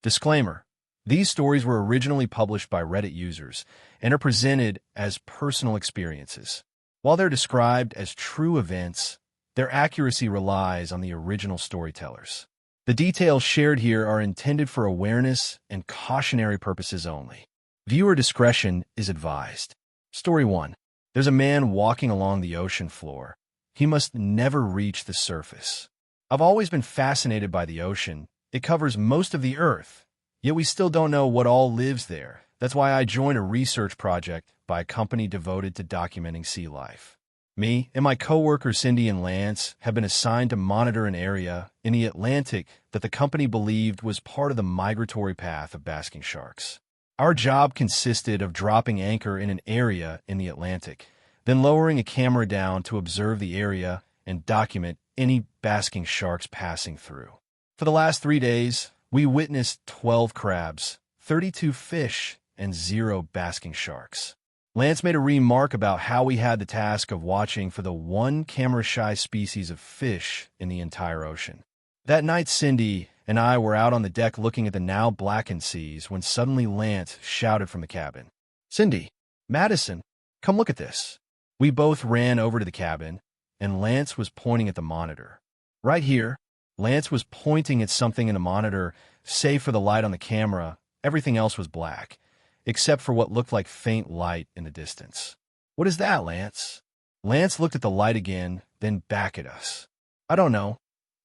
Disclaimer: these stories were originally published by Reddit users and are presented as personal experiences. While they're described as true events, their accuracy relies on the original storytellers. The details shared here are intended for awareness and cautionary purposes only. Viewer discretion is advised. Story 1. There's a man walking along the ocean floor. He must never reach the surface. I've always been fascinated by the ocean. It covers most of the Earth, yet we still don't know what all lives there. That's why I joined a research project by a company devoted to documenting sea life. Me and my coworkers Cindy and Lance have been assigned to monitor an area in the Atlantic that the company believed was part of the migratory path of basking sharks. Our job consisted of dropping anchor in an area in the Atlantic, then lowering a camera down to observe the area and document any basking sharks passing through. For the last 3 days, we witnessed 12 crabs, 32 fish, and 0 basking sharks. Lance made a remark about how we had the task of watching for the one camera-shy species of fish in the entire ocean. That night, Cindy and I were out on the deck looking at the now blackened seas when suddenly Lance shouted from the cabin, "Cindy, Madison, come look at this." We both ran over to the cabin, and Lance was pointing at the monitor. Right here, Lance was pointing at something in the monitor. Save for the light on the camera, everything else was black, except for what looked like faint light in the distance. "What is that, Lance?" Lance looked at the light again, then back at us. "I don't know.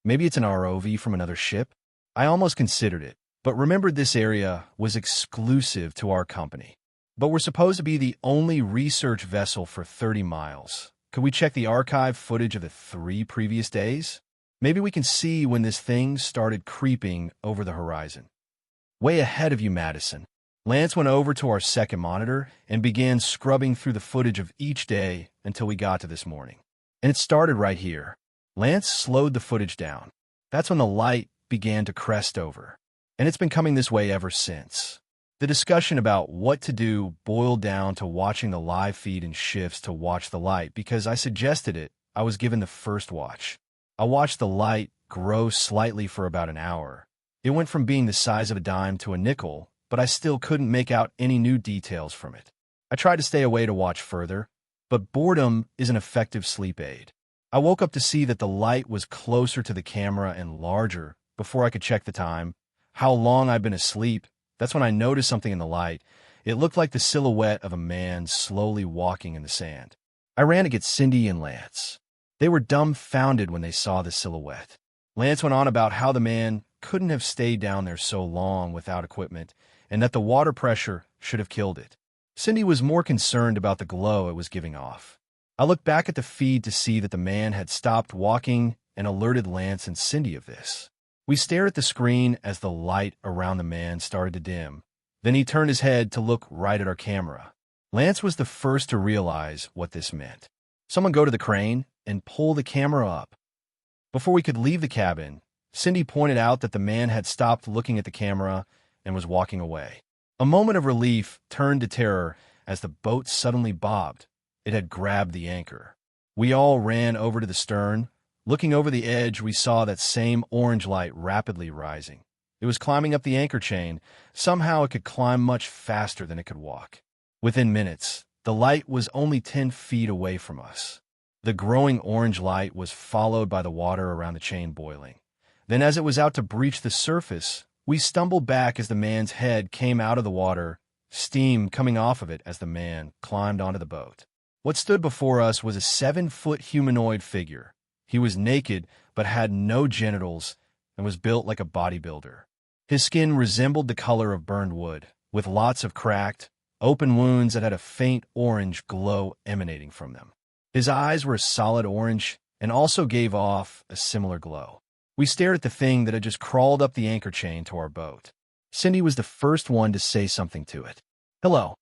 Maybe it's an ROV from another ship." I almost considered it, but remembered this area was exclusive to our company. But we're supposed to be the only research vessel for 30 miles. Could we check the archive footage of the 3 previous days? Maybe we can see when this thing started creeping over the horizon. Way ahead of you, Madison. Lance went over to our second monitor and began scrubbing through the footage of each day until we got to this morning. And it started right here. Lance slowed the footage down. That's when the light began to crest over. And it's been coming this way ever since. The discussion about what to do boiled down to watching the live feed in shifts to watch the light. Because I suggested it, I was given the first watch. I watched the light grow slightly for about an hour. It went from being the size of a dime to a nickel, but I still couldn't make out any new details from it. I tried to stay away to watch further, but boredom is an effective sleep aid. I woke up to see that the light was closer to the camera and larger before I could check the time. How long I'd been asleep. That's when I noticed something in the light. It looked like the silhouette of a man slowly walking in the sand. I ran to get Cindy and Lance. They were dumbfounded when they saw the silhouette. Lance went on about how the man couldn't have stayed down there so long without equipment, and that the water pressure should have killed it. Cindy was more concerned about the glow it was giving off. I looked back at the feed to see that the man had stopped walking and alerted Lance and Cindy of this. We stared at the screen as the light around the man started to dim. Then he turned his head to look right at our camera. Lance was the first to realize what this meant. "Someone go to the crane and pull the camera up." Before we could leave the cabin, Cindy pointed out that the man had stopped looking at the camera and was walking away. A moment of relief turned to terror as the boat suddenly bobbed. It had grabbed the anchor. We all ran over to the stern. Looking over the edge, we saw that same orange light rapidly rising. It was climbing up the anchor chain. Somehow it could climb much faster than it could walk. Within minutes, the light was only 10 feet away from us. The growing orange light was followed by the water around the chain boiling. Then as it was out to breach the surface, we stumbled back as the man's head came out of the water, steam coming off of it as the man climbed onto the boat. What stood before us was a 7-foot humanoid figure. He was naked but had no genitals and was built like a bodybuilder. His skin resembled the color of burned wood, with lots of cracked, open wounds that had a faint orange glow emanating from them. His eyes were a solid orange and also gave off a similar glow. We stared at the thing that had just crawled up the anchor chain to our boat. Cindy was the first one to say something to it. "Hello."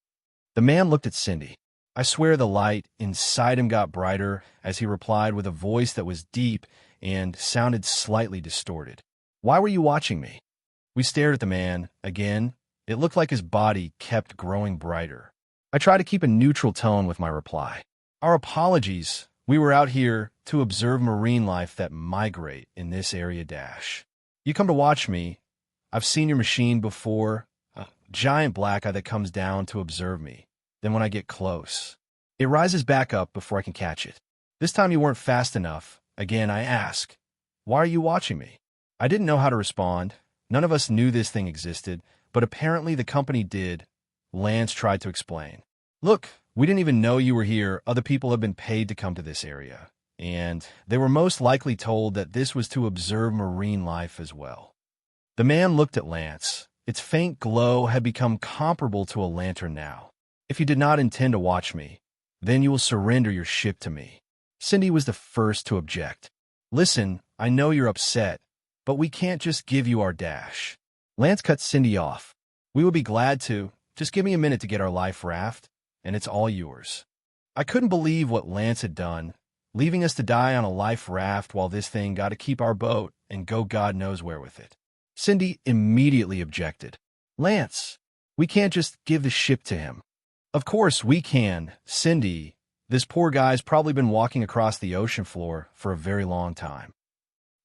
The man looked at Cindy. I swear the light inside him got brighter as he replied with a voice that was deep and sounded slightly distorted. "Why were you watching me?" We stared at the man. Again, it looked like his body kept growing brighter. I tried to keep a neutral tone with my reply. "Our apologies. We were out here to observe marine life that migrate in this area. You come to watch me. I've seen your machine before. A giant black eye that comes down to observe me. Then when I get close, it rises back up before I can catch it. This time you weren't fast enough. Again, I ask, why are you watching me? I didn't know how to respond. None of us knew this thing existed, but apparently the company did. Lance tried to explain. Look, we didn't even know you were here. Other people have been paid to come to this area, and they were most likely told that this was to observe marine life as well. The man looked at Lance. Its faint glow had become comparable to a lantern now. If you did not intend to watch me, then you will surrender your ship to me. Cindy was the first to object. Listen, I know you're upset, but we can't just give you our dash. Lance cut Cindy off. We would be glad to. Just give me a minute to get our life raft, and it's all yours. I couldn't believe what Lance had done, leaving us to die on a life raft while this thing got to keep our boat and go God knows where with it. Cindy immediately objected. Lance, we can't just give the ship to him. Of course we can, Cindy. This poor guy's probably been walking across the ocean floor for a very long time.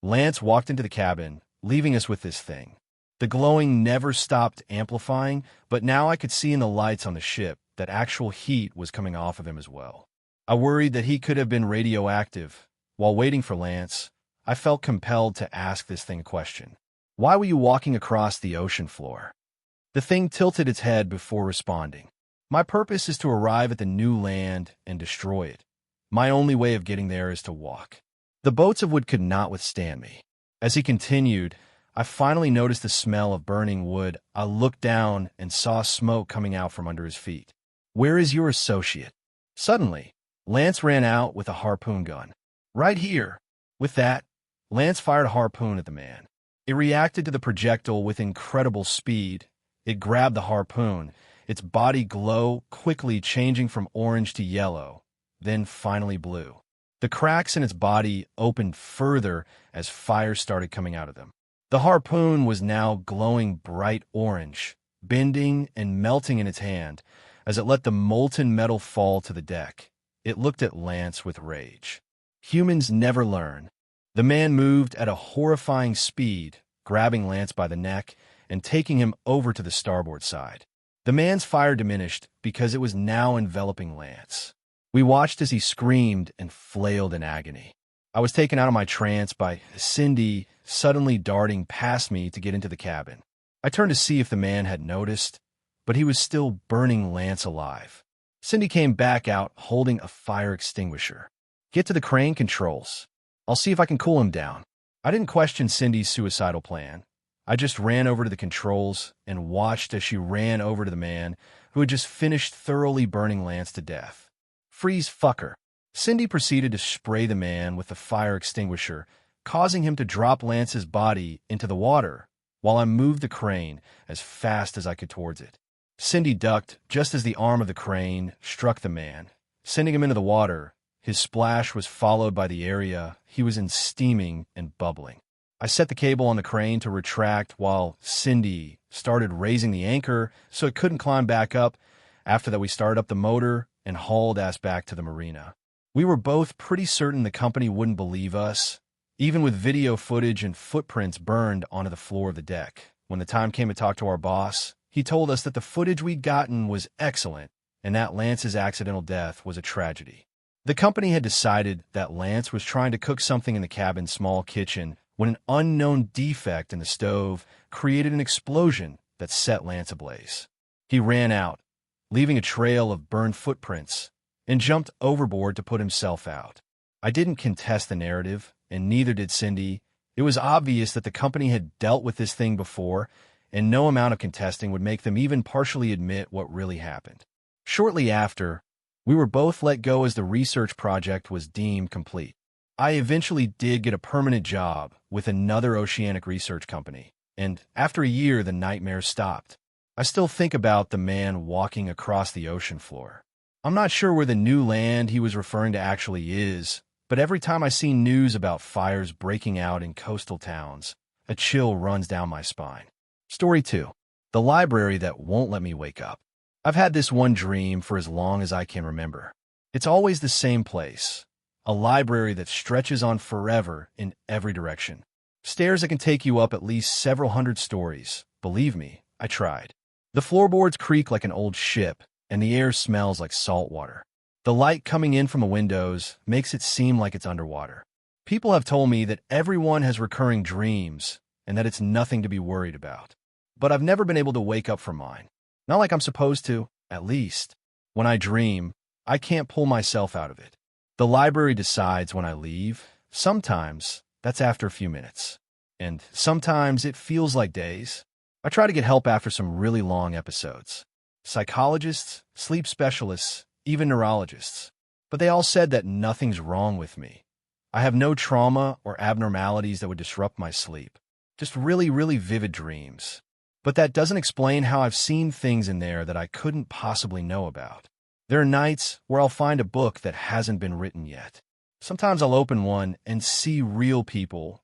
Lance walked into the cabin, leaving us with this thing. The glowing never stopped amplifying, but now I could see in the lights on the ship that actual heat was coming off of him as well. I worried that he could have been radioactive. While waiting for Lance, I felt compelled to ask this thing a question. Why were you walking across the ocean floor? The thing tilted its head before responding. My purpose is to arrive at the new land and destroy it. My only way of getting there is to walk. The boats of wood could not withstand me. As he continued, I finally noticed the smell of burning wood. I looked down and saw smoke coming out from under his feet. Where is your associate? Suddenly, Lance ran out with a harpoon gun. Right here. With that, Lance fired a harpoon at the man. It reacted to the projectile with incredible speed. It grabbed the harpoon, its body glow quickly changing from orange to yellow, then finally blue. The cracks in its body opened further as fire started coming out of them. The harpoon was now glowing bright orange, bending and melting in its hand as it let the molten metal fall to the deck. It looked at Lance with rage. Humans never learn. The man moved at a horrifying speed, grabbing Lance by the neck and taking him over to the starboard side. The man's fire diminished because it was now enveloping Lance. We watched as he screamed and flailed in agony. I was taken out of my trance by Cindy suddenly darting past me to get into the cabin. I turned to see if the man had noticed, but he was still burning Lance alive. Cindy came back out holding a fire extinguisher. Get to the crane controls. I'll see if I can cool him down. I didn't question Cindy's suicidal plan. I just ran over to the controls and watched as she ran over to the man who had just finished thoroughly burning Lance to death. Freeze fucker. Cindy proceeded to spray the man with the fire extinguisher, causing him to drop Lance's body into the water while I moved the crane as fast as I could towards it. Cindy ducked just as the arm of the crane struck the man, sending him into the water. His splash was followed by the area he was in steaming and bubbling. I set the cable on the crane to retract while Cindy started raising the anchor so it couldn't climb back up. After that, we started up the motor and hauled ass back to the marina. We were both pretty certain the company wouldn't believe us, even with video footage and footprints burned onto the floor of the deck. When the time came to talk to our boss, he told us that the footage we'd gotten was excellent and that Lance's accidental death was a tragedy. The company had decided that Lance was trying to cook something in the cabin's small kitchen when an unknown defect in the stove created an explosion that set Lance ablaze. He ran out, leaving a trail of burned footprints, and jumped overboard to put himself out. I didn't contest the narrative, and neither did Cindy. It was obvious that the company had dealt with this thing before, and no amount of contesting would make them even partially admit what really happened. Shortly after, we were both let go as the research project was deemed complete. I eventually did get a permanent job with another oceanic research company, and after a year, the nightmare stopped. I still think about the man walking across the ocean floor. I'm not sure where the new land he was referring to actually is, but every time I see news about fires breaking out in coastal towns, a chill runs down my spine. Story 2. The library that won't let me wake up. I've had this one dream for as long as I can remember. It's always the same place, a library that stretches on forever in every direction. Stairs that can take you up at least several hundred stories. Believe me, I tried. The floorboards creak like an old ship, and the air smells like salt water. The light coming in from the windows makes it seem like it's underwater. People have told me that everyone has recurring dreams and that it's nothing to be worried about. But I've never been able to wake up from mine. Not like I'm supposed to, at least. When I dream, I can't pull myself out of it. The library decides when I leave. Sometimes that's after a few minutes. And sometimes it feels like days. I try to get help after some really long episodes. Psychologists, sleep specialists, even neurologists. But they all said that nothing's wrong with me. I have no trauma or abnormalities that would disrupt my sleep. Just really, really vivid dreams. But that doesn't explain how I've seen things in there that I couldn't possibly know about. There are nights where I'll find a book that hasn't been written yet. Sometimes I'll open one and see real people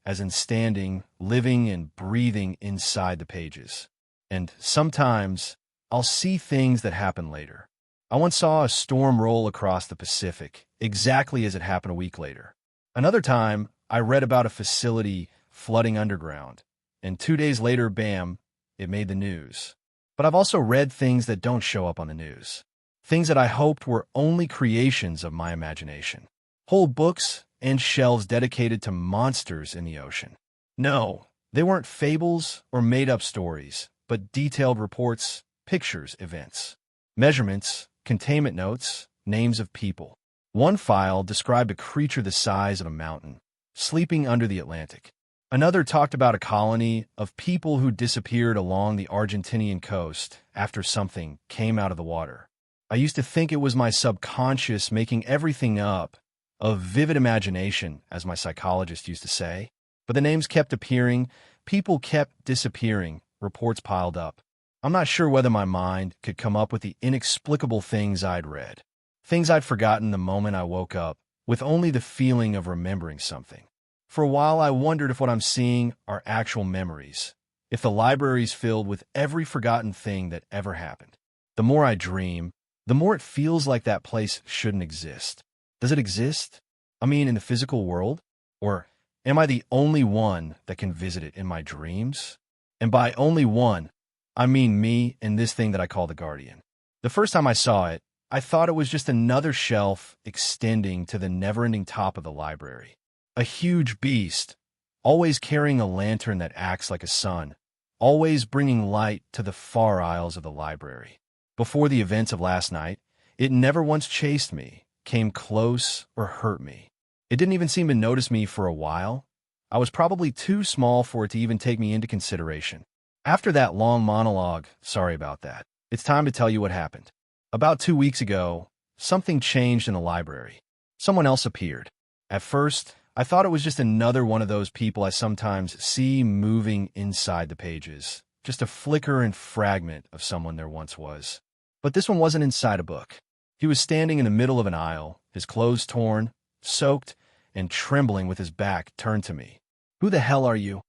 as in standing, living, and breathing inside the pages. And sometimes I'll see things that happen later. I once saw a storm roll across the Pacific, exactly as it happened a week later. Another time, I read about a facility flooding underground, and 2 days later, bam, it made the news. But I've also read things that don't show up on the news. Things that I hoped were only creations of my imagination. Whole books and shelves dedicated to monsters in the ocean. No, they weren't fables or made-up stories, but detailed reports, pictures, events, measurements, containment notes, names of people. One file described a creature the size of a mountain, sleeping under the Atlantic. Another talked about a colony of people who disappeared along the Argentinian coast after something came out of the water. I used to think it was my subconscious making everything up, a vivid imagination, as my psychologist used to say. But the names kept appearing, people kept disappearing, reports piled up. I'm not sure whether my mind could come up with the inexplicable things I'd read. Things I'd forgotten the moment I woke up, with only the feeling of remembering something. For a while, I wondered if what I'm seeing are actual memories, if the library's filled with every forgotten thing that ever happened. The more I dream, the more it feels like that place shouldn't exist. Does it exist? I mean, in the physical world? Or am I the only one that can visit it in my dreams? And by only one, I mean me and this thing that I call the Guardian. The first time I saw it, I thought it was just another shelf extending to the never-ending top of the library. A huge beast, always carrying a lantern that acts like a sun, always bringing light to the far aisles of the library. Before the events of last night, it never once chased me, came close, or hurt me. It didn't even seem to notice me for a while. I was probably too small for it to even take me into consideration. After that long monologue, sorry about that, it's time to tell you what happened. About 2 weeks ago, something changed in the library. Someone else appeared. At first, I thought it was just another one of those people I sometimes see moving inside the pages. Just a flicker and fragment of someone there once was. But this one wasn't inside a book. He was standing in the middle of an aisle, his clothes torn, soaked, and trembling with his back turned to me. "Who the hell are you?"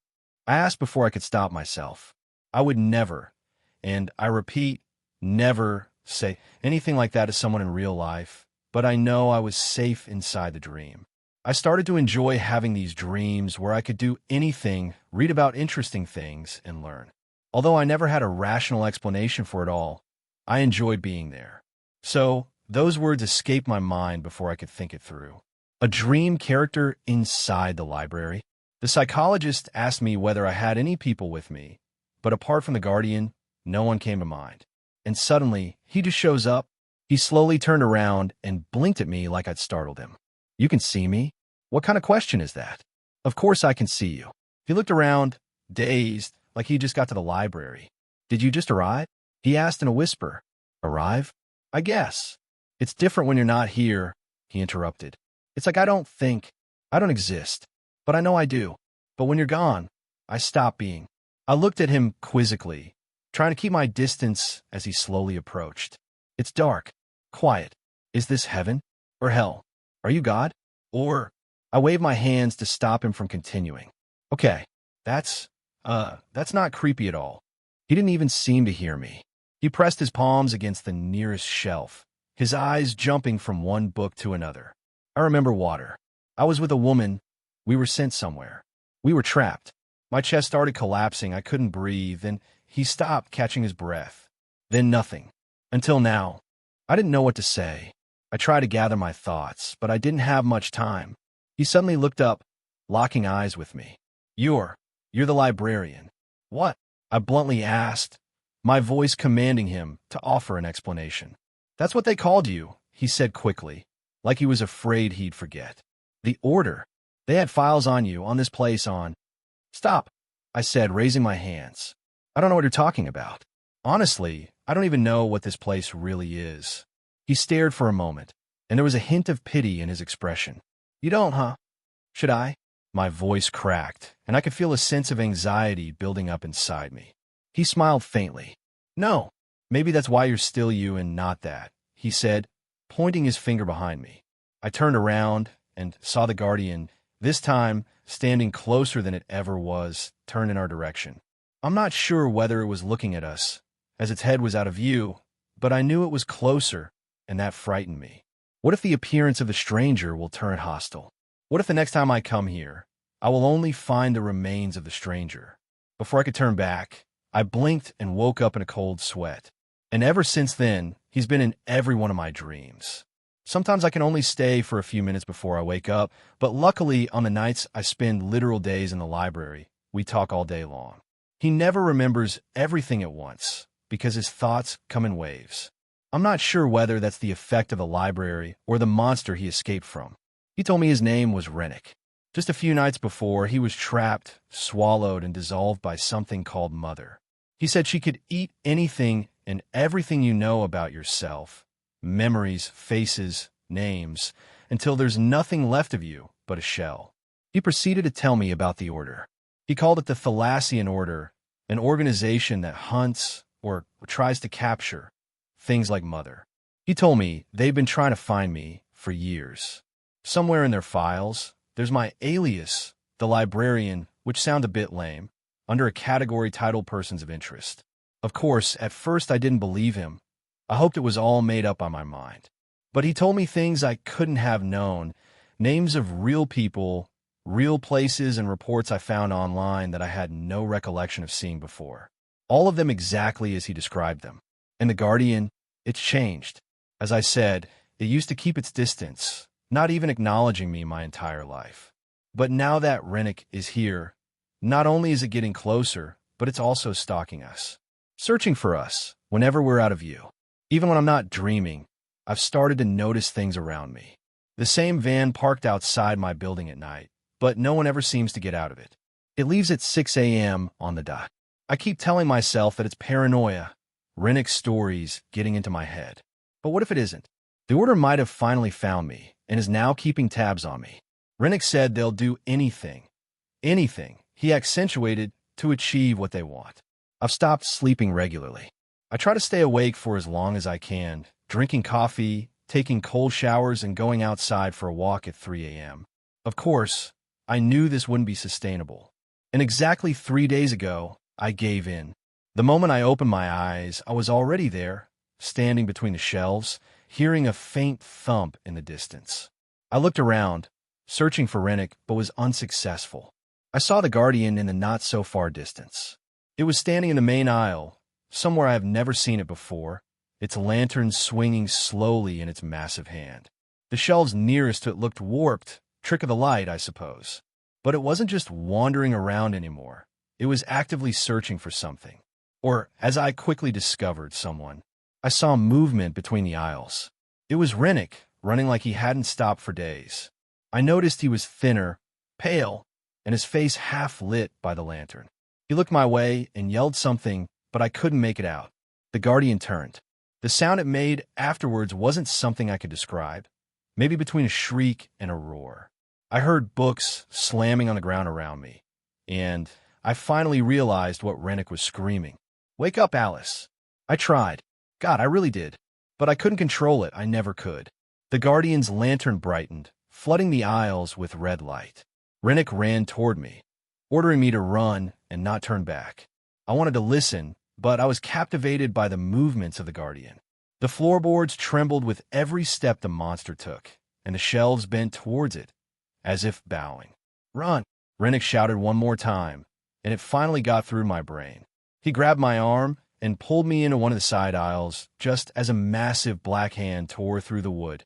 I asked before I could stop myself. I would never, and I repeat, never say anything like that to someone in real life, but I know I was safe inside the dream. I started to enjoy having these dreams where I could do anything, read about interesting things, and learn. Although I never had a rational explanation for it all, I enjoyed being there. So, those words escaped my mind before I could think it through. A dream character inside the library? The psychologist asked me whether I had any people with me, but apart from the Guardian, no one came to mind. And suddenly, he just shows up. He slowly turned around and blinked at me like I'd startled him. "You can see me? What kind of question is that?" "Of course I can see you." He looked around, dazed, like he just got to the library. "Did you just arrive?" he asked in a whisper. "Arrive? I guess. It's different when you're not here," he interrupted. "It's like I don't exist, but I know I do. But when you're gone, I stop being." I looked at him quizzically, trying to keep my distance as he slowly approached. "It's dark, quiet. Is this heaven or hell? Are you God? Or—" I waved my hands to stop him from continuing. "Okay, that's not creepy at all." He didn't even seem to hear me. He pressed his palms against the nearest shelf, his eyes jumping from one book to another. I remember water. I was with a woman, We were sent somewhere. We were trapped. My chest started collapsing. I couldn't breathe, and he stopped, catching his breath. Then nothing. Until now. I didn't know what to say. I tried to gather my thoughts, but I didn't have much time. He suddenly looked up, locking eyes with me. You're the librarian. What? I bluntly asked, my voice commanding him to offer an explanation. That's what they called you, he said quickly, like he was afraid he'd forget. The order. They had files on you, on this place, on... Stop, I said, raising my hands. I don't know what you're talking about. Honestly, I don't even know what this place really is. He stared for a moment, and there was a hint of pity in his expression. You don't, huh? Should I? My voice cracked, and I could feel a sense of anxiety building up inside me. He smiled faintly. No, maybe that's why you're still you and not that, he said, pointing his finger behind me. I turned around and saw the Guardian, this time standing closer than it ever was, turn in our direction. I'm not sure whether it was looking at us, as its head was out of view, but I knew it was closer, and that frightened me. What if the appearance of the stranger will turn hostile? What if the next time I come here, I will only find the remains of the stranger? Before I could turn back, I blinked and woke up in a cold sweat. And ever since then, he's been in every one of my dreams. Sometimes I can only stay for a few minutes before I wake up, but luckily on the nights I spend literal days in the library, we talk all day long. He never remembers everything at once, because his thoughts come in waves. I'm not sure whether that's the effect of the library or the monster he escaped from. He told me his name was Rennick. Just a few nights before, he was trapped, swallowed, and dissolved by something called Mother. He said she could eat anything and everything you know about yourself, memories, faces, names, until there's nothing left of you but a shell. He proceeded to tell me about the Order. He called it the Thalassian Order, an organization that hunts or tries to capture things like Mother. He told me they've been trying to find me for years. Somewhere in their files, there's my alias, the librarian, which sounds a bit lame, under a category titled Persons of Interest. Of course, at first I didn't believe him. I hoped it was all made up on my mind. But he told me things I couldn't have known, names of real people, real places, and reports I found online that I had no recollection of seeing before. All of them exactly as he described them. And the Guardian, it's changed. As I said, it used to keep its distance, not even acknowledging me my entire life. But now that Rennick is here, not only is it getting closer, but it's also stalking us, searching for us whenever we're out of view. Even when I'm not dreaming, I've started to notice things around me. The same van parked outside my building at night, but no one ever seems to get out of it. It leaves at 6 a.m. on the dot. I keep telling myself that it's paranoia, Rennick's stories getting into my head. But what if it isn't? The Order might have finally found me and is now keeping tabs on me. Rennick said they'll do anything, he accentuated, to achieve what they want. I've stopped sleeping regularly. I try to stay awake for as long as I can, drinking coffee, taking cold showers, and going outside for a walk at 3 a.m. Of course, I knew this wouldn't be sustainable. And exactly 3 days ago, I gave in. The moment I opened my eyes, I was already there, standing between the shelves, hearing a faint thump in the distance. I looked around, searching for Rennick, but was unsuccessful. I saw the Guardian in the not-so-far distance. It was standing in the main aisle, somewhere I have never seen it before, its lantern swinging slowly in its massive hand. The shelves nearest to it looked warped, trick of the light, I suppose. But it wasn't just wandering around anymore. It was actively searching for something. Or, as I quickly discovered, someone. I saw movement between the aisles. It was Rennick, running like he hadn't stopped for days. I noticed he was thinner, pale, and his face half lit by the lantern. He looked my way and yelled something, but I couldn't make it out. The Guardian turned. The sound it made afterwards wasn't something I could describe, maybe between a shriek and a roar. I heard books slamming on the ground around me, and I finally realized what Rennick was screaming. "Wake up, Alice." I tried. God, I really did. But I couldn't control it. I never could. The Guardian's lantern brightened, flooding the aisles with red light. Rennick ran toward me, ordering me to run and not turn back. I wanted to listen, but I was captivated by the movements of the Guardian. The floorboards trembled with every step the monster took, and the shelves bent towards it, as if bowing. Run! Rennick shouted one more time, and it finally got through my brain. He grabbed my arm and pulled me into one of the side aisles just as a massive black hand tore through the wood,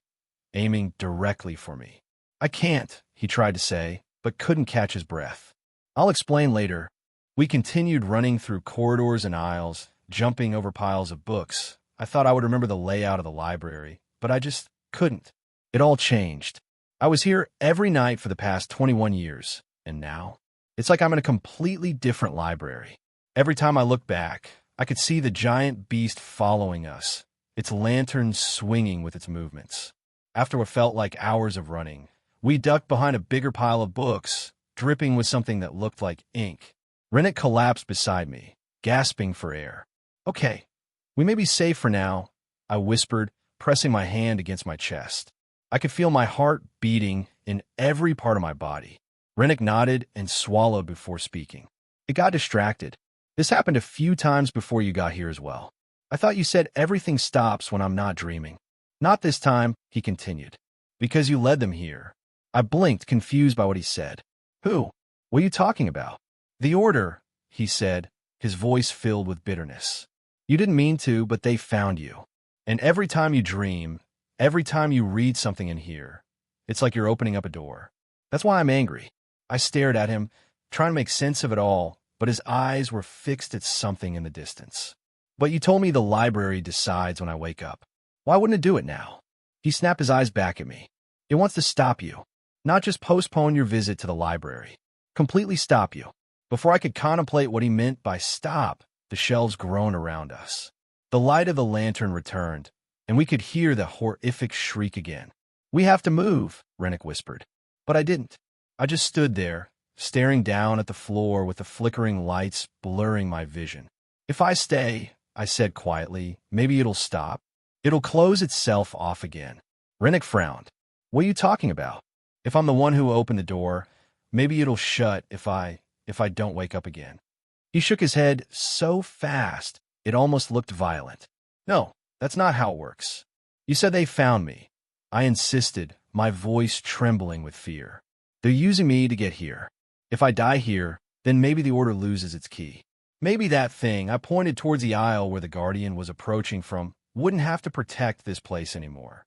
aiming directly for me. I can't, he tried to say, but couldn't catch his breath. I'll explain later. We continued running through corridors and aisles, jumping over piles of books. I thought I would remember the layout of the library, but I just couldn't. It all changed. I was here every night for the past 21 years, and now it's like I'm in a completely different library. Every time I look back, I could see the giant beast following us, its lantern swinging with its movements. After what felt like hours of running, we ducked behind a bigger pile of books, dripping with something that looked like ink. Rennick collapsed beside me, gasping for air. Okay, we may be safe for now, I whispered, pressing my hand against my chest. I could feel my heart beating in every part of my body. Rennick nodded and swallowed before speaking. It got distracted. This happened a few times before you got here as well. I thought you said everything stops when I'm not dreaming. Not this time, he continued. Because you led them here. I blinked, confused by what he said. Who? What are you talking about? The Order, he said, his voice filled with bitterness. You didn't mean to, but they found you. And every time you dream, every time you read something in here, it's like you're opening up a door. That's why I'm angry. I stared at him, trying to make sense of it all, but his eyes were fixed at something in the distance. But you told me the library decides when I wake up. Why wouldn't it do it now? He snapped his eyes back at me. It wants to stop you, not just postpone your visit to the library. Completely stop you. Before I could contemplate what he meant by stop, the shelves groaned around us. The light of the lantern returned, and we could hear the horrific shriek again. We have to move, Rennick whispered. But I didn't. I just stood there, staring down at the floor with the flickering lights blurring my vision. If I stay, I said quietly, maybe it'll stop. It'll close itself off again. Rennick frowned. What are you talking about? If I'm the one who opened the door, maybe it'll shut if I don't wake up again. He shook his head so fast, it almost looked violent. No, that's not how it works. You said they found me. I insisted, my voice trembling with fear. They're using me to get here. If I die here, then maybe the Order loses its key. Maybe that thing, I pointed towards the aisle where the Guardian was approaching from, wouldn't have to protect this place anymore.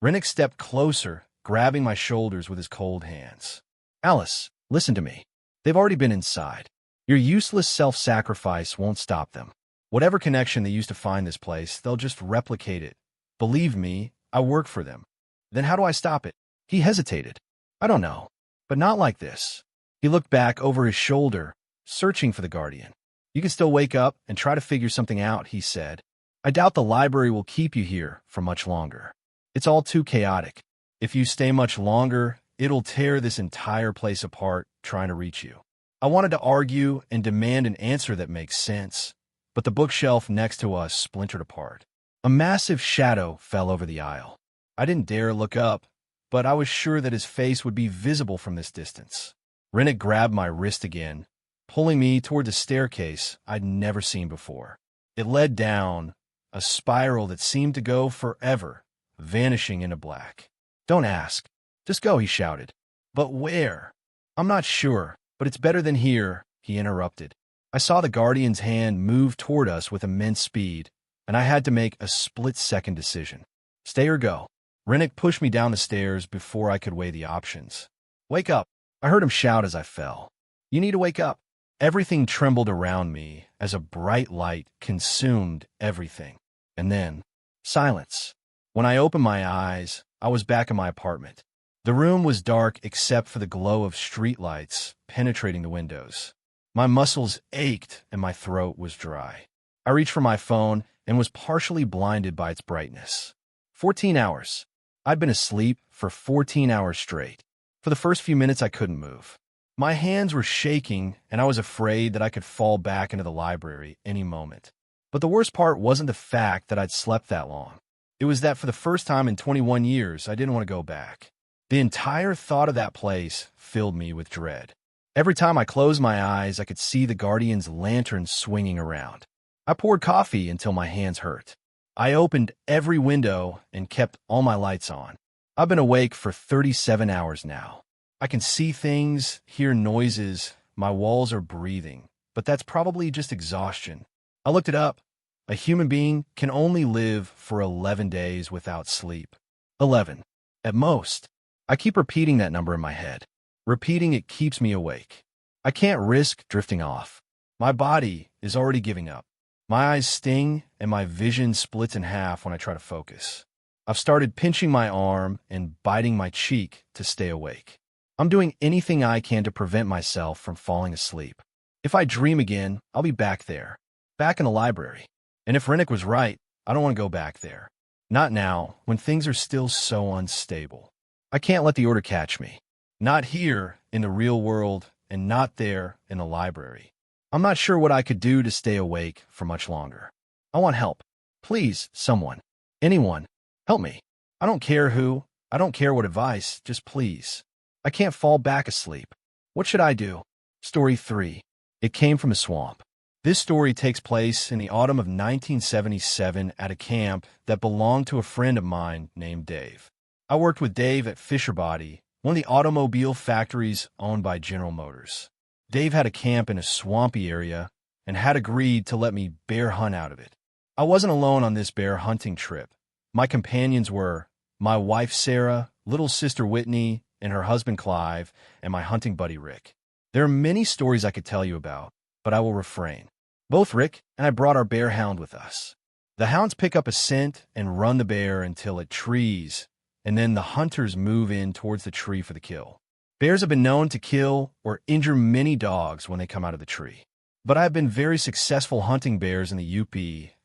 Rennick stepped closer, grabbing my shoulders with his cold hands. Alice, listen to me. They've already been inside. Your useless self-sacrifice won't stop them. Whatever connection they use to find this place, they'll just replicate it. Believe me, I work for them. Then how do I stop it? He hesitated. I don't know, but not like this. He looked back over his shoulder, searching for the Guardian. You can still wake up and try to figure something out, he said. I doubt the library will keep you here for much longer. It's all too chaotic. If you stay much longer, it'll tear this entire place apart trying to reach you. I wanted to argue and demand an answer that makes sense, but the bookshelf next to us splintered apart. A massive shadow fell over the aisle. I didn't dare look up, but I was sure that his face would be visible from this distance. Rennick grabbed my wrist again, pulling me toward a staircase I'd never seen before. It led down, a spiral that seemed to go forever, vanishing into black. Don't ask. Just go, he shouted. But where? I'm not sure, but it's better than here, he interrupted. I saw the Guardian's hand move toward us with immense speed, and I had to make a split-second decision. Stay or go. Rennick pushed me down the stairs before I could weigh the options. Wake up. I heard him shout as I fell. You need to wake up. Everything trembled around me as a bright light consumed everything. And then, silence. When I opened my eyes, I was back in my apartment. The room was dark except for the glow of streetlights penetrating the windows. My muscles ached and my throat was dry. I reached for my phone and was partially blinded by its brightness. 14 hours. I'd been asleep for 14 hours straight. For the first few minutes, I couldn't move. My hands were shaking, and I was afraid that I could fall back into the library any moment. But the worst part wasn't the fact that I'd slept that long. It was that for the first time in 21 years, I didn't want to go back. The entire thought of that place filled me with dread. Every time I closed my eyes, I could see the Guardian's lantern swinging around. I poured coffee until my hands hurt. I opened every window and kept all my lights on. I've been awake for 37 hours now. I can see things, hear noises, my walls are breathing, but that's probably just exhaustion. I looked it up. A human being can only live for 11 days without sleep. 11. At most. I keep repeating that number in my head. Repeating it keeps me awake. I can't risk drifting off. My body is already giving up. My eyes sting and my vision splits in half when I try to focus. I've started pinching my arm and biting my cheek to stay awake. I'm doing anything I can to prevent myself from falling asleep. If I dream again, I'll be back there, back in the library. And if Rennick was right, I don't want to go back there. Not now, when things are still so unstable. I can't let the order catch me. Not here, in the real world, and not there, in the library. I'm not sure what I could do to stay awake for much longer. I want help. Please, someone. Anyone. Help me. I don't care who. I don't care what advice. Just please. I can't fall back asleep. What should I do? Story 3. It came from a swamp. This story takes place in the autumn of 1977 at a camp that belonged to a friend of mine named Dave. I worked with Dave at Fisher Body, one of the automobile factories owned by General Motors. Dave had a camp in a swampy area and had agreed to let me bear hunt out of it. I wasn't alone on this bear hunting trip. My companions were my wife Sarah, little sister Whitney, and her husband Clive, and my hunting buddy Rick. There are many stories I could tell you about, but I will refrain. Both Rick and I brought our bear hound with us. The hounds pick up a scent and run the bear until it trees, and then the hunters move in towards the tree for the kill. Bears have been known to kill or injure many dogs when they come out of the tree. But I've been very successful hunting bears in the UP,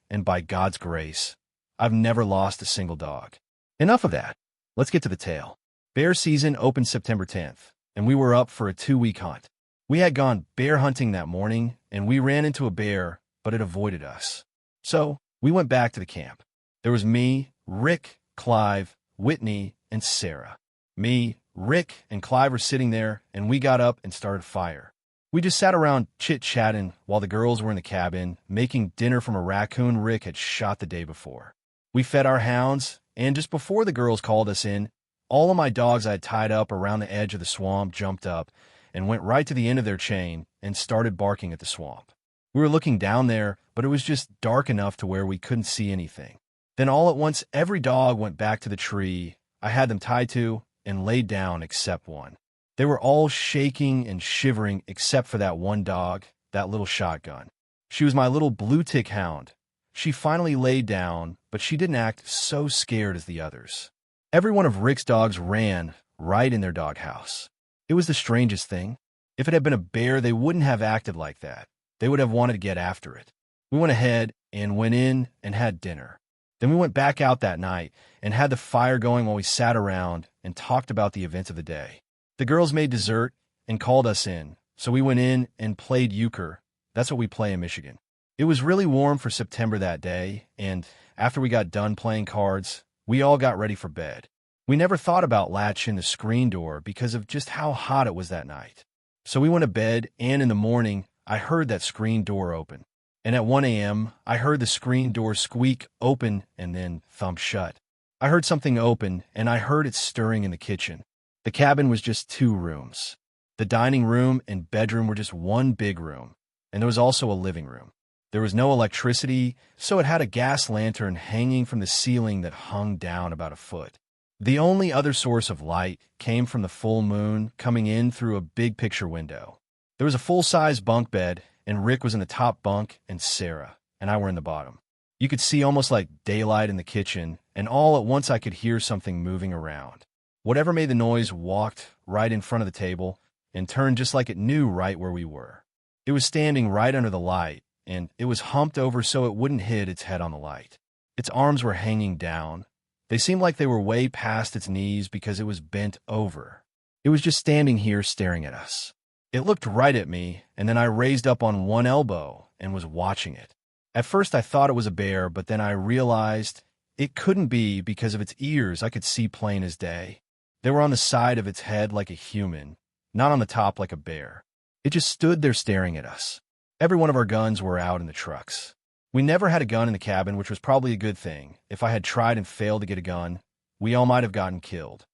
and by God's grace, I've never lost a single dog. Enough of that. Let's get to the tale. Bear season opened September 10th, and we were up for a 2-week hunt. We had gone bear hunting that morning, and we ran into a bear, but it avoided us. So, we went back to the camp. There was me, Rick, Clive, Whitney, and Sarah. Me, Rick, and Clive were sitting there, and we got up and started a fire. We just sat around chit-chatting while the girls were in the cabin, making dinner from a raccoon Rick had shot the day before. We fed our hounds, and just before the girls called us in, all of my dogs I had tied up around the edge of the swamp jumped up and went right to the end of their chain and started barking at the swamp. We were looking down there, but it was just dark enough to where we couldn't see anything. Then all at once, every dog went back to the tree I had them tied to and laid down except one. They were all shaking and shivering except for that one dog, that little shotgun. She was my little blue tick hound. She finally laid down, but she didn't act so scared as the others. Every one of Rick's dogs ran right in their doghouse. It was the strangest thing. If it had been a bear, they wouldn't have acted like that. They would have wanted to get after it. We went ahead and went in and had dinner. Then we went back out that night and had the fire going while we sat around and talked about the events of the day. The girls made dessert and called us in, so we went in and played euchre. That's what we play in Michigan. It was really warm for September that day, and after we got done playing cards, we all got ready for bed. We never thought about latching the screen door because of just how hot it was that night. So we went to bed, and in the morning, I heard that screen door open. And at 1 a.m., I heard the screen door squeak open and then thump shut. I heard something open, and I heard it stirring in the kitchen. The cabin was just 2 rooms. The dining room and bedroom were just one big room, and there was also a living room. There was no electricity, so it had a gas lantern hanging from the ceiling that hung down about a foot. The only other source of light came from the full moon coming in through a big picture window. There was a full-size bunk bed, and Rick was in the top bunk, and Sarah and I were in the bottom. You could see almost like daylight in the kitchen, and all at once I could hear something moving around. Whatever made the noise walked right in front of the table and turned just like it knew right where we were. It was standing right under the light, and it was humped over so it wouldn't hit its head on the light. Its arms were hanging down. They seemed like they were way past its knees because it was bent over. It was just standing here staring at us. It looked right at me, and then I raised up on one elbow and was watching it. At first I thought it was a bear, but then I realized it couldn't be because of its ears I could see plain as day. They were on the side of its head like a human, not on the top like a bear. It just stood there staring at us. Every one of our guns were out in the trucks. We never had a gun in the cabin, which was probably a good thing. If I had tried and failed to get a gun, we all might have gotten killed.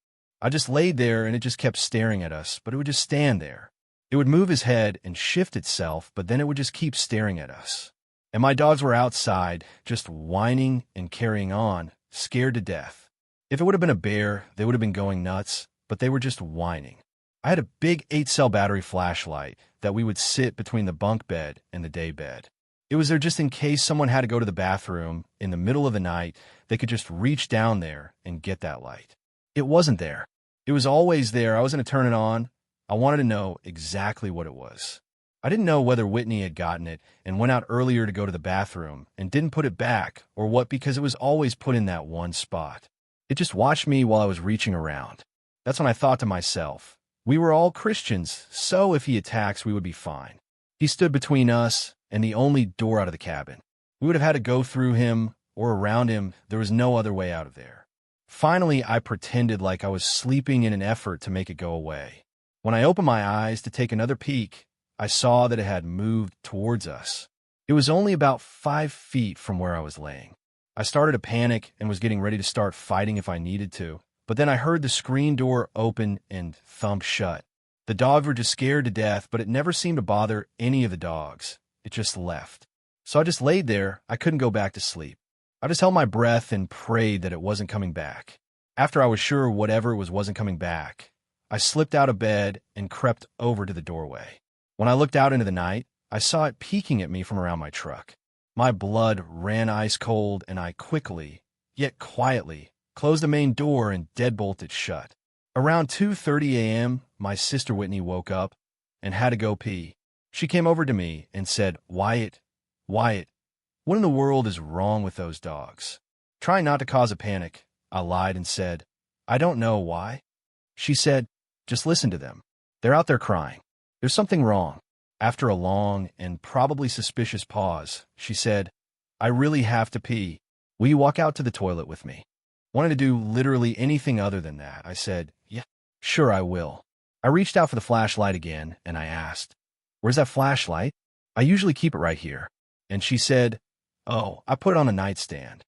I just laid there and it just kept staring at us, but it would just stand there. It would move his head and shift itself, but then it would just keep staring at us. And my dogs were outside, just whining and carrying on, scared to death. If it would have been a bear, they would have been going nuts, but they were just whining. I had a big 8-cell battery flashlight that we would sit between the bunk bed and the day bed. It was there just in case someone had to go to the bathroom in the middle of the night, they could just reach down there and get that light. It wasn't there. It was always there. I was going to turn it on. I wanted to know exactly what it was. I didn't know whether Whitney had gotten it and went out earlier to go to the bathroom and didn't put it back or what, because it was always put in that one spot. It just watched me while I was reaching around. That's when I thought to myself, we were all Christians, so if he attacks, we would be fine. He stood between us and the only door out of the cabin. We would have had to go through him or around him. There was no other way out of there. Finally, I pretended like I was sleeping in an effort to make it go away. When I opened my eyes to take another peek, I saw that it had moved towards us. It was only about 5 feet from where I was laying. I started to panic and was getting ready to start fighting if I needed to, but then I heard the screen door open and thump shut. The dogs were just scared to death, but it never seemed to bother any of the dogs. It just left. So I just laid there. I couldn't go back to sleep. I just held my breath and prayed that it wasn't coming back. After I was sure whatever it was wasn't coming back, I slipped out of bed and crept over to the doorway. When I looked out into the night, I saw it peeking at me from around my truck. My blood ran ice cold, and I quickly, yet quietly, closed the main door and deadbolted shut. Around 2:30 a.m., my sister Whitney woke up and had to go pee. She came over to me and said, Wyatt, what in the world is wrong with those dogs? Trying not to cause a panic, I lied and said, I don't know why. She said, just listen to them. They're out there crying. There's something wrong. After a long and probably suspicious pause, she said, I really have to pee. Will you walk out to the toilet with me? Wanted to do literally anything other than that. I said, yeah, sure I will. I reached out for the flashlight again, and I asked, where's that flashlight? I usually keep it right here. And she said, oh, I put it on a nightstand.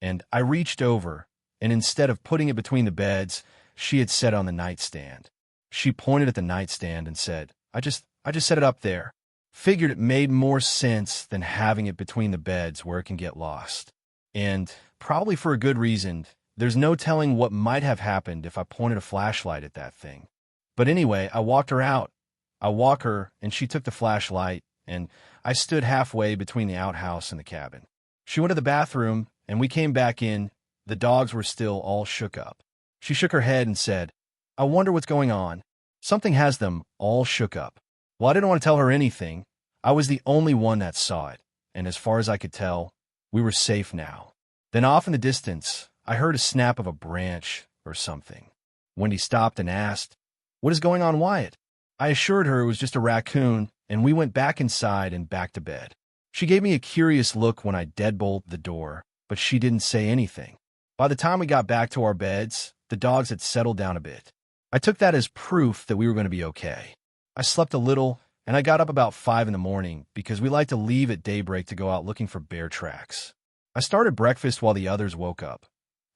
And I reached over, and instead of putting it between the beds, she had set it on the nightstand. She pointed at the nightstand and said, I just set it up there. Figured it made more sense than having it between the beds where it can get lost. And probably for a good reason. There's no telling what might have happened if I pointed a flashlight at that thing. But anyway, I walked her out. I walked her, and she took the flashlight, and I stood halfway between the outhouse and the cabin. She went to the bathroom, and we came back in. The dogs were still all shook up. She shook her head and said, I wonder what's going on. Something has them all shook up. Well, I didn't want to tell her anything. I was the only one that saw it, and as far as I could tell, we were safe now. Then off in the distance, I heard a snap of a branch or something. Wendy stopped and asked, what is going on, Wyatt? I assured her it was just a raccoon, and we went back inside and back to bed. She gave me a curious look when I deadbolted the door, but she didn't say anything. By the time we got back to our beds, the dogs had settled down a bit. I took that as proof that we were going to be okay. I slept a little, and I got up about 5 in the morning because we like to leave at daybreak to go out looking for bear tracks. I started breakfast while the others woke up.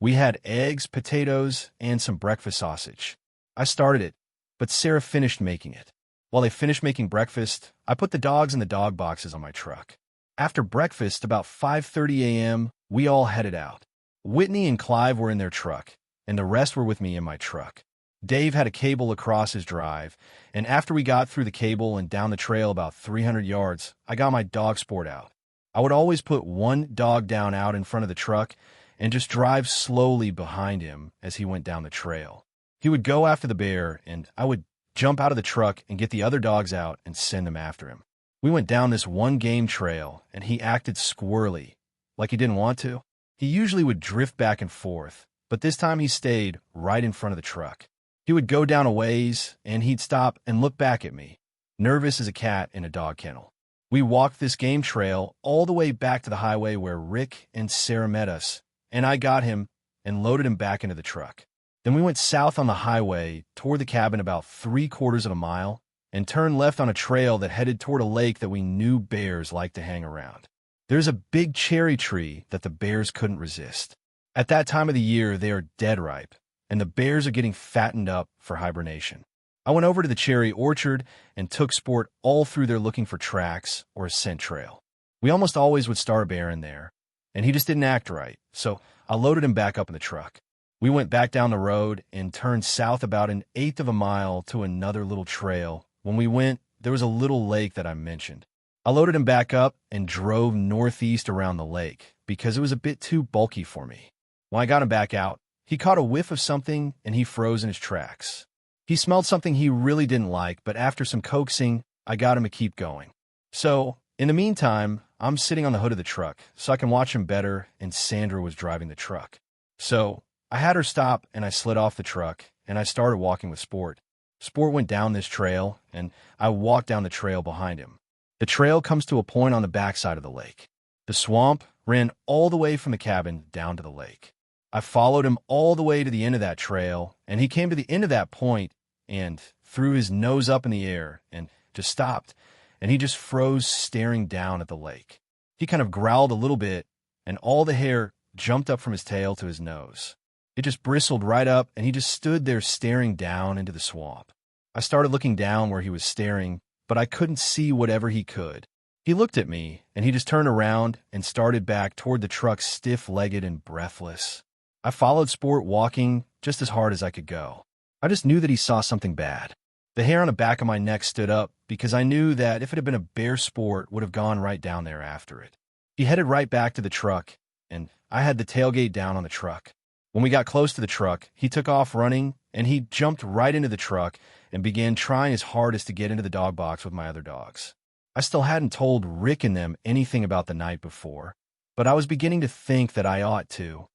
We had eggs, potatoes, and some breakfast sausage. I started it, but Sarah finished making it. While they finished making breakfast, I put the dogs in the dog boxes on my truck. After breakfast, about 5:30 a.m., we all headed out. Whitney and Clive were in their truck, and the rest were with me in my truck. Dave had a cable across his drive, and after we got through the cable and down the trail about 300 yards, I got my dog sport out. I would always put one dog down out in front of the truck and just drive slowly behind him as he went down the trail. He would go after the bear, and I would jump out of the truck and get the other dogs out and send them after him. We went down this one game trail, and he acted squirrely, like he didn't want to. He usually would drift back and forth, but this time he stayed right in front of the truck. He would go down a ways, and he'd stop and look back at me, nervous as a cat in a dog kennel. We walked this game trail all the way back to the highway where Rick and Sarah met us, and I got him and loaded him back into the truck. Then we went south on the highway toward the cabin about 3/4 of a mile and turned left on a trail that headed toward a lake that we knew bears liked to hang around. There's a big cherry tree that the bears couldn't resist. At that time of the year, they are dead ripe, and the bears are getting fattened up for hibernation. I went over to the cherry orchard and took Sport all through there looking for tracks or a scent trail. We almost always would start a bear in there, and he just didn't act right, so I loaded him back up in the truck. We went back down the road and turned south about an eighth of a mile to another little trail. When we went, there was a little lake that I mentioned. I loaded him back up and drove northeast around the lake because it was a bit too bulky for me. When I got him back out, he caught a whiff of something and he froze in his tracks. He smelled something he really didn't like, but after some coaxing, I got him to keep going. So, in the meantime, I'm sitting on the hood of the truck so I can watch him better, and Sandra was driving the truck. So, I had her stop and I slid off the truck and I started walking with Sport. Sport went down this trail and I walked down the trail behind him. The trail comes to a point on the backside of the lake. The swamp ran all the way from the cabin down to the lake. I followed him all the way to the end of that trail, and he came to the end of that point and threw his nose up in the air and just stopped, and he just froze staring down at the lake. He kind of growled a little bit, and all the hair jumped up from his tail to his nose. It just bristled right up, and he just stood there staring down into the swamp. I started looking down where he was staring, but I couldn't see whatever he could. He looked at me, and he just turned around and started back toward the truck stiff-legged and breathless. I followed Sport walking just as hard as I could go. I just knew that he saw something bad. The hair on the back of my neck stood up because I knew that if it had been a bear, Sport would have gone right down there after it. He headed right back to the truck, and I had the tailgate down on the truck. When we got close to the truck, he took off running, and he jumped right into the truck and began trying his hardest to get into the dog box with my other dogs. I still hadn't told Rick and them anything about the night before, but I was beginning to think that I ought to.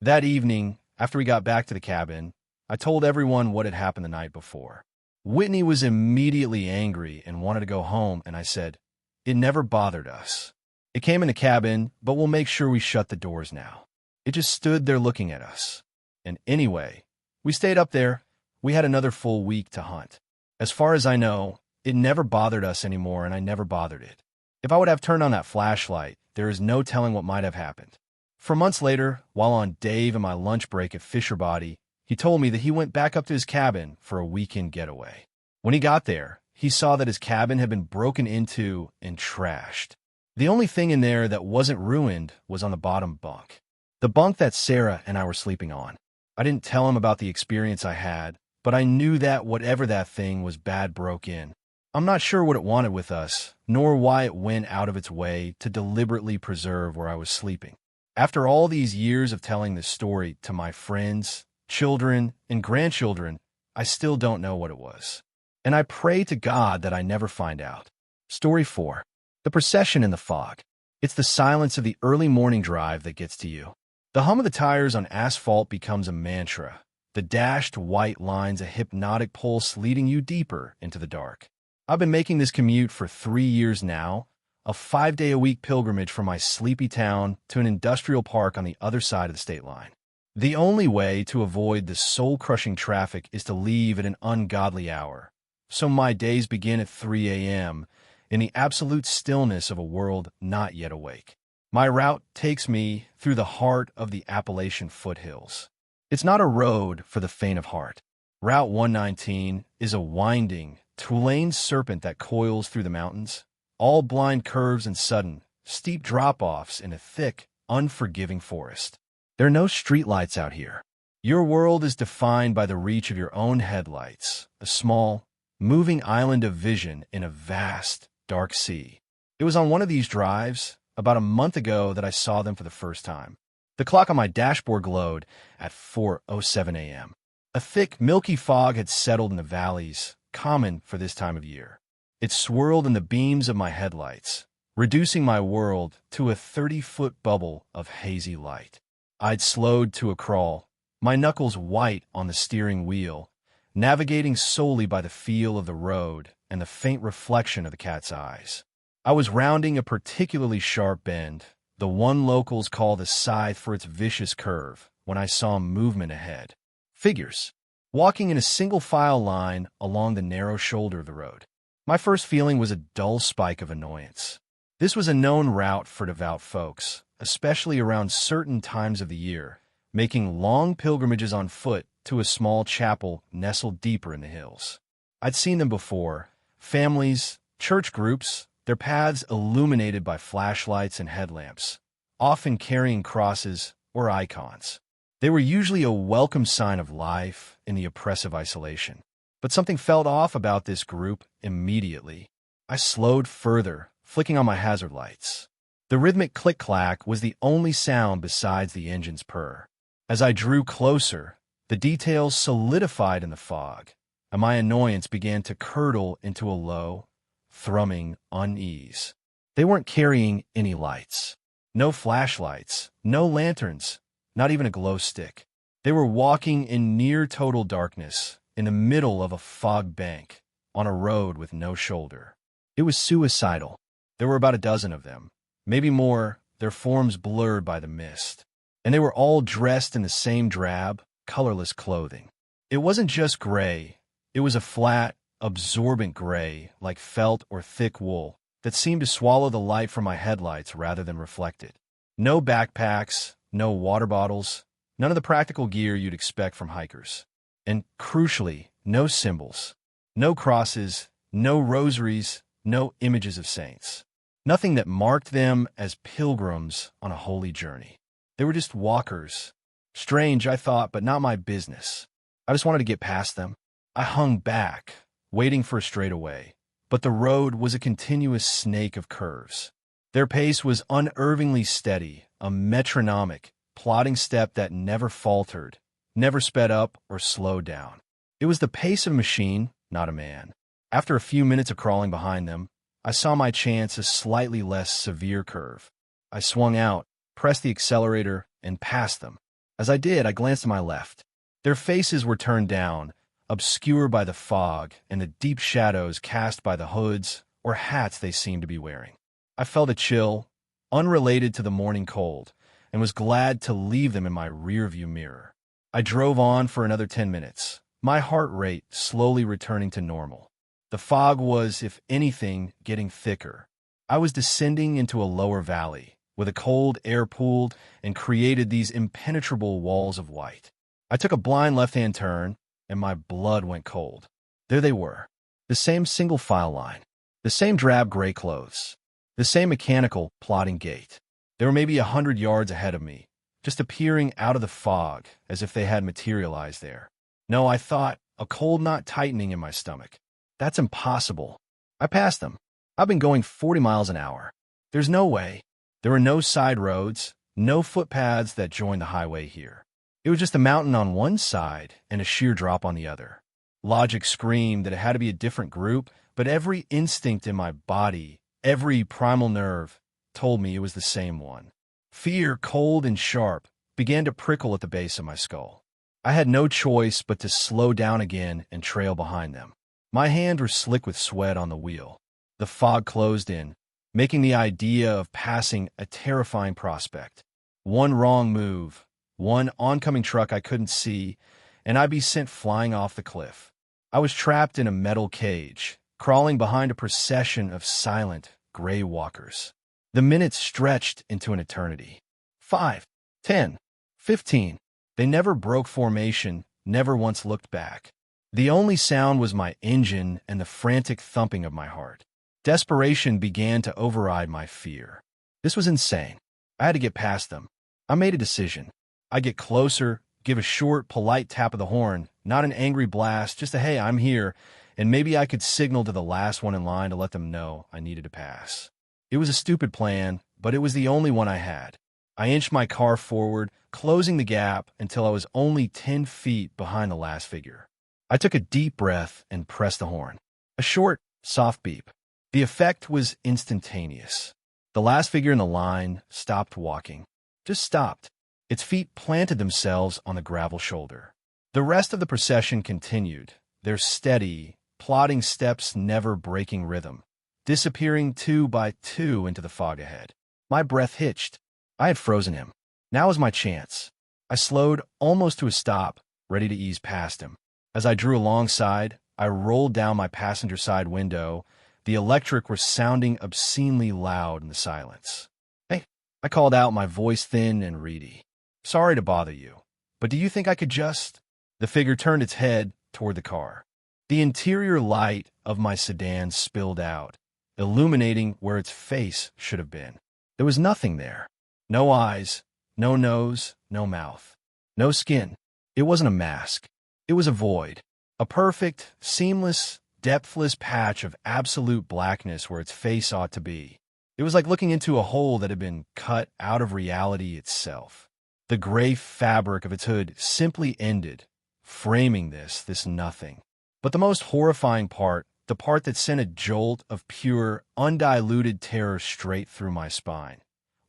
That evening, after we got back to the cabin, I told everyone what had happened the night before. Whitney was immediately angry and wanted to go home, and I said, "It never bothered us. It came in the cabin, but we'll make sure we shut the doors now. It just stood there looking at us. And anyway, we stayed up there. We had another full week to hunt. As far as I know, it never bothered us anymore, and I never bothered it. If I would have turned on that flashlight, there is no telling what might have happened." For months later, while on Dave and my lunch break at Fisher Body, he told me that he went back up to his cabin for a weekend getaway. When he got there, he saw that his cabin had been broken into and trashed. The only thing in there that wasn't ruined was on the bottom bunk. The bunk that Sarah and I were sleeping on. I didn't tell him about the experience I had, but I knew that whatever that thing was bad broke in. I'm not sure what it wanted with us, nor why it went out of its way to deliberately preserve where I was sleeping. After all these years of telling this story to my friends, children, and grandchildren, I still don't know what it was. And I pray to God that I never find out. Story 4. The procession in the fog. It's the silence of the early morning drive that gets to you. The hum of the tires on asphalt becomes a mantra. The dashed white lines a hypnotic pulse leading you deeper into the dark. I've been making this commute for 3 years now, a 5-day-a-week pilgrimage from my sleepy town to an industrial park on the other side of the state line. The only way to avoid the soul-crushing traffic is to leave at an ungodly hour. So my days begin at 3 a.m. in the absolute stillness of a world not yet awake. My route takes me through the heart of the Appalachian foothills. It's not a road for the faint of heart. Route 119 is a winding, two-lane serpent that coils through the mountains, all blind curves and sudden, steep drop-offs in a thick, unforgiving forest. There are no streetlights out here. Your world is defined by the reach of your own headlights, a small, moving island of vision in a vast, dark sea. It was on one of these drives, about a month ago, that I saw them for the first time. The clock on my dashboard glowed at 4:07 a.m. A thick, milky fog had settled in the valleys, common for this time of year. It swirled in the beams of my headlights, reducing my world to a 30-foot bubble of hazy light. I'd slowed to a crawl, my knuckles white on the steering wheel, navigating solely by the feel of the road and the faint reflection of the cat's eyes. I was rounding a particularly sharp bend, the one locals call the scythe for its vicious curve, when I saw movement ahead. Figures, walking in a single-file line along the narrow shoulder of the road. My first feeling was a dull spike of annoyance. This was a known route for devout folks, especially around certain times of the year, making long pilgrimages on foot to a small chapel nestled deeper in the hills. I'd seen them before, families, church groups, their paths illuminated by flashlights and headlamps, often carrying crosses or icons. They were usually a welcome sign of life in the oppressive isolation. But something felt off about this group immediately. I slowed further, flicking on my hazard lights. The rhythmic click-clack was the only sound besides the engine's purr. As I drew closer, the details solidified in the fog, and my annoyance began to curdle into a low, thrumming unease. They weren't carrying any lights. No flashlights, no lanterns, not even a glow stick. They were walking in near total darkness, in the middle of a fog bank, on a road with no shoulder. It was suicidal. There were about a dozen of them, maybe more, their forms blurred by the mist. And they were all dressed in the same drab, colorless clothing. It wasn't just gray. It was a flat, absorbent gray, like felt or thick wool, that seemed to swallow the light from my headlights rather than reflect it. No backpacks, no water bottles, none of the practical gear you'd expect from hikers. And, crucially, no symbols. No crosses, no rosaries, no images of saints. Nothing that marked them as pilgrims on a holy journey. They were just walkers. Strange, I thought, but not my business. I just wanted to get past them. I hung back, waiting for a straightaway. But the road was a continuous snake of curves. Their pace was unervingly steady, a metronomic, plodding step that never faltered, never sped up or slowed down. It was the pace of a machine, not a man. After a few minutes of crawling behind them, I saw my chance a slightly less severe curve. I swung out, pressed the accelerator, and passed them. As I did, I glanced to my left. Their faces were turned down, obscured by the fog and the deep shadows cast by the hoods or hats they seemed to be wearing. I felt a chill, unrelated to the morning cold, and was glad to leave them in my rearview mirror. I drove on for another 10 minutes, my heart rate slowly returning to normal. The fog was, if anything, getting thicker. I was descending into a lower valley, where the cold air pooled and created these impenetrable walls of white. I took a blind left-hand turn, and my blood went cold. There they were, the same single file line, the same drab gray clothes, the same mechanical, plodding gait. They were maybe 100 yards ahead of me, just appearing out of the fog as if they had materialized there. No, I thought, a cold knot tightening in my stomach. That's impossible. I passed them. I've been going 40 miles an hour. There's no way. There were no side roads, no footpaths that joined the highway here. It was just a mountain on one side and a sheer drop on the other. Logic screamed that it had to be a different group, but every instinct in my body, every primal nerve, told me it was the same one. Fear, cold and sharp, began to prickle at the base of my skull. I had no choice but to slow down again and trail behind them. My hands were slick with sweat on the wheel. The fog closed in, making the idea of passing a terrifying prospect. One wrong move, one oncoming truck I couldn't see, and I'd be sent flying off the cliff. I was trapped in a metal cage, crawling behind a procession of silent, gray walkers. The minutes stretched into an eternity. 5, 10, 15. They never broke formation, never once looked back. The only sound was my engine and the frantic thumping of my heart. Desperation began to override my fear. This was insane. I had to get past them. I made a decision. I'd get closer, give a short, polite tap of the horn, not an angry blast, just a "hey, I'm here," and maybe I could signal to the last one in line to let them know I needed to pass. It was a stupid plan, but it was the only one I had. I inched my car forward, closing the gap until I was only 10 feet behind the last figure. I took a deep breath and pressed the horn. A short, soft beep. The effect was instantaneous. The last figure in the line stopped walking. Just stopped. Its feet planted themselves on the gravel shoulder. The rest of the procession continued, their steady, plodding steps never breaking rhythm, disappearing 2 by 2 into the fog ahead. My breath hitched. I had frozen him. Now was my chance. I slowed almost to a stop, ready to ease past him. As I drew alongside, I rolled down my passenger side window. The electric was sounding obscenely loud in the silence. "Hey," I called out, my voice thin and reedy. "Sorry to bother you, but do you think I could just—" The figure turned its head toward the car. The interior light of my sedan spilled out, illuminating where its face should have been. There was nothing there. No eyes, no nose, no mouth, no skin. It wasn't a mask. It was a void. A perfect, seamless, depthless patch of absolute blackness where its face ought to be. It was like looking into a hole that had been cut out of reality itself. The gray fabric of its hood simply ended, framing this nothing. But the most horrifying part, the part that sent a jolt of pure, undiluted terror straight through my spine,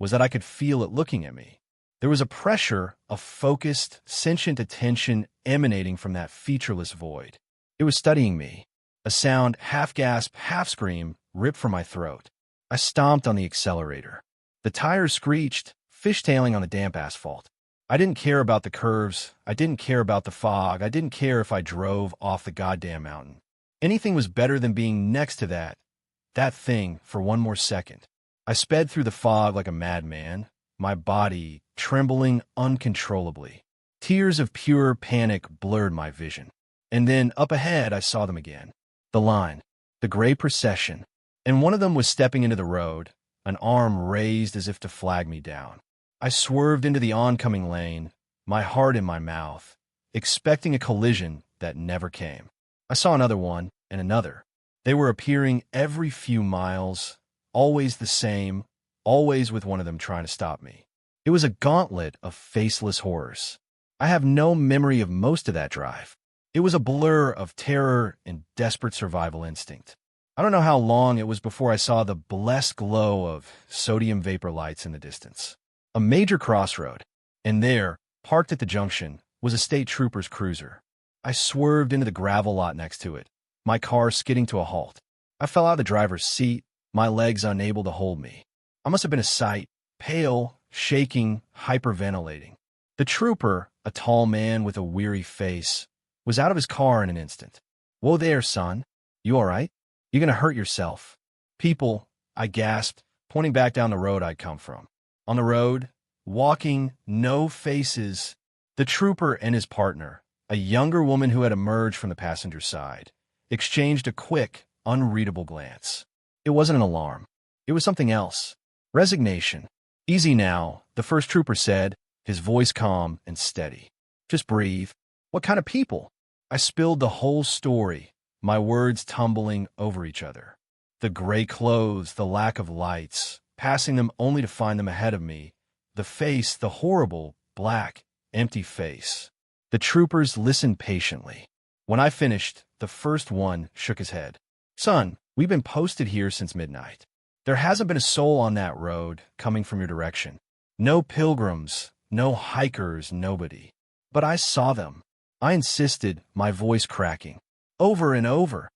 was that I could feel it looking at me. There was a pressure, a focused, sentient attention emanating from that featureless void. It was studying me. A sound, half-gasp, half-scream, ripped from my throat. I stomped on the accelerator. The tires screeched, fishtailing on the damp asphalt. I didn't care about the curves. I didn't care about the fog. I didn't care if I drove off the goddamn mountain. Anything was better than being next to that thing for one more second. I sped through the fog like a madman, my body trembling uncontrollably. Tears of pure panic blurred my vision. And then, up ahead, I saw them again. The line, the gray procession. And one of them was stepping into the road, an arm raised as if to flag me down. I swerved into the oncoming lane, my heart in my mouth, expecting a collision that never came. I saw another one, and another. They were appearing every few miles, always the same, always with one of them trying to stop me. It was a gauntlet of faceless horrors. I have no memory of most of that drive. It was a blur of terror and desperate survival instinct. I don't know how long it was before I saw the blessed glow of sodium vapor lights in the distance. A major crossroad, and there, parked at the junction, was a state trooper's cruiser. I swerved into the gravel lot next to it, my car skidding to a halt. I fell out of the driver's seat, my legs unable to hold me. I must have been a sight, pale, shaking, hyperventilating. The trooper, a tall man with a weary face, was out of his car in an instant. "Whoa there, son. You all right? You're gonna hurt yourself." "People," I gasped, pointing back down the road I'd come from. On the road, walking, no faces, the trooper and his partner, a younger woman who had emerged from the passenger side, exchanged a quick, unreadable glance. It wasn't an alarm. It was something else. Resignation. "Easy now," the first trooper said, his voice calm and steady. "Just breathe." "What kind of people?" I spilled the whole story, my words tumbling over each other. The gray clothes, the lack of lights, passing them only to find them ahead of me, the face, the horrible, black, empty face. The troopers listened patiently. When I finished, the first one shook his head. "Son, we've been posted here since midnight. There hasn't been a soul on that road coming from your direction. No pilgrims, no hikers, nobody. But I saw them." I insisted, my voice cracking. Over and over.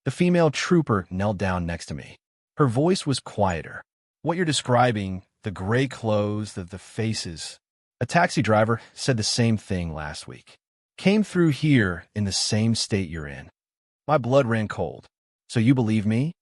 The female trooper knelt down next to me. Her voice was quieter. "What you're describing, the gray clothes, the faces. A taxi driver said the same thing last week. Came through here in the same state you're in." My blood ran cold. "So you believe me?"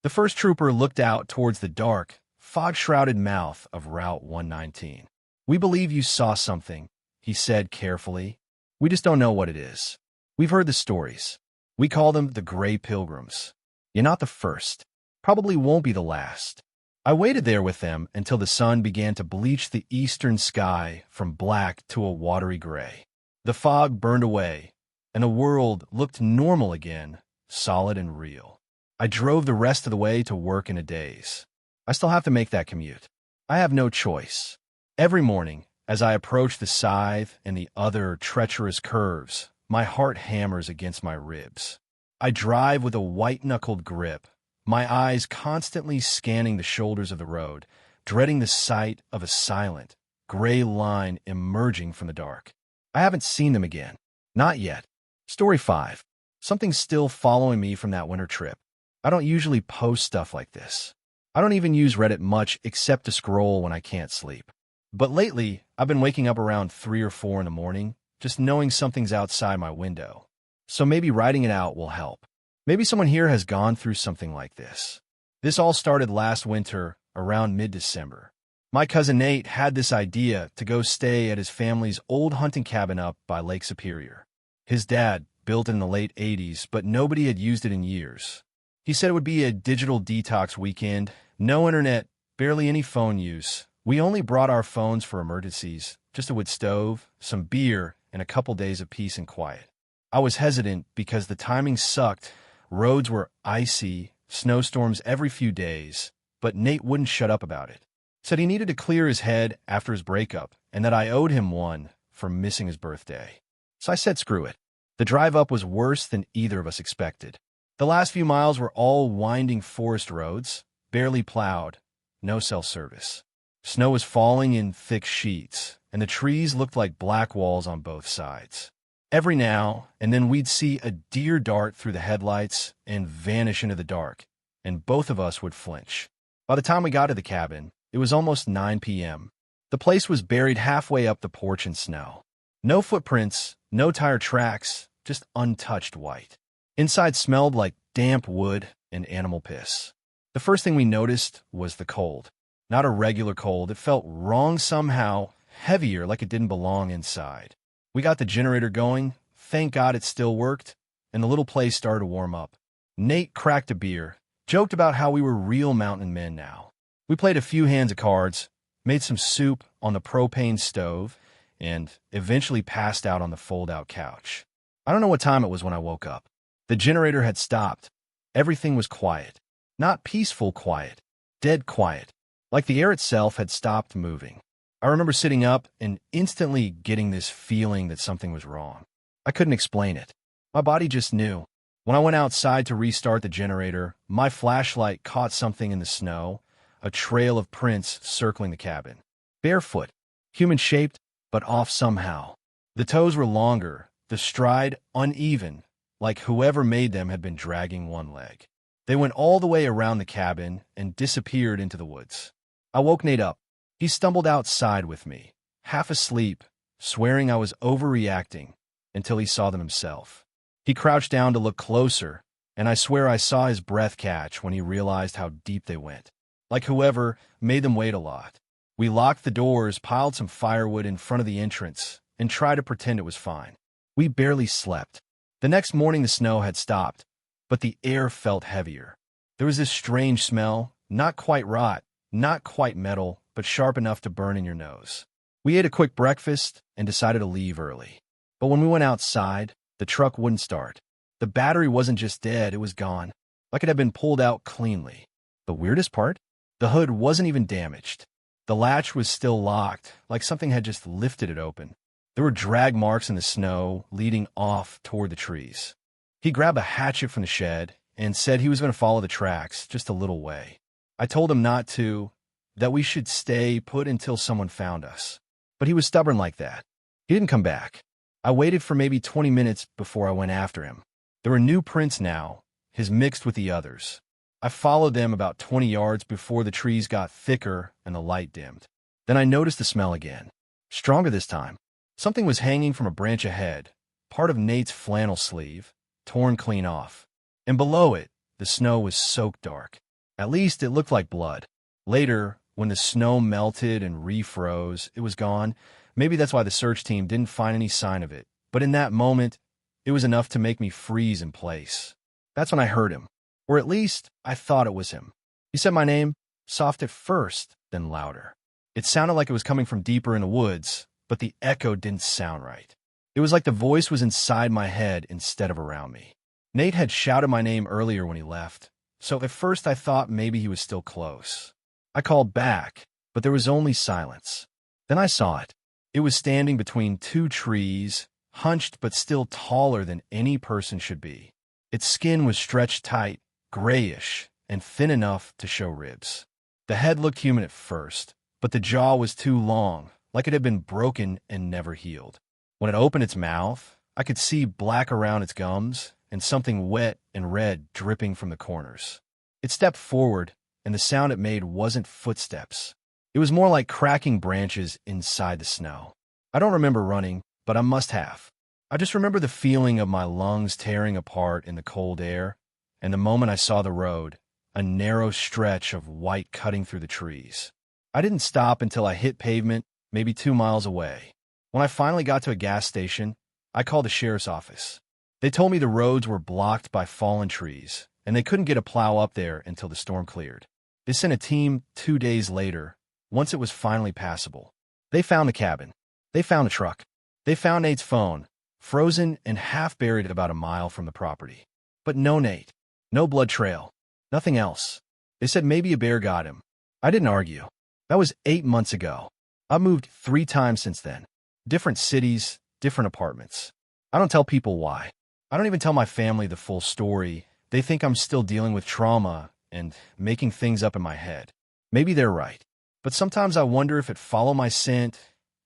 The first trooper looked out towards the dark, fog-shrouded mouth of Route 119. "We believe you saw something," he said carefully. "We just don't know what it is. We've heard the stories. We call them the Gray Pilgrims. You're not the first. Probably won't be the last." I waited there with them until the sun began to bleach the eastern sky from black to a watery gray. The fog burned away, and the world looked normal again, solid and real. I drove the rest of the way to work in a daze. I still have to make that commute. I have no choice. Every morning, as I approach the scythe and the other treacherous curves, my heart hammers against my ribs. I drive with a white-knuckled grip, my eyes constantly scanning the shoulders of the road, dreading the sight of a silent, gray line emerging from the dark. I haven't seen them again. Not yet. Story 5. Something's still following me from that winter trip. I don't usually post stuff like this. I don't even use Reddit much except to scroll when I can't sleep. But lately, I've been waking up around 3 or 4 in the morning, just knowing something's outside my window. So maybe writing it out will help. Maybe someone here has gone through something like this. This all started last winter, around mid-December. My cousin Nate had this idea to go stay at his family's old hunting cabin up by Lake Superior. His dad built it in the late 80s, but nobody had used it in years. He said it would be a digital detox weekend, no internet, barely any phone use. We only brought our phones for emergencies, just a wood stove, some beer, and a couple days of peace and quiet. I was hesitant because the timing sucked. Roads were icy, snowstorms every few days, but Nate wouldn't shut up about it. Said he needed to clear his head after his breakup and that I owed him one for missing his birthday. So I said screw it. The drive up was worse than either of us expected. The last few miles were all winding forest roads, barely plowed, no cell service. Snow was falling in thick sheets, and the trees looked like black walls on both sides. Every now and then we'd see a deer dart through the headlights and vanish into the dark, and both of us would flinch. By the time we got to the cabin, it was almost 9 p.m. The place was buried halfway up the porch in snow. No footprints, no tire tracks, just untouched white. Inside smelled like damp wood and animal piss. The first thing we noticed was the cold. Not a regular cold. It felt wrong somehow, heavier, like it didn't belong inside. We got the generator going. Thank God it still worked, and the little place started to warm up. Nate cracked a beer, joked about how we were real mountain men now. We played a few hands of cards, made some soup on the propane stove, and eventually passed out on the fold-out couch. I don't know what time it was when I woke up. The generator had stopped. Everything was quiet. Not peaceful quiet, dead quiet, like the air itself had stopped moving. I remember sitting up and instantly getting this feeling that something was wrong. I couldn't explain it. My body just knew. When I went outside to restart the generator, my flashlight caught something in the snow, a trail of prints circling the cabin. Barefoot, human-shaped, but off somehow. The toes were longer, the stride uneven, like whoever made them had been dragging one leg. They went all the way around the cabin and disappeared into the woods. I woke Nate up. He stumbled outside with me, half asleep, swearing I was overreacting, until he saw them himself. He crouched down to look closer, and I swear I saw his breath catch when he realized how deep they went. Like whoever made them wait a lot. We locked the doors, piled some firewood in front of the entrance, and tried to pretend it was fine. We barely slept. The next morning the snow had stopped, but the air felt heavier. There was this strange smell, not quite rot, not quite metal, but sharp enough to burn in your nose. We ate a quick breakfast and decided to leave early. But when we went outside, the truck wouldn't start. The battery wasn't just dead, it was gone, like it had been pulled out cleanly. The weirdest part? The hood wasn't even damaged. The latch was still locked, like something had just lifted it open. There were drag marks in the snow leading off toward the trees. He grabbed a hatchet from the shed and said he was going to follow the tracks just a little way. I told him not to, that we should stay put until someone found us. But he was stubborn like that. He didn't come back. I waited for maybe 20 minutes before I went after him. There were new prints now, his mixed with the others. I followed them about 20 yards before the trees got thicker and the light dimmed. Then I noticed the smell again. Stronger this time. Something was hanging from a branch ahead, part of Nate's flannel sleeve, torn clean off. And below it, the snow was soaked dark. At least it looked like blood. Later, when the snow melted and refroze, it was gone. Maybe that's why the search team didn't find any sign of it. But in that moment, it was enough to make me freeze in place. That's when I heard him. Or at least, I thought it was him. He said my name, soft at first, then louder. It sounded like it was coming from deeper in the woods, but the echo didn't sound right. It was like the voice was inside my head instead of around me. Nate had shouted my name earlier when he left, so at first I thought maybe he was still close. I called back, but there was only silence. Then I saw it. It was standing between two trees, hunched but still taller than any person should be. Its skin was stretched tight, grayish, and thin enough to show ribs. The head looked human at first, but the jaw was too long, like it had been broken and never healed. When it opened its mouth, I could see black around its gums and something wet and red dripping from the corners. It stepped forward, and the sound it made wasn't footsteps. It was more like cracking branches inside the snow. I don't remember running, but I must have. I just remember the feeling of my lungs tearing apart in the cold air, and the moment I saw the road, a narrow stretch of white cutting through the trees. I didn't stop until I hit pavement, maybe 2 miles away. When I finally got to a gas station, I called the sheriff's office. They told me the roads were blocked by fallen trees, and they couldn't get a plow up there until the storm cleared. They sent a team 2 days later, once it was finally passable. They found the cabin. They found a truck. They found Nate's phone, frozen and half buried about a mile from the property. But no Nate. No blood trail. Nothing else. They said maybe a bear got him. I didn't argue. That was 8 months ago. I've moved 3 times since then. Different cities, different apartments. I don't tell people why. I don't even tell my family the full story. They think I'm still dealing with trauma and making things up in my head. Maybe they're right. But sometimes I wonder if it followed my scent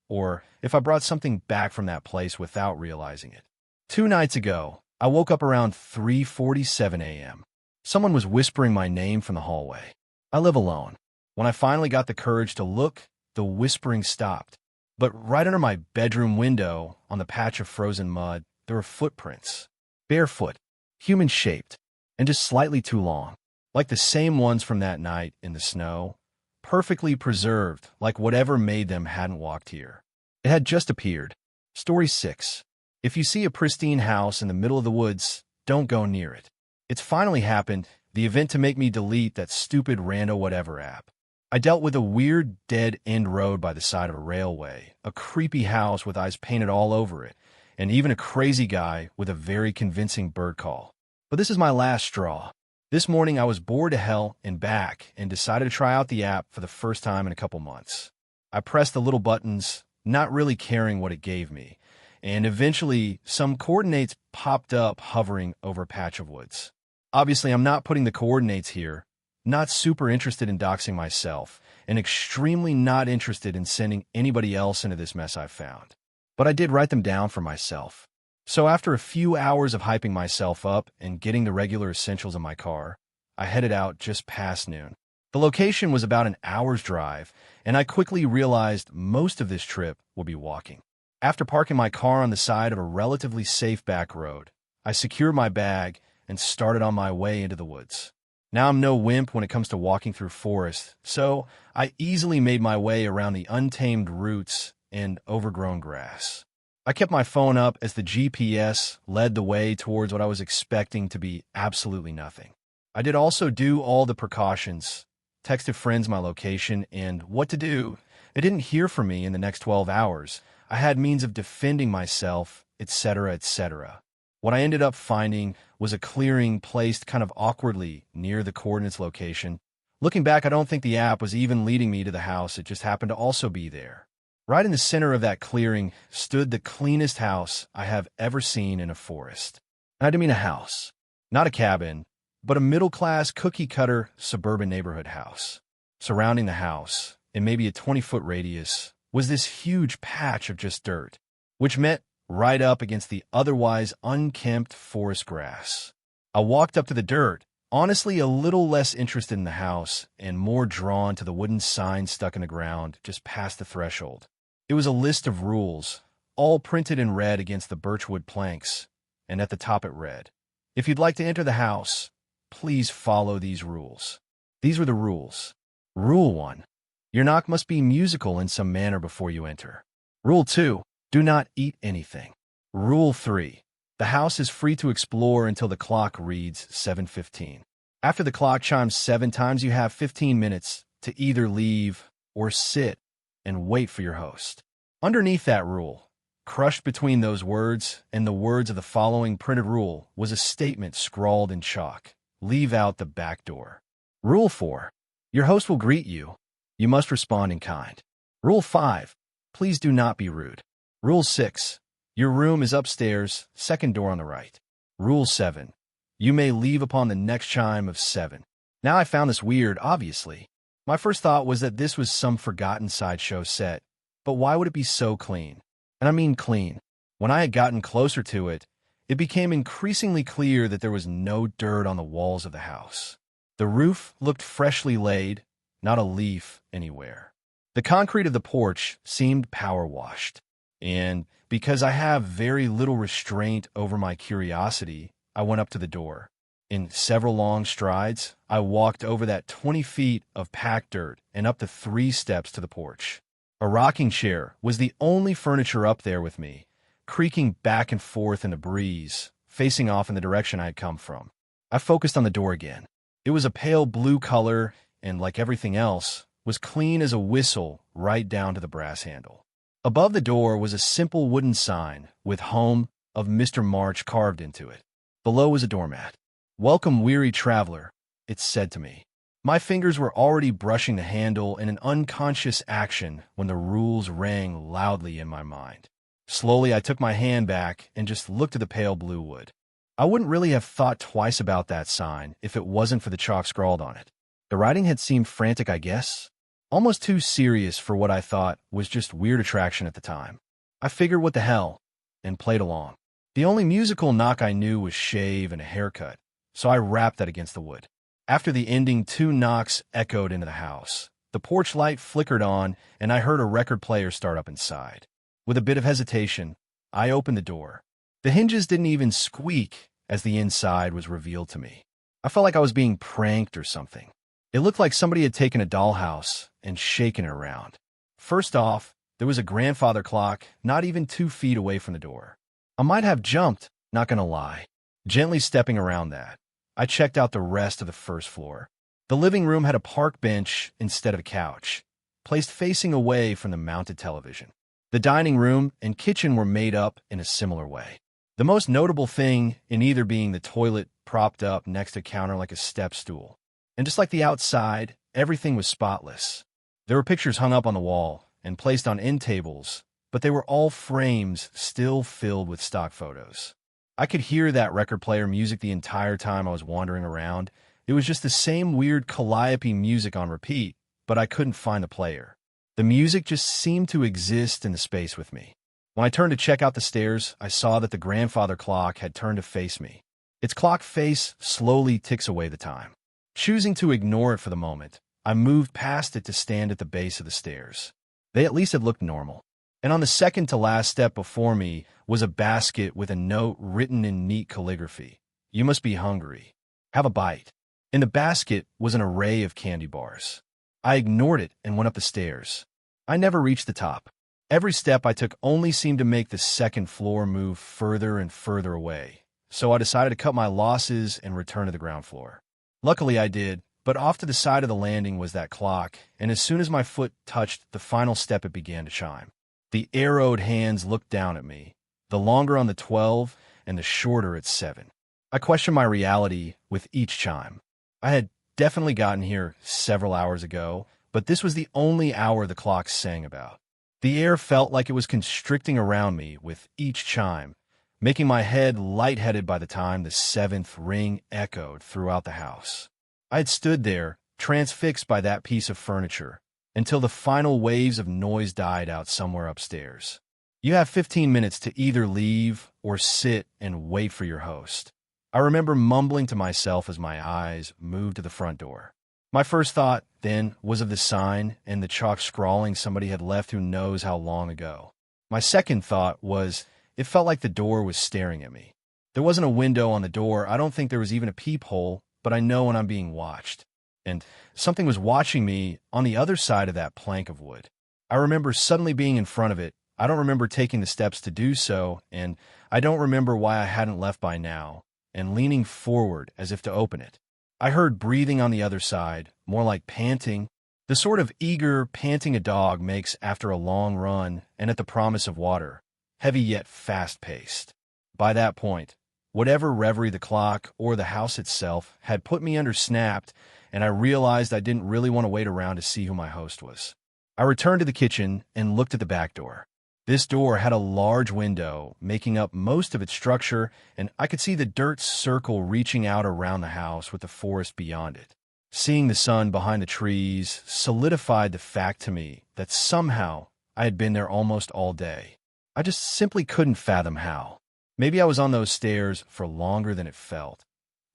or if I brought something back from that place without realizing it. 2 nights ago, I woke up around 3:47 a.m. Someone was whispering my name from the hallway. I live alone. When I finally got the courage to look, the whispering stopped. But right under my bedroom window, on the patch of frozen mud, there were footprints. Barefoot, human-shaped, and just slightly too long. Like the same ones from that night in the snow. Perfectly preserved, like whatever made them hadn't walked here. It had just appeared. Story 6. If you see a pristine house in the middle of the woods, don't go near it. It's finally happened, the event to make me delete that stupid rando whatever app. I dealt with a weird dead-end road by the side of a railway, a creepy house with eyes painted all over it, and even a crazy guy with a very convincing bird call. But this is my last straw. This morning I was bored to hell and back and decided to try out the app for the first time in a couple months. I pressed the little buttons, not really caring what it gave me, and eventually some coordinates popped up hovering over a patch of woods. Obviously, I'm not putting the coordinates here, not super interested in doxing myself, and extremely not interested in sending anybody else into this mess I've found. But I did write them down for myself. So after a few hours of hyping myself up and getting the regular essentials in my car, I headed out just past noon. The location was about an hour's drive, and I quickly realized most of this trip would be walking. After parking my car on the side of a relatively safe back road, I secured my bag and started on my way into the woods. Now I'm no wimp when it comes to walking through forest, so I easily made my way around the untamed roots and overgrown grass. I kept my phone up as the GPS led the way towards what I was expecting to be absolutely nothing. I did also do all the precautions, texted friends my location and what to do. They didn't hear from me in the next 12 hours. I had means of defending myself, etc., etc. What I ended up finding was a clearing placed kind of awkwardly near the coordinates location. Looking back, I don't think the app was even leading me to the house. It just happened to also be there. Right in the center of that clearing stood the cleanest house I have ever seen in a forest. And I didn't mean a house, not a cabin, but a middle-class cookie-cutter suburban neighborhood house. Surrounding the house, in maybe a 20-foot radius, was this huge patch of just dirt, which met right up against the otherwise unkempt forest grass. I walked up to the dirt, honestly a little less interested in the house and more drawn to the wooden sign stuck in the ground just past the threshold. It was a list of rules, all printed in red against the birchwood planks, and at the top it read, "If you'd like to enter the house, please follow these rules." These were the rules. Rule 1. Your knock must be musical in some manner before you enter. Rule 2. Do not eat anything. Rule 3. The house is free to explore until the clock reads 7:15. After the clock chimes 7 times, you have 15 minutes to either leave or sit and wait for your host. Underneath that rule, crushed between those words and the words of the following printed rule, was a statement scrawled in chalk. Leave out the back door. Rule 4. Your host will greet you. You must respond in kind. Rule 5. Please do not be rude. Rule 6. Your room is upstairs, second door on the right. Rule 7. You may leave upon the next chime of 7. Now I found this weird, obviously. My first thought was that this was some forgotten sideshow set, but why would it be so clean? And I mean clean. When I had gotten closer to it, it became increasingly clear that there was no dirt on the walls of the house. The roof looked freshly laid, not a leaf anywhere. The concrete of the porch seemed power-washed. And because I have very little restraint over my curiosity, I went up to the door. In several long strides, I walked over that 20 feet of packed dirt and up the 3 steps to the porch. A rocking chair was the only furniture up there with me, creaking back and forth in the breeze, facing off in the direction I had come from. I focused on the door again. It was a pale blue color and, like everything else, was clean as a whistle right down to the brass handle. Above the door was a simple wooden sign with "Home of Mr. March" carved into it. Below was a doormat. "Welcome, weary traveler," it said to me. My fingers were already brushing the handle in an unconscious action when the rules rang loudly in my mind. Slowly, I took my hand back and just looked at the pale blue wood. I wouldn't really have thought twice about that sign if it wasn't for the chalk scrawled on it. The writing had seemed frantic, I guess. Almost too serious for what I thought was just weird attraction at the time. I figured what the hell, and played along. The only musical knock I knew was shave and a haircut, so I rapped that against the wood. After the ending, 2 knocks echoed into the house. The porch light flickered on, and I heard a record player start up inside. With a bit of hesitation, I opened the door. The hinges didn't even squeak as the inside was revealed to me. I felt like I was being pranked or something. It looked like somebody had taken a dollhouse and shaken it around. First off, there was a grandfather clock not even 2 feet away from the door. I might have jumped, not gonna lie. Gently stepping around that, I checked out the rest of the first floor. The living room had a park bench instead of a couch, placed facing away from the mounted television. The dining room and kitchen were made up in a similar way. The most notable thing in either being the toilet propped up next to a counter like a step stool. And just like the outside, everything was spotless. There were pictures hung up on the wall and placed on end tables, but they were all frames still filled with stock photos. I could hear that record player music the entire time I was wandering around. It was just the same weird calliope music on repeat, but I couldn't find the player. The music just seemed to exist in the space with me. When I turned to check out the stairs, I saw that the grandfather clock had turned to face me. Its clock face slowly ticks away the time. Choosing to ignore it for the moment, I moved past it to stand at the base of the stairs. They at least had looked normal. And on the second to last step before me was a basket with a note written in neat calligraphy. "You must be hungry. Have a bite." In the basket was an array of candy bars. I ignored it and went up the stairs. I never reached the top. Every step I took only seemed to make the second floor move further and further away, so I decided to cut my losses and return to the ground floor. Luckily I did, but off to the side of the landing was that clock, and as soon as my foot touched the final step it began to chime. The arrowed hands looked down at me, the longer on the 12 and the shorter at 7. I questioned my reality with each chime. I had definitely gotten here several hours ago, but this was the only hour the clock sang about. The air felt like it was constricting around me with each chime, making my head lightheaded by the time the 7th ring echoed throughout the house. I had stood there, transfixed by that piece of furniture, until the final waves of noise died out somewhere upstairs. You have 15 minutes to either leave or sit and wait for your host. I remember mumbling to myself as my eyes moved to the front door. My first thought, then, was of the sign and the chalk scrawling somebody had left who knows how long ago. My second thought was, it felt like the door was staring at me. There wasn't a window on the door. I don't think there was even a peephole, but I know when I'm being watched. And something was watching me on the other side of that plank of wood. I remember suddenly being in front of it. I don't remember taking the steps to do so, and I don't remember why I hadn't left by now, and leaning forward as if to open it. I heard breathing on the other side, more like panting, the sort of eager panting a dog makes after a long run and at the promise of water, heavy yet fast-paced. By that point, whatever reverie the clock or the house itself had put me under snapped, and I realized I didn't really want to wait around to see who my host was. I returned to the kitchen and looked at the back door. This door had a large window making up most of its structure, and I could see the dirt circle reaching out around the house with the forest beyond it. Seeing the sun behind the trees solidified the fact to me that somehow I had been there almost all day. I just simply couldn't fathom how. Maybe I was on those stairs for longer than it felt.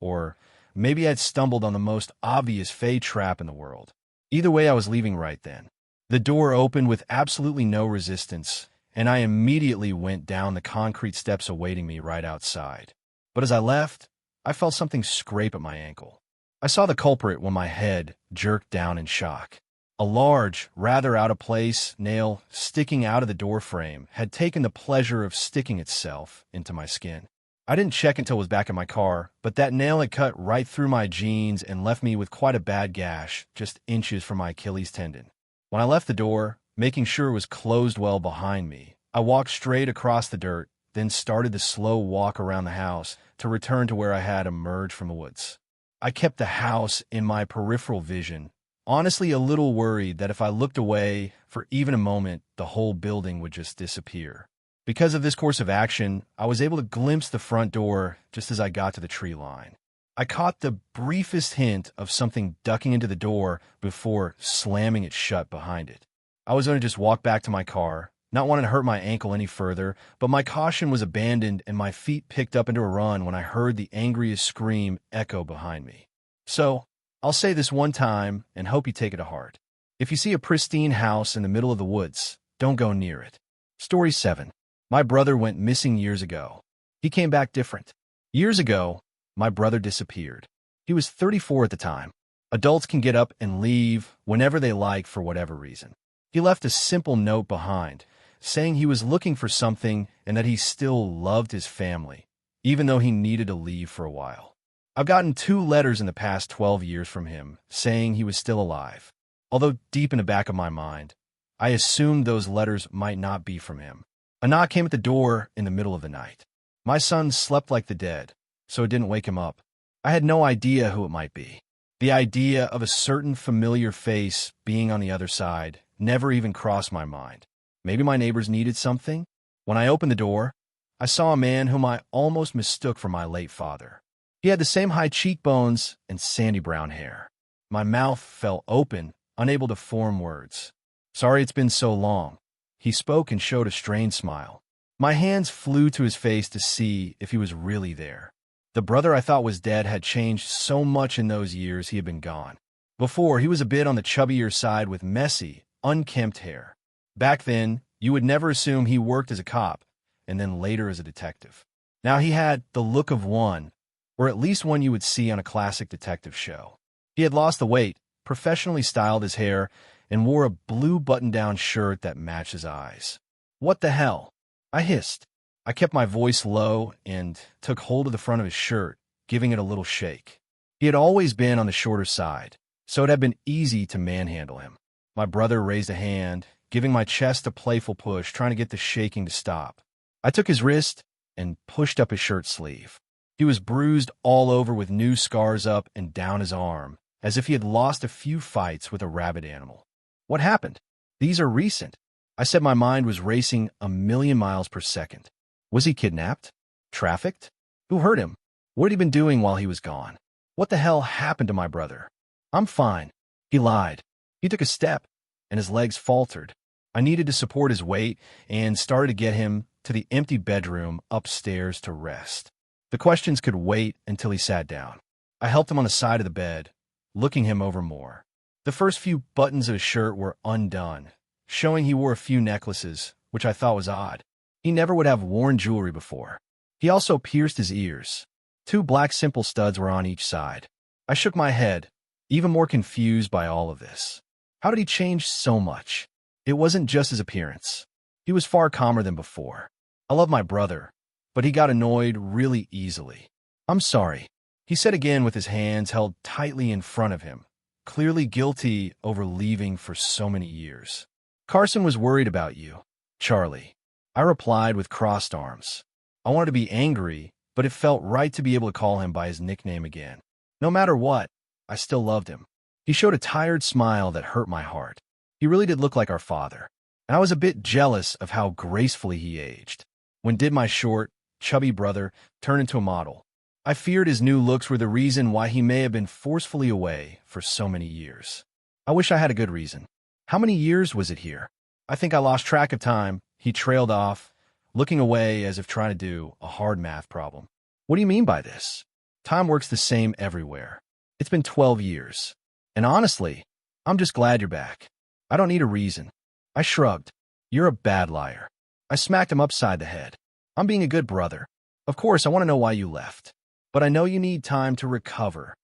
Or maybe I had stumbled on the most obvious fey trap in the world. Either way, I was leaving right then. The door opened with absolutely no resistance, and I immediately went down the concrete steps awaiting me right outside. But as I left, I felt something scrape at my ankle. I saw the culprit when my head jerked down in shock. A large, rather out-of-place nail sticking out of the door frame had taken the pleasure of sticking itself into my skin. I didn't check until it was back in my car, but that nail had cut right through my jeans and left me with quite a bad gash just inches from my Achilles tendon. When I left the door, making sure it was closed well behind me, I walked straight across the dirt, then started the slow walk around the house to return to where I had emerged from the woods. I kept the house in my peripheral vision, honestly a little worried that if I looked away for even a moment, the whole building would just disappear. Because of this course of action, I was able to glimpse the front door just as I got to the tree line. I caught the briefest hint of something ducking into the door before slamming it shut behind it. I was going to just walk back to my car, not wanting to hurt my ankle any further, but my caution was abandoned and my feet picked up into a run when I heard the angriest scream echo behind me. So, I'll say this one time and hope you take it to heart. If you see a pristine house in the middle of the woods, don't go near it. Story 7. My brother went missing years ago. He came back different. Years ago, my brother disappeared. He was 34 at the time. Adults can get up and leave whenever they like for whatever reason. He left a simple note behind, saying he was looking for something and that he still loved his family, even though he needed to leave for a while. I've gotten 2 letters in the past 12 years from him, saying he was still alive. Although deep in the back of my mind, I assumed those letters might not be from him. A knock came at the door in the middle of the night. My son slept like the dead, so it didn't wake him up. I had no idea who it might be. The idea of a certain familiar face being on the other side never even crossed my mind. Maybe my neighbors needed something? When I opened the door, I saw a man whom I almost mistook for my late father. He had the same high cheekbones and sandy brown hair. My mouth fell open, unable to form words. Sorry it's been so long. He spoke and showed a strained smile. My hands flew to his face to see if he was really there. The brother I thought was dead had changed so much in those years he had been gone. Before, he was a bit on the chubbier side with messy, unkempt hair. Back then, you would never assume he worked as a cop, and then later as a detective. Now he had the look of one, or at least one you would see on a classic detective show. He had lost the weight, professionally styled his hair, and wore a blue button-down shirt that matched his eyes. What the hell? I hissed. I kept my voice low and took hold of the front of his shirt, giving it a little shake. He had always been on the shorter side, so it had been easy to manhandle him. My brother raised a hand, giving my chest a playful push, trying to get the shaking to stop. I took his wrist and pushed up his shirt sleeve. He was bruised all over with new scars up and down his arm, as if he had lost a few fights with a rabid animal. What happened? These are recent. I said my mind was racing 1,000,000 miles per second. Was he kidnapped? Trafficked? Who hurt him? What had he been doing while he was gone? What the hell happened to my brother? I'm fine. He lied. He took a step, and his legs faltered. I needed to support his weight and started to get him to the empty bedroom upstairs to rest. The questions could wait until he sat down. I helped him on the side of the bed, looking him over more. The first few buttons of his shirt were undone, showing he wore a few necklaces, which I thought was odd. He never would have worn jewelry before. He also pierced his ears. 2 black simple studs were on each side. I shook my head, even more confused by all of this. How did he change so much? It wasn't just his appearance. He was far calmer than before. I love my brother, but he got annoyed really easily. I'm sorry, he said again with his hands held tightly in front of him, clearly guilty over leaving for so many years. Carson was worried about you, Charlie. I replied with crossed arms. I wanted to be angry, but it felt right to be able to call him by his nickname again. No matter what, I still loved him. He showed a tired smile that hurt my heart. He really did look like our father, and I was a bit jealous of how gracefully he aged. When did my short, chubby brother turn into a model? I feared his new looks were the reason why he may have been forcefully away for so many years. I wish I had a good reason. How many years was it here? I think I lost track of time. He trailed off, looking away as if trying to do a hard math problem. What do you mean by this? Time works the same everywhere. It's been 12 years. And honestly, I'm just glad you're back. I don't need a reason. I shrugged. You're a bad liar. I smacked him upside the head. I'm being a good brother. Of course, I want to know why you left. But I know you need time to recover.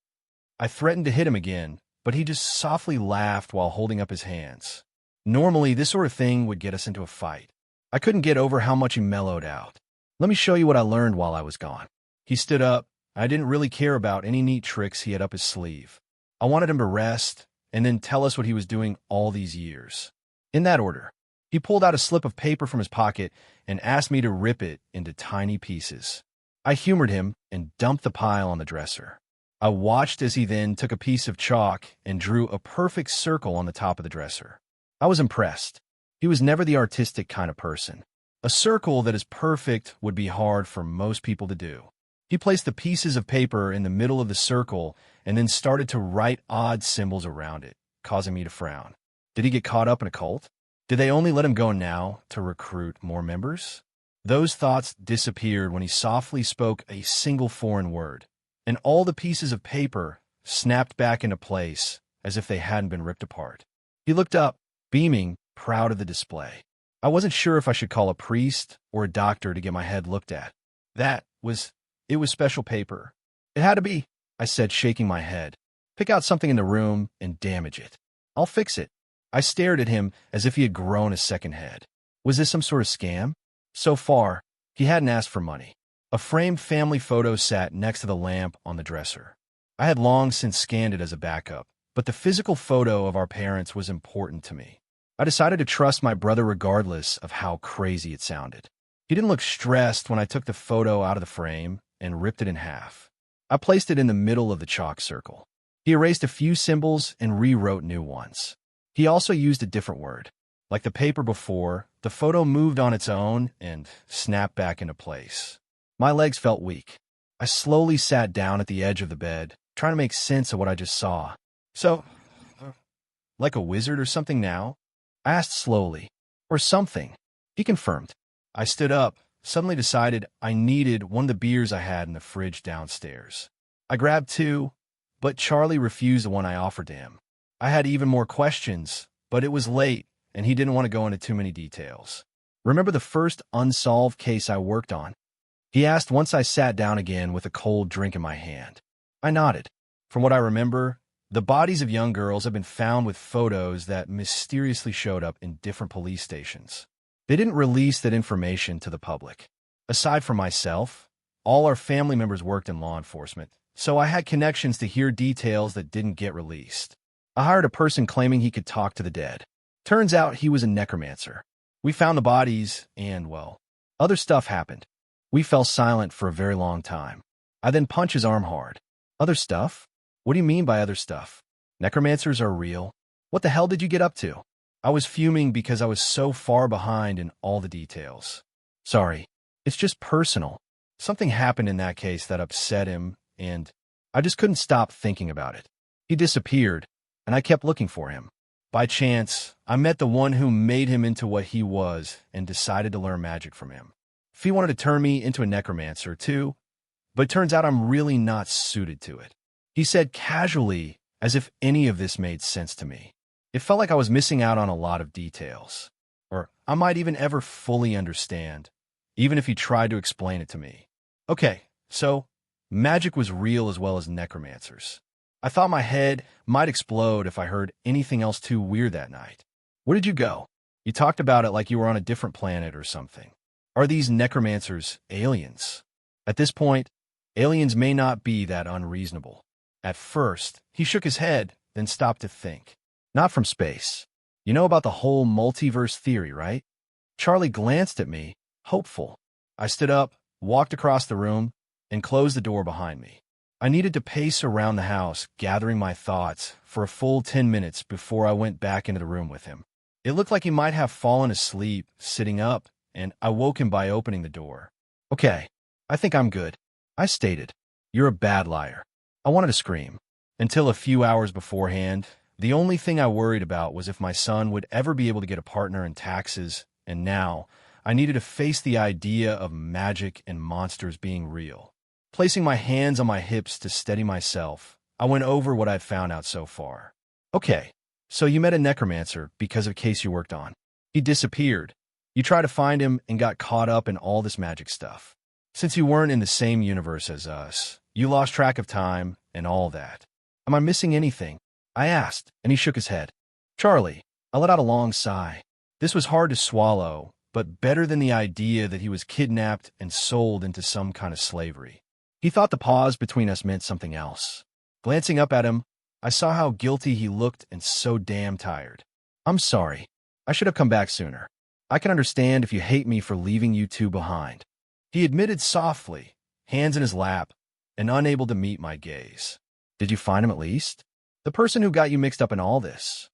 I threatened to hit him again, but he just softly laughed while holding up his hands. Normally, this sort of thing would get us into a fight. I couldn't get over how much he mellowed out. Let me show you what I learned while I was gone. He stood up. I didn't really care about any neat tricks he had up his sleeve. I wanted him to rest and then tell us what he was doing all these years. In that order, he pulled out a slip of paper from his pocket and asked me to rip it into tiny pieces. I humored him and dumped the pile on the dresser. I watched as he then took a piece of chalk and drew a perfect circle on the top of the dresser. I was impressed. He was never the artistic kind of person. A circle that is perfect would be hard for most people to do. He placed the pieces of paper in the middle of the circle and then started to write odd symbols around it, causing me to frown. Did he get caught up in a cult? Did they only let him go now to recruit more members? Those thoughts disappeared when he softly spoke a single foreign word, and all the pieces of paper snapped back into place as if they hadn't been ripped apart. He looked up, beaming, proud of the display. I wasn't sure if I should call a priest or a doctor to get my head looked at. It was special paper. It had to be, I said, shaking my head. Pick out something in the room and damage it. I'll fix it. I stared at him as if he had grown a second head. Was this some sort of scam? So far, he hadn't asked for money. A framed family photo sat next to the lamp on the dresser. I had long since scanned it as a backup, but the physical photo of our parents was important to me. I decided to trust my brother regardless of how crazy it sounded. He didn't look stressed when I took the photo out of the frame and ripped it in half. I placed it in the middle of the chalk circle. He erased a few symbols and rewrote new ones. He also used a different word. Like the paper before, the photo moved on its own and snapped back into place. My legs felt weak. I slowly sat down at the edge of the bed, trying to make sense of what I just saw. So, like a wizard or something now? I asked slowly. Or something. He confirmed. I stood up, suddenly decided I needed one of the beers I had in the fridge downstairs. I grabbed two, but Charlie refused the one I offered to him. I had even more questions, but it was late, and he didn't want to go into too many details. Remember the first unsolved case I worked on? He asked once I sat down again with a cold drink in my hand. I nodded. From what I remember, the bodies of young girls have been found with photos that mysteriously showed up in different police stations. They didn't release that information to the public. Aside from myself, all our family members worked in law enforcement, so I had connections to hear details that didn't get released. I hired a person claiming he could talk to the dead. Turns out he was a necromancer. We found the bodies, and, well, other stuff happened. We fell silent for a very long time. I then punched his arm hard. Other stuff? What do you mean by other stuff? Necromancers are real. What the hell did you get up to? I was fuming because I was so far behind in all the details. Sorry, it's just personal. Something happened in that case that upset him, and I just couldn't stop thinking about it. He disappeared, and I kept looking for him. By chance, I met the one who made him into what he was and decided to learn magic from him. If he wanted to turn me into a necromancer, too, but it turns out I'm really not suited to it. He said casually, as if any of this made sense to me. It felt like I was missing out on a lot of details, or I might even ever fully understand, even if he tried to explain it to me. Okay, so magic was real as well as necromancers. I thought my head might explode if I heard anything else too weird that night. Where did you go? You talked about it like you were on a different planet or something. Are these necromancers aliens? At this point, aliens may not be that unreasonable. At first, he shook his head, then stopped to think. Not from space. You know about the whole multiverse theory, right? Charlie glanced at me, hopeful. I stood up, walked across the room, and closed the door behind me. I needed to pace around the house, gathering my thoughts, for a full 10 minutes before I went back into the room with him. It looked like he might have fallen asleep, sitting up, and I woke him by opening the door. Okay, I think I'm good, I stated. You're a bad liar. I wanted to scream. Until a few hours beforehand, the only thing I worried about was if my son would ever be able to get a partner in taxes, and now I needed to face the idea of magic and monsters being real. Placing my hands on my hips to steady myself, I went over what I'd found out so far. Okay, so you met a necromancer because of a case you worked on. He disappeared. You tried to find him and got caught up in all this magic stuff. Since you weren't in the same universe as us, you lost track of time and all that. Am I missing anything? I asked, and he shook his head. Charlie, I let out a long sigh. This was hard to swallow, but better than the idea that he was kidnapped and sold into some kind of slavery. He thought the pause between us meant something else. Glancing up at him, I saw how guilty he looked and so damn tired. I'm sorry. I should have come back sooner. I can understand if you hate me for leaving you two behind. He admitted softly, hands in his lap, and unable to meet my gaze. Did you find him at least? The person who got you mixed up in all this?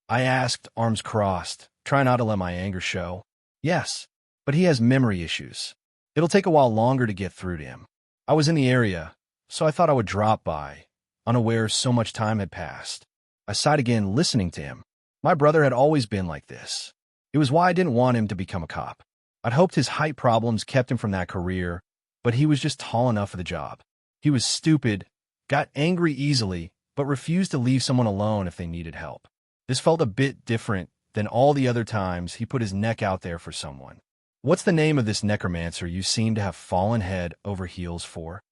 I asked, arms crossed, trying not to let my anger show. Yes, but he has memory issues. It'll take a while longer to get through to him. I was in the area, so I thought I would drop by, unaware so much time had passed. I sighed again, listening to him. My brother had always been like this. It was why I didn't want him to become a cop. I'd hoped his height problems kept him from that career, but he was just tall enough for the job. He was stupid, got angry easily, but refused to leave someone alone if they needed help. This felt a bit different than all the other times he put his neck out there for someone. What's the name of this necromancer you seem to have fallen head over heels for?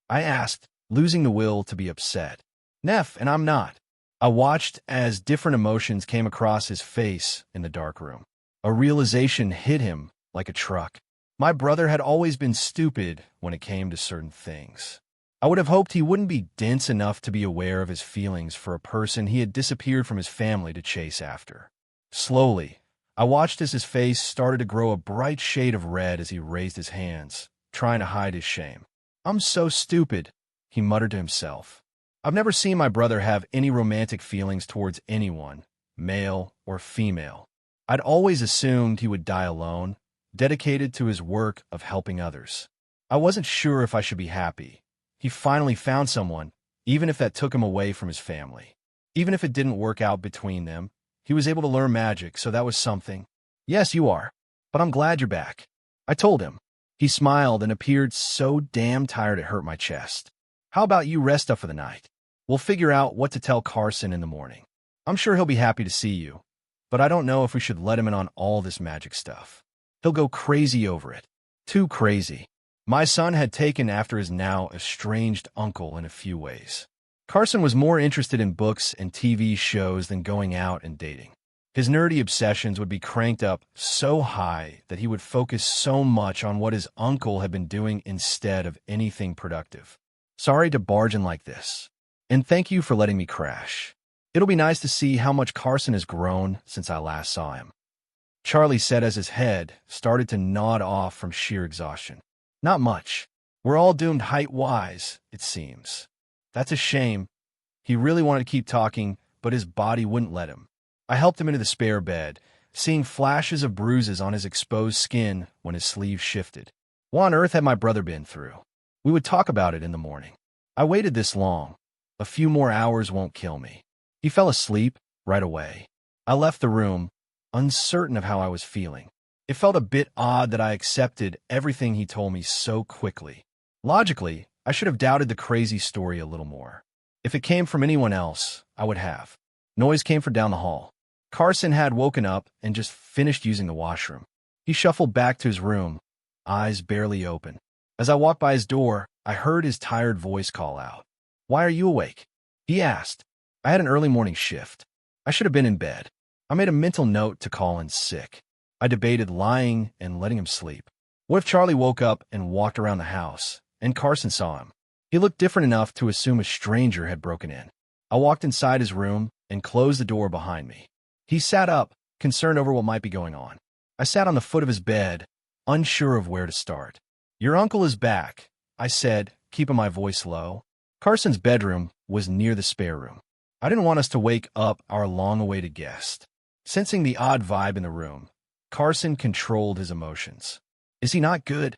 I asked, losing the will to be upset. Neff, and I'm not. I watched as different emotions came across his face in the dark room. A realization hit him like a truck. My brother had always been stupid when it came to certain things. I would have hoped he wouldn't be dense enough to be aware of his feelings for a person he had disappeared from his family to chase after. Slowly, I watched as his face started to grow a bright shade of red as he raised his hands, trying to hide his shame. I'm so stupid, he muttered to himself. I've never seen my brother have any romantic feelings towards anyone, male or female. I'd always assumed he would die alone, dedicated to his work of helping others. I wasn't sure if I should be happy. He finally found someone, even if that took him away from his family. Even if it didn't work out between them, he was able to learn magic, so that was something. Yes, you are, but I'm glad you're back. I told him. He smiled and appeared so damn tired it hurt my chest. How about you rest up for the night? We'll figure out what to tell Carson in the morning. I'm sure he'll be happy to see you, but I don't know if we should let him in on all this magic stuff. He'll go crazy over it. Too crazy. My son had taken after his now estranged uncle in a few ways. Carson was more interested in books and TV shows than going out and dating. His nerdy obsessions would be cranked up so high that he would focus so much on what his uncle had been doing instead of anything productive. Sorry to barge in like this. And thank you for letting me crash. It'll be nice to see how much Carson has grown since I last saw him. Charlie said as his head started to nod off from sheer exhaustion. Not much. We're all doomed height-wise, it seems. That's a shame. He really wanted to keep talking, but his body wouldn't let him. I helped him into the spare bed, seeing flashes of bruises on his exposed skin when his sleeve shifted. What on earth had my brother been through? We would talk about it in the morning. I waited this long. A few more hours won't kill me. He fell asleep right away. I left the room, uncertain of how I was feeling. It felt a bit odd that I accepted everything he told me so quickly. Logically, I should have doubted the crazy story a little more. If it came from anyone else, I would have. Noise came from down the hall. Carson had woken up and just finished using the washroom. He shuffled back to his room, eyes barely open. As I walked by his door, I heard his tired voice call out. "Why are you awake?" he asked. I had an early morning shift. I should have been in bed. I made a mental note to call in sick. I debated lying and letting him sleep. What if Charlie woke up and walked around the house, and Carson saw him? He looked different enough to assume a stranger had broken in. I walked inside his room and closed the door behind me. He sat up, concerned over what might be going on. I sat on the foot of his bed, unsure of where to start. "Your uncle is back," I said, keeping my voice low. Carson's bedroom was near the spare room. I didn't want us to wake up our long-awaited guest. Sensing the odd vibe in the room, Carson controlled his emotions. "Is he not good?"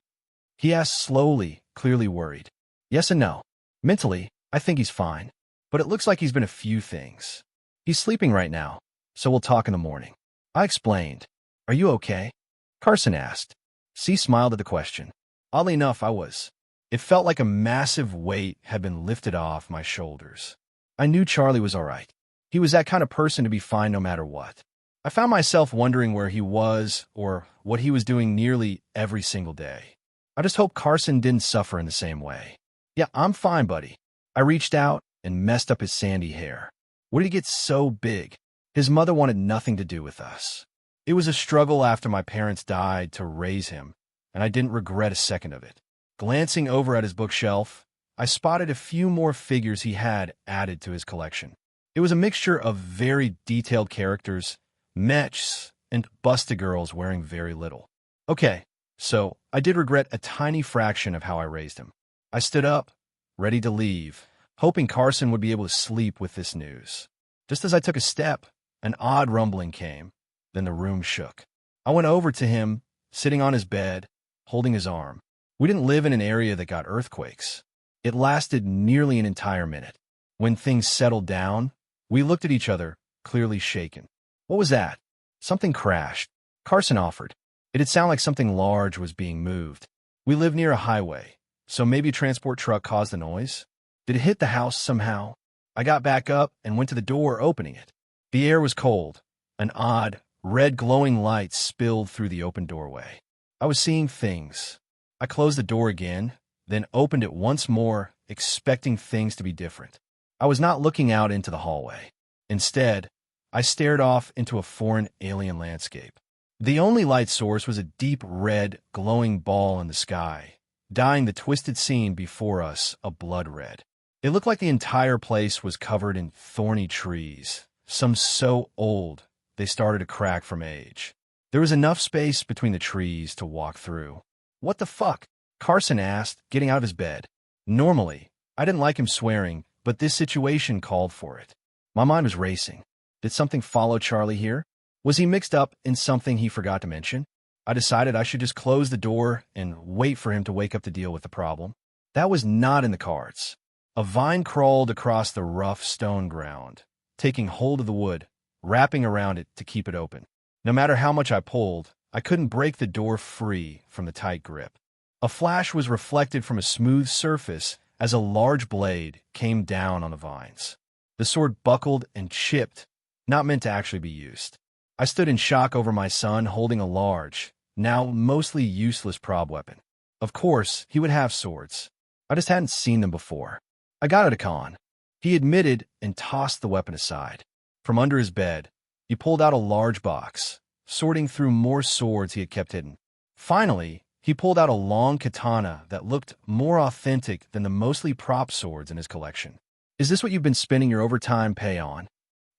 he asked slowly, clearly worried. Yes and no. Mentally, I think he's fine, but it looks like he's been a few things. He's sleeping right now, so we'll talk in the morning. I explained. "Are you okay?" Carson asked. C smiled at the question. Oddly enough, I was. It felt like a massive weight had been lifted off my shoulders. I knew Charlie was all right. He was that kind of person to be fine no matter what. I found myself wondering where he was or what he was doing nearly every single day. I just hope Carson didn't suffer in the same way. "Yeah, I'm fine, buddy." I reached out and messed up his sandy hair. What did he get so big? His mother wanted nothing to do with us. It was a struggle after my parents died to raise him, and I didn't regret a second of it. Glancing over at his bookshelf, I spotted a few more figures he had added to his collection. It was a mixture of very detailed characters, mechs, and busted girls wearing very little. Okay, so I did regret a tiny fraction of how I raised him. I stood up, ready to leave, hoping Carson would be able to sleep with this news. Just as I took a step, an odd rumbling came. Then the room shook. I went over to him, sitting on his bed, holding his arm. We didn't live in an area that got earthquakes. It lasted nearly an entire minute. When things settled down, we looked at each other, clearly shaken. What was that? Something crashed. Carson offered. It'd sound like something large was being moved. We live near a highway, so maybe a transport truck caused the noise? Did it hit the house somehow? I got back up and went to the door, opening it. The air was cold. An odd, red glowing light spilled through the open doorway. I was seeing things. I closed the door again, then opened it once more, expecting things to be different. I was not looking out into the hallway. Instead, I stared off into a foreign alien landscape. The only light source was a deep red, glowing ball in the sky, dyeing the twisted scene before us a blood red. It looked like the entire place was covered in thorny trees, some so old they started to crack from age. There was enough space between the trees to walk through. What the fuck? Carson asked, getting out of his bed. Normally, I didn't like him swearing, but this situation called for it. My mind was racing. Did something follow Charlie here? Was he mixed up in something he forgot to mention? I decided I should just close the door and wait for him to wake up to deal with the problem. That was not in the cards. A vine crawled across the rough stone ground, taking hold of the wood, wrapping around it to keep it open. No matter how much I pulled, I couldn't break the door free from the tight grip. A flash was reflected from a smooth surface as a large blade came down on the vines. The sword buckled and chipped, not meant to actually be used. I stood in shock over my son holding a large, now mostly useless prob weapon. Of course, he would have swords. I just hadn't seen them before. I got it a con. He admitted and tossed the weapon aside. From under his bed, he pulled out a large box, sorting through more swords he had kept hidden. Finally, he pulled out a long katana that looked more authentic than the mostly prop swords in his collection. Is this what you've been spending your overtime pay on?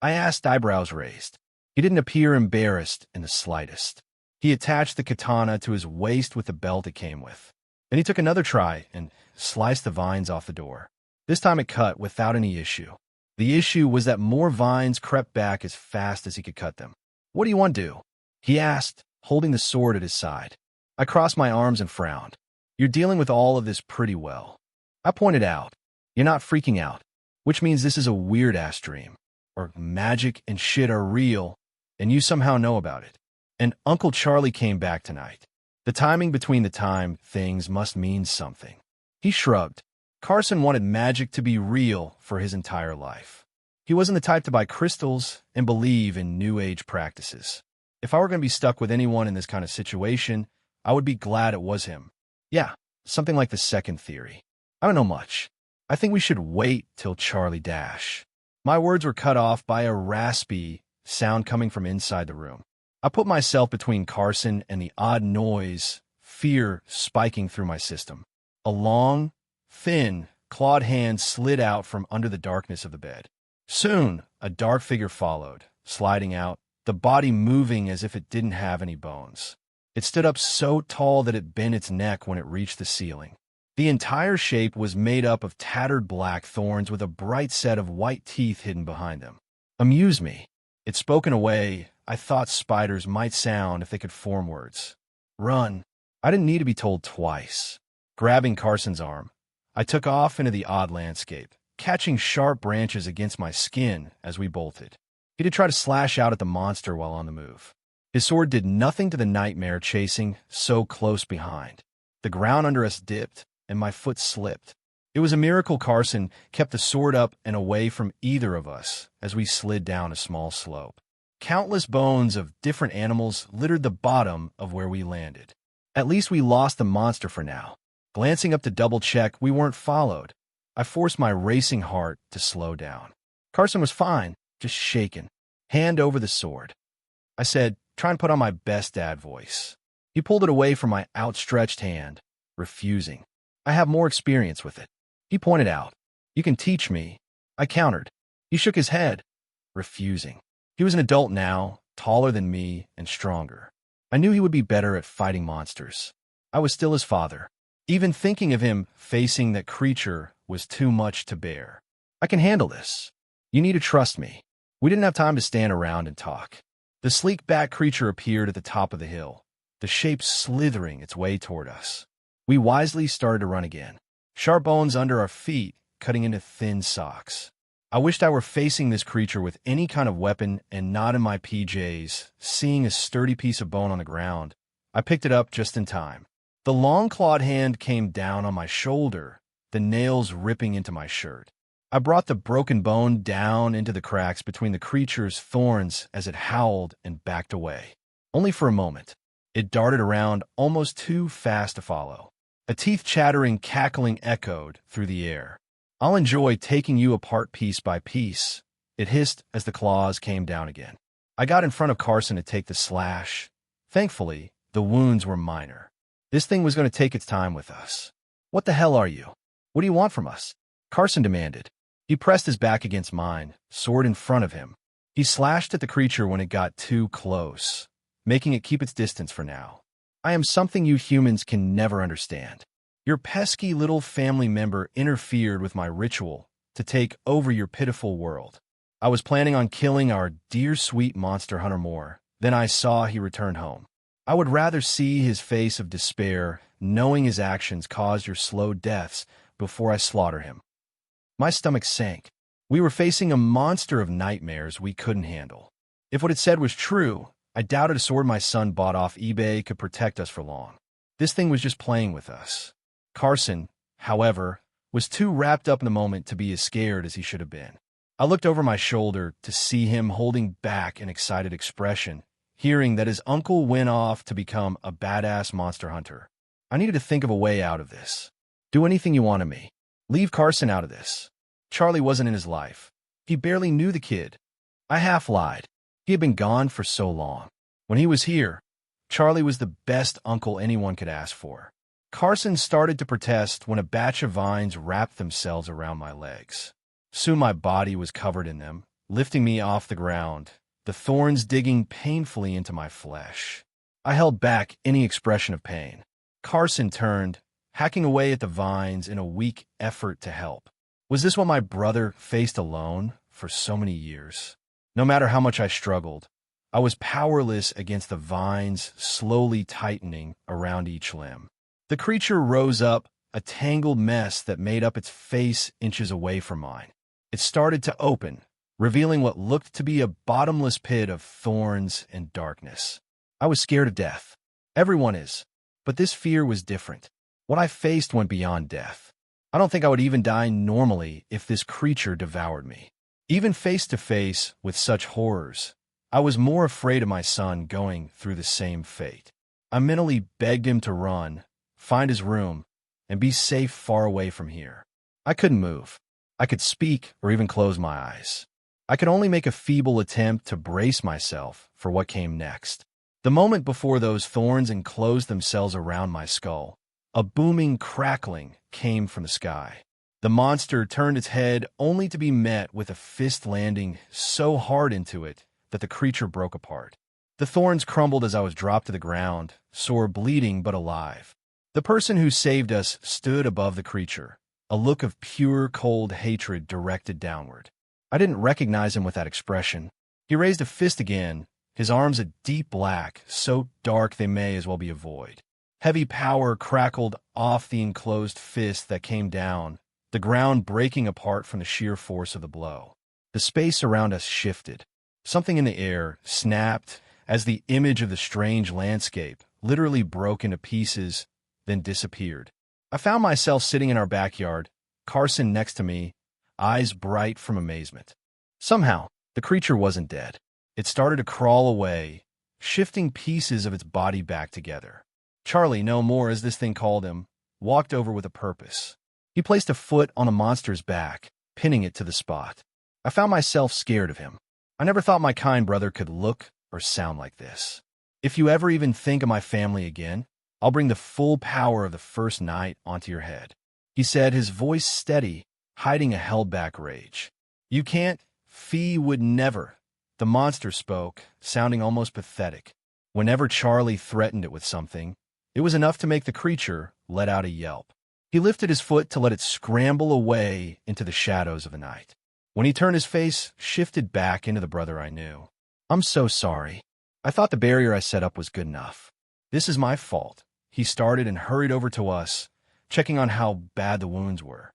I asked, eyebrows raised. He didn't appear embarrassed in the slightest. He attached the katana to his waist with the belt it came with. Then he took another try and sliced the vines off the door. This time it cut without any issue. The issue was that more vines crept back as fast as he could cut them. What do you want to do? He asked, holding the sword at his side. I crossed my arms and frowned. You're dealing with all of this pretty well. I pointed out. You're not freaking out, which means this is a weird-ass dream, or magic and shit are real, and you somehow know about it. And Uncle Charlie came back tonight. The timing between the time things must mean something. He shrugged. Carson wanted magic to be real for his entire life. He wasn't the type to buy crystals and believe in New Age practices. If I were going to be stuck with anyone in this kind of situation, I would be glad it was him. Yeah, something like the second theory. I don't know much. I think we should wait till Charlie dash. My words were cut off by a raspy sound coming from inside the room. I put myself between Carson and the odd noise, fear spiking through my system. A long, thin, clawed hand slid out from under the darkness of the bed. Soon, a dark figure followed, sliding out, the body moving as if it didn't have any bones. It stood up so tall that it bent its neck when it reached the ceiling. The entire shape was made up of tattered black thorns with a bright set of white teeth hidden behind them. Amuse me. It spoke in a way I thought spiders might sound if they could form words. Run. I didn't need to be told twice. Grabbing Carson's arm, I took off into the odd landscape, catching sharp branches against my skin as we bolted. He did try to slash out at the monster while on the move. His sword did nothing to the nightmare chasing so close behind. The ground under us dipped, and my foot slipped. It was a miracle Carson kept the sword up and away from either of us as we slid down a small slope. Countless bones of different animals littered the bottom of where we landed. At least we lost the monster for now. Glancing up to double-check we weren't followed, I forced my racing heart to slow down. Carson was fine. just shaking, hand over the sword. I said, trying to put on my best dad voice. He pulled it away from my outstretched hand, refusing. I have more experience with it. He pointed out. You can teach me. I countered. He shook his head, refusing. He was an adult now, taller than me and stronger. I knew he would be better at fighting monsters. I was still his father. Even thinking of him facing that creature was too much to bear. I can handle this. You need to trust me. We didn't have time to stand around and talk. The sleek bat creature appeared at the top of the hill, the shape slithering its way toward us. We wisely started to run again, sharp bones under our feet cutting into thin socks. I wished I were facing this creature with any kind of weapon and not in my PJs. Seeing a sturdy piece of bone on the ground, I picked it up just in time. The long-clawed hand came down on my shoulder, the nails ripping into my shirt. I brought the broken bone down into the cracks between the creature's thorns as it howled and backed away. Only for a moment. It darted around almost too fast to follow. A teeth-chattering cackling echoed through the air. I'll enjoy taking you apart piece by piece, it hissed as the claws came down again. I got in front of Carson to take the slash. Thankfully, the wounds were minor. This thing was going to take its time with us. What the hell are you? What do you want from us? Carson demanded. He pressed his back against mine, sword in front of him. He slashed at the creature when it got too close, making it keep its distance for now. I am something you humans can never understand. Your pesky little family member interfered with my ritual to take over your pitiful world. I was planning on killing our dear sweet monster hunter more. Then I saw he returned home. I would rather see his face of despair, knowing his actions caused your slow deaths before I slaughter him. My stomach sank. We were facing a monster of nightmares we couldn't handle. If what it said was true, I doubted a sword my son bought off eBay could protect us for long. This thing was just playing with us. Carson, however, was too wrapped up in the moment to be as scared as he should have been. I looked over my shoulder to see him holding back an excited expression, hearing that his uncle went off to become a badass monster hunter. I needed to think of a way out of this. Do anything you want of me. Leave Carson out of this. Charlie wasn't in his life. He barely knew the kid. I half lied. He had been gone for so long. When he was here, Charlie was the best uncle anyone could ask for. Carson started to protest when a batch of vines wrapped themselves around my legs. Soon my body was covered in them, lifting me off the ground, the thorns digging painfully into my flesh. I held back any expression of pain. Carson turned, hacking away at the vines in a weak effort to help. Was this what my brother faced alone for so many years? No matter how much I struggled, I was powerless against the vines slowly tightening around each limb. The creature rose up, a tangled mess that made up its face inches away from mine. It started to open, revealing what looked to be a bottomless pit of thorns and darkness. I was scared of death. Everyone is. But this fear was different. What I faced went beyond death. I don't think I would even die normally if this creature devoured me. Even face to face with such horrors, I was more afraid of my son going through the same fate. I mentally begged him to run, find his room, and be safe far away from here. I couldn't move. I could speak or even close my eyes. I could only make a feeble attempt to brace myself for what came next. The moment before those thorns enclosed themselves around my skull, a booming crackling came from the sky. The monster turned its head only to be met with a fist landing so hard into it that the creature broke apart. The thorns crumbled as I was dropped to the ground, sore, bleeding, but alive. The person who saved us stood above the creature, a look of pure, cold hatred directed downward. I didn't recognize him with that expression. He raised a fist again, his arms a deep black, so dark they may as well be a void. Heavy power crackled off the enclosed fist that came down, the ground breaking apart from the sheer force of the blow. The space around us shifted. Something in the air snapped as the image of the strange landscape literally broke into pieces, then disappeared. I found myself sitting in our backyard, Carson next to me, eyes bright from amazement. Somehow, the creature wasn't dead. It started to crawl away, shifting pieces of its body back together. Charlie, no more as this thing called him, walked over with a purpose. He placed a foot on the monster's back, pinning it to the spot. I found myself scared of him. I never thought my kind brother could look or sound like this. If you ever even think of my family again, I'll bring the full power of the first night onto your head." He said, his voice steady, hiding a held-back rage. "You can't. Fee would never." The monster spoke, sounding almost pathetic. Whenever Charlie threatened it with something, it was enough to make the creature let out a yelp. He lifted his foot to let it scramble away into the shadows of the night. When he turned, his face shifted back into the brother I knew. "I'm so sorry. I thought the barrier I set up was good enough. This is my fault." He started and hurried over to us, checking on how bad the wounds were.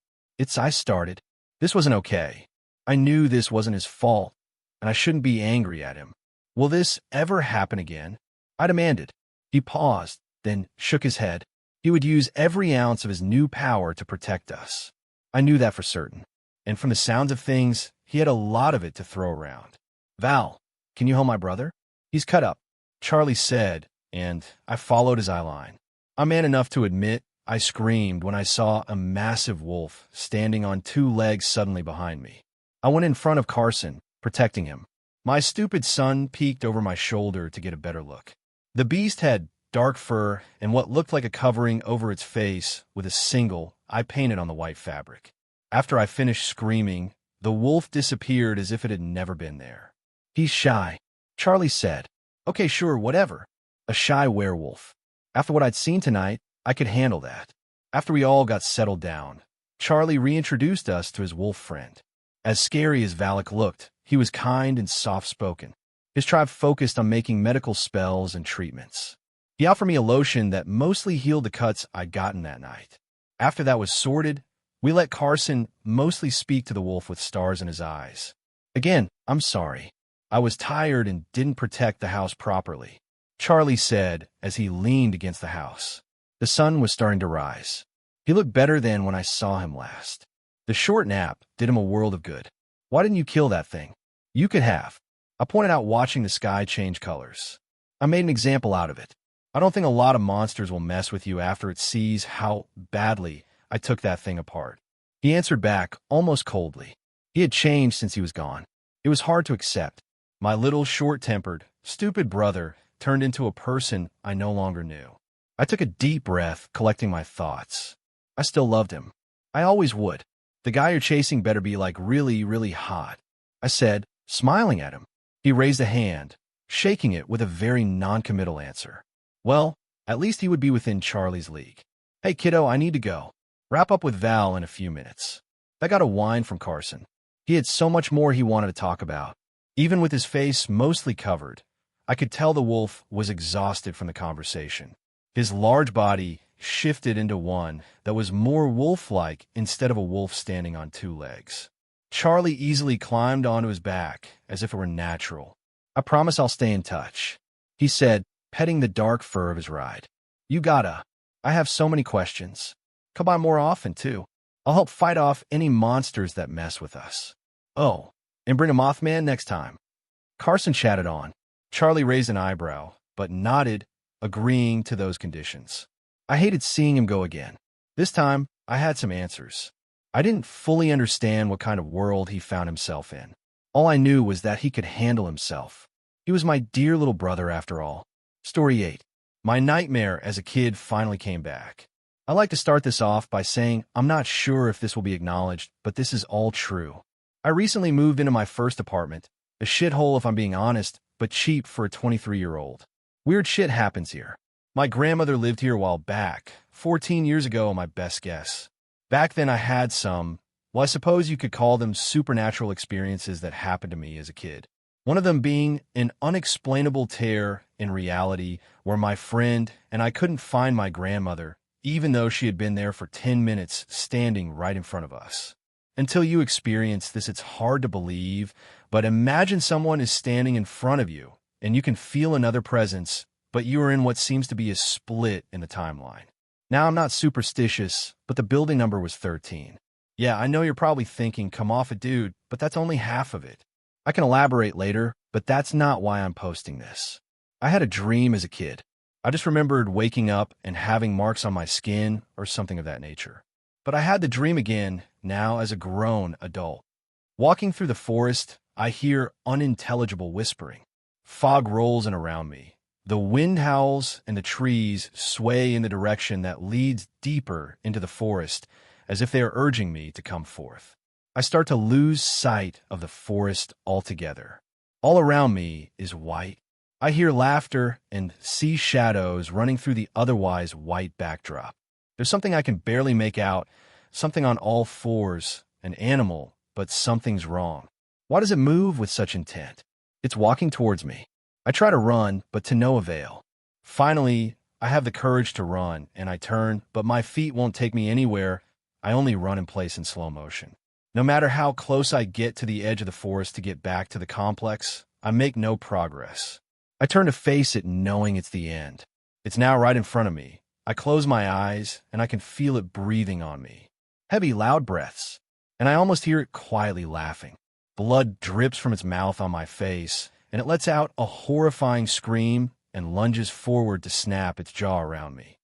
I started. This wasn't okay. I knew this wasn't his fault, and I shouldn't be angry at him. "Will this ever happen again?" I demanded. He paused, then shook his head. He would use every ounce of his new power to protect us. I knew that for certain. And from the sounds of things, he had a lot of it to throw around. "Val, can you help my brother? He's cut up," Charlie said, and I followed his eye line. I'm man enough to admit I screamed when I saw a massive wolf standing on two legs suddenly behind me. I went in front of Carson, protecting him. My stupid son peeked over my shoulder to get a better look. The beast had dark fur and what looked like a covering over its face with a single I painted on the white fabric. After I finished screaming, the wolf disappeared as if it had never been there. "He's shy," Charlie said. "Okay, sure, whatever. A shy werewolf. After what I'd seen tonight, I could handle that." After we all got settled down, Charlie reintroduced us to his wolf friend. As scary as Valak looked, he was kind and soft-spoken. His tribe focused on making medical spells and treatments. He offered me a lotion that mostly healed the cuts I'd gotten that night. After that was sorted, we let Carson mostly speak to the wolf with stars in his eyes. "Again, I'm sorry. I was tired and didn't protect the house properly," Charlie said as he leaned against the house. The sun was starting to rise. He looked better than when I saw him last. The short nap did him a world of good. "Why didn't you kill that thing?" "You could have." I pointed out, watching the sky change colors. "I made an example out of it. I don't think a lot of monsters will mess with you after it sees how badly I took that thing apart." He answered back almost coldly. He had changed since he was gone. It was hard to accept. My little short-tempered, stupid brother turned into a person I no longer knew. I took a deep breath, collecting my thoughts. I still loved him. I always would. "The guy you're chasing better be like really, really hot," I said, smiling at him. He raised a hand, shaking it with a very non-committal answer. Well, at least he would be within Charlie's league. "Hey, kiddo, I need to go. Wrap up with Val in a few minutes." I got a whine from Carson. He had so much more he wanted to talk about. Even with his face mostly covered, I could tell the wolf was exhausted from the conversation. His large body shifted into one that was more wolf-like instead of a wolf standing on two legs. Charlie easily climbed onto his back as if it were natural. "I promise I'll stay in touch," he said, petting the dark fur of his ride. "You gotta. I have so many questions. Come by more often, too. I'll help fight off any monsters that mess with us. Oh, and bring a Mothman next time." Carson chatted on. Charlie raised an eyebrow, but nodded, agreeing to those conditions. I hated seeing him go again. This time, I had some answers. I didn't fully understand what kind of world he found himself in. All I knew was that he could handle himself. He was my dear little brother after all. Story 8. My nightmare as a kid finally came back. I like to start this off by saying I'm not sure if this will be acknowledged, but this is all true. I recently moved into my first apartment, a shithole if I'm being honest, but cheap for a 23-year-old. Weird shit happens here. My grandmother lived here a while back, 14 years ago, my best guess. Back then I had some, well, I suppose you could call them supernatural experiences that happened to me as a kid. One of them being an unexplainable tear in reality where my friend and I couldn't find my grandmother, even though she had been there for 10 minutes standing right in front of us. Until you experience this, it's hard to believe, but imagine someone is standing in front of you and you can feel another presence, but you are in what seems to be a split in the timeline. Now, I'm not superstitious, but the building number was 13. Yeah, I know you're probably thinking, come off it, dude, but that's only half of it. I can elaborate later, but that's not why I'm posting this. I had a dream as a kid. I just remembered waking up and having marks on my skin or something of that nature. But I had the dream again, now as a grown adult. Walking through the forest, I hear unintelligible whispering. Fog rolls in around me. The wind howls and the trees sway in the direction that leads deeper into the forest, as if they are urging me to come forth. I start to lose sight of the forest altogether. All around me is white. I hear laughter and see shadows running through the otherwise white backdrop. There's something I can barely make out, something on all fours, an animal, but something's wrong. Why does it move with such intent? It's walking towards me. I try to run, but to no avail. Finally, I have the courage to run, and I turn, but my feet won't take me anywhere. I only run in place in slow motion. No matter how close I get to the edge of the forest to get back to the complex, I make no progress. I turn to face it knowing it's the end. It's now right in front of me. I close my eyes, and I can feel it breathing on me. Heavy, loud breaths, and I almost hear it quietly laughing. Blood drips from its mouth on my face, and it lets out a horrifying scream and lunges forward to snap its jaw around me.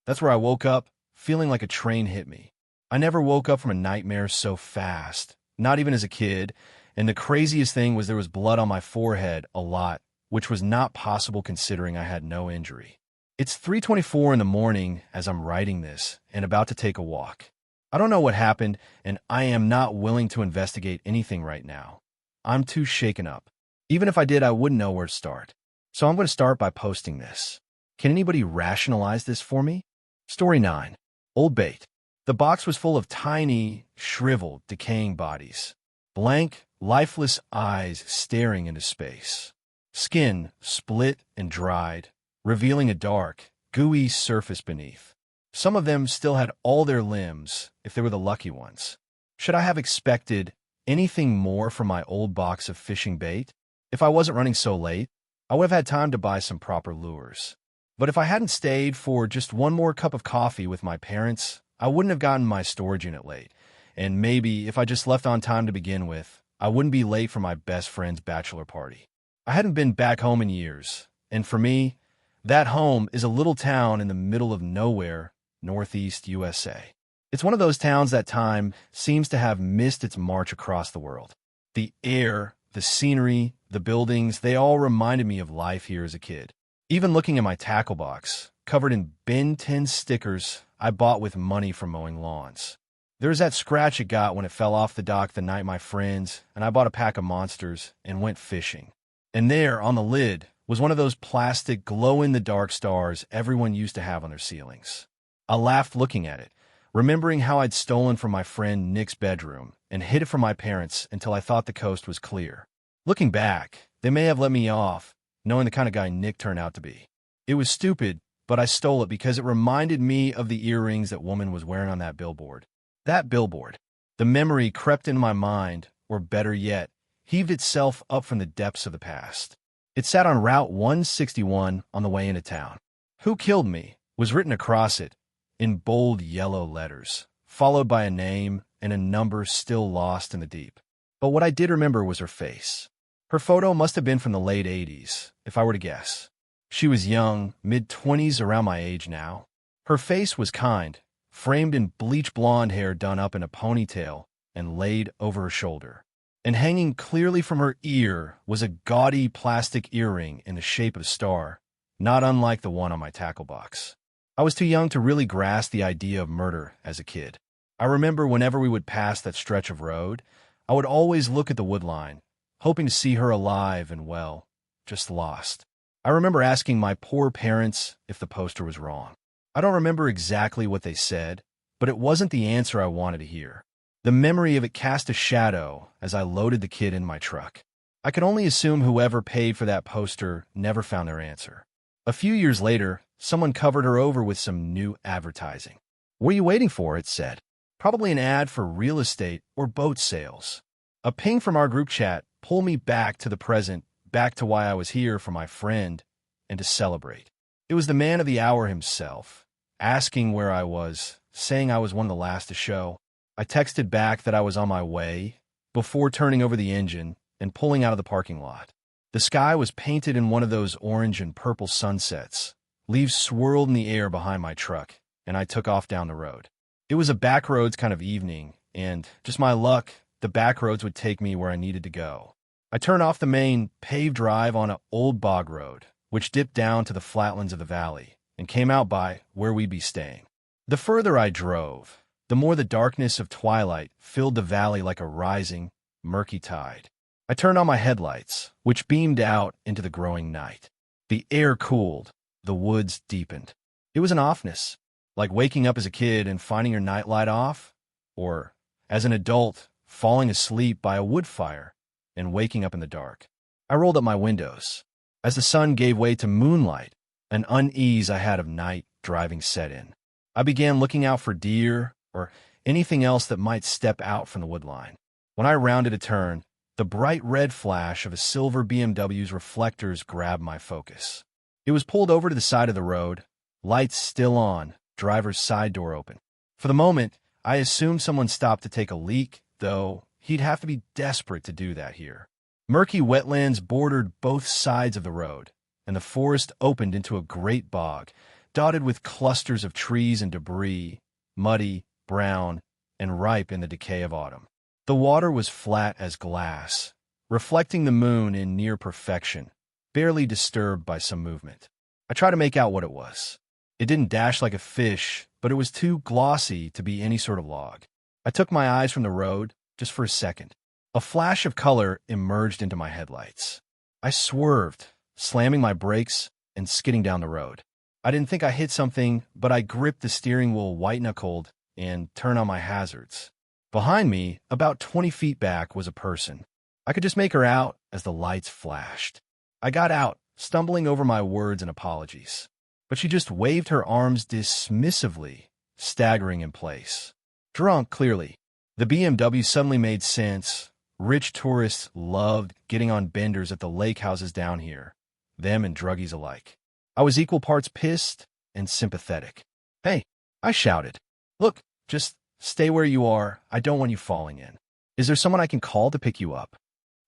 That's where I woke up, feeling like a train hit me. I never woke up from a nightmare so fast, not even as a kid, and the craziest thing was there was blood on my forehead a lot, which was not possible considering I had no injury. It's 3:24 in the morning as I'm writing this and about to take a walk. I don't know what happened, and I am not willing to investigate anything right now. I'm too shaken up. Even if I did, I wouldn't know where to start. So I'm going to start by posting this. Can anybody rationalize this for me? Story 9. Old Bait. The box was full of tiny, shriveled, decaying bodies. Blank, lifeless eyes staring into space. Skin split and dried, revealing a dark, gooey surface beneath. Some of them still had all their limbs, if they were the lucky ones. Should I have expected anything more from my old box of fishing bait? If I wasn't running so late, I would have had time to buy some proper lures. But if I hadn't stayed for just one more cup of coffee with my parents, I wouldn't have gotten my storage unit late. And maybe if I just left on time to begin with, I wouldn't be late for my best friend's bachelor party. I hadn't been back home in years, and for me, that home is a little town in the middle of nowhere, Northeast USA. It's one of those towns that time seems to have missed its march across the world. The air, the scenery, the buildings, they all reminded me of life here as a kid. Even looking at my tackle box, covered in bin tin stickers I bought with money from mowing lawns. There's that scratch it got when it fell off the dock the night my friends and I bought a pack of monsters and went fishing. And there, on the lid, was one of those plastic glow-in-the-dark stars everyone used to have on their ceilings. I laughed looking at it, remembering how I'd stolen from my friend Nick's bedroom and hid it from my parents until I thought the coast was clear. Looking back, they may have let me off, knowing the kind of guy Nick turned out to be. It was stupid, but I stole it because it reminded me of the earrings that woman was wearing on that billboard. That billboard. The memory crept into my mind, or better yet, heaved itself up from the depths of the past. It sat on Route 161 on the way into town. "Who Killed Me" was written across it in bold yellow letters, followed by a name and a number still lost in the deep. But what I did remember was her face. Her photo must have been from the late 80s, if I were to guess. She was young, mid-20s, around my age now. Her face was kind, framed in bleach blonde hair done up in a ponytail and laid over her shoulder. And hanging clearly from her ear was a gaudy plastic earring in the shape of a star, not unlike the one on my tackle box. I was too young to really grasp the idea of murder as a kid. I remember whenever we would pass that stretch of road, I would always look at the woodline, hoping to see her alive and well, just lost. I remember asking my poor parents if the poster was wrong. I don't remember exactly what they said, but it wasn't the answer I wanted to hear. The memory of it cast a shadow as I loaded the kid in my truck. I could only assume whoever paid for that poster never found their answer. A few years later, someone covered her over with some new advertising. "What are you waiting for?" it said. Probably an ad for real estate or boat sales. A ping from our group chat pulled me back to the present, back to why I was here for my friend and to celebrate. It was the man of the hour himself, asking where I was, saying I was one of the last to show. I texted back that I was on my way before turning over the engine and pulling out of the parking lot. The sky was painted in one of those orange and purple sunsets. Leaves swirled in the air behind my truck, and I took off down the road. It was a backroads kind of evening, and, just my luck, the backroads would take me where I needed to go. I turned off the main paved drive on an old bog road, which dipped down to the flatlands of the valley, and came out by where we'd be staying. The further I drove, the more the darkness of twilight filled the valley like a rising, murky tide. I turned on my headlights, which beamed out into the growing night. The air cooled, the woods deepened. It was an offness, like waking up as a kid and finding your nightlight off, or, as an adult, falling asleep by a wood fire and waking up in the dark. I rolled up my windows. As the sun gave way to moonlight, an unease I had of night driving set in. I began looking out for deer or anything else that might step out from the woodline. When I rounded a turn, the bright red flash of a silver BMW's reflectors grabbed my focus. It was pulled over to the side of the road, lights still on, driver's side door open. For the moment, I assumed someone stopped to take a leak, though he'd have to be desperate to do that here. Murky wetlands bordered both sides of the road, and the forest opened into a great bog, dotted with clusters of trees and debris, muddy, brown, and ripe in the decay of autumn. The water was flat as glass, reflecting the moon in near perfection, barely disturbed by some movement. I tried to make out what it was. It didn't dash like a fish, but it was too glossy to be any sort of log. I took my eyes from the road, just for a second. A flash of color emerged into my headlights. I swerved, slamming my brakes and skidding down the road. I didn't think I hit something, but I gripped the steering wheel white-knuckled and turned on my hazards. Behind me, about 20 feet back, was a person. I could just make her out as the lights flashed. I got out, stumbling over my words and apologies. But she just waved her arms dismissively, staggering in place. Drunk, clearly. The BMW suddenly made sense. Rich tourists loved getting on benders at the lake houses down here, them and druggies alike. I was equal parts pissed and sympathetic. "Hey," I shouted. "Look, just stay where you are. I don't want you falling in. Is there someone I can call to pick you up?"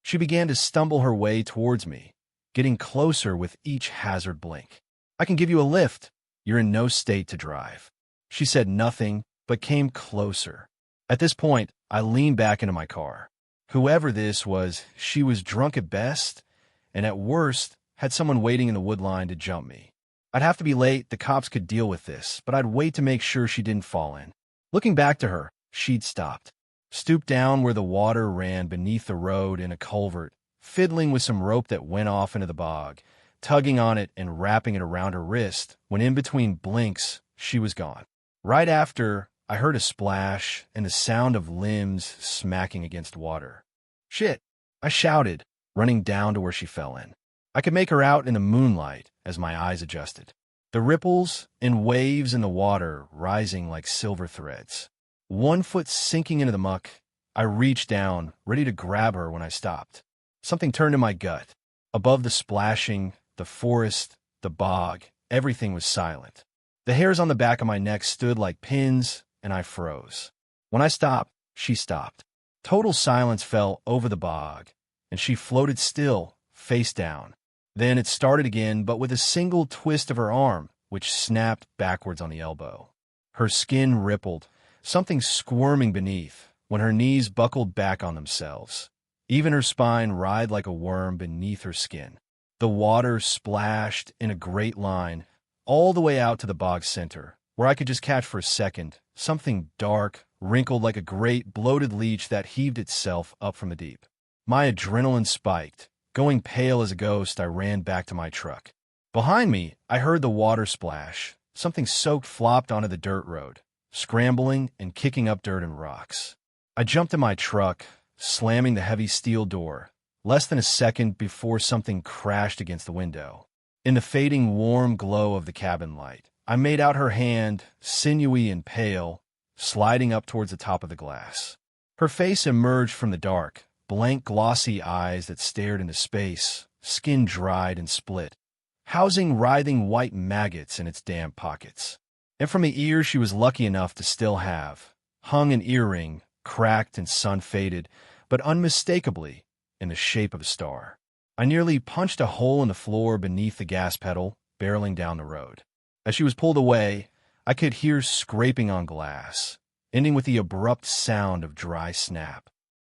She began to stumble her way towards me, getting closer with each hazard blink. "I can give you a lift. You're in no state to drive." She said nothing, but came closer. At this point, I leaned back into my car. Whoever this was, she was drunk at best, and at worst, had someone waiting in the woodline to jump me. I'd have to be late, the cops could deal with this, but I'd wait to make sure she didn't fall in. Looking back to her, she'd stopped. Stooped down where the water ran beneath the road in a culvert, fiddling with some rope that went off into the bog, tugging on it and wrapping it around her wrist, when in between blinks, she was gone. Right after, I heard a splash and the sound of limbs smacking against water. "Shit!" I shouted, running down to where she fell in. I could make her out in the moonlight as my eyes adjusted. The ripples and waves in the water rising like silver threads. One foot sinking into the muck, I reached down, ready to grab her when I stopped. Something turned in my gut. Above the splashing, the forest, the bog, everything was silent. The hairs on the back of my neck stood like pins, and I froze. When I stopped, she stopped. Total silence fell over the bog, and she floated still, face down. Then it started again, but with a single twist of her arm, which snapped backwards on the elbow. Her skin rippled, something squirming beneath, when her knees buckled back on themselves. Even her spine writhed like a worm beneath her skin. The water splashed in a great line, all the way out to the bog's center, where I could just catch for a second something dark, wrinkled like a great bloated leech that heaved itself up from the deep. My adrenaline spiked. Going pale as a ghost, I ran back to my truck. Behind me, I heard the water splash. Something soaked flopped onto the dirt road, scrambling and kicking up dirt and rocks. I jumped in my truck, slamming the heavy steel door, less than a second before something crashed against the window. In the fading warm glow of the cabin light, I made out her hand, sinewy and pale, sliding up towards the top of the glass. Her face emerged from the dark, blank glossy eyes that stared into space, skin dried and split, housing writhing white maggots in its damp pockets. And from the ears she was lucky enough to still have, hung an earring, cracked and sun-faded, but unmistakably in the shape of a star. I nearly punched a hole in the floor beneath the gas pedal, barreling down the road. As she was pulled away, I could hear scraping on glass, ending with the abrupt sound of dry snap.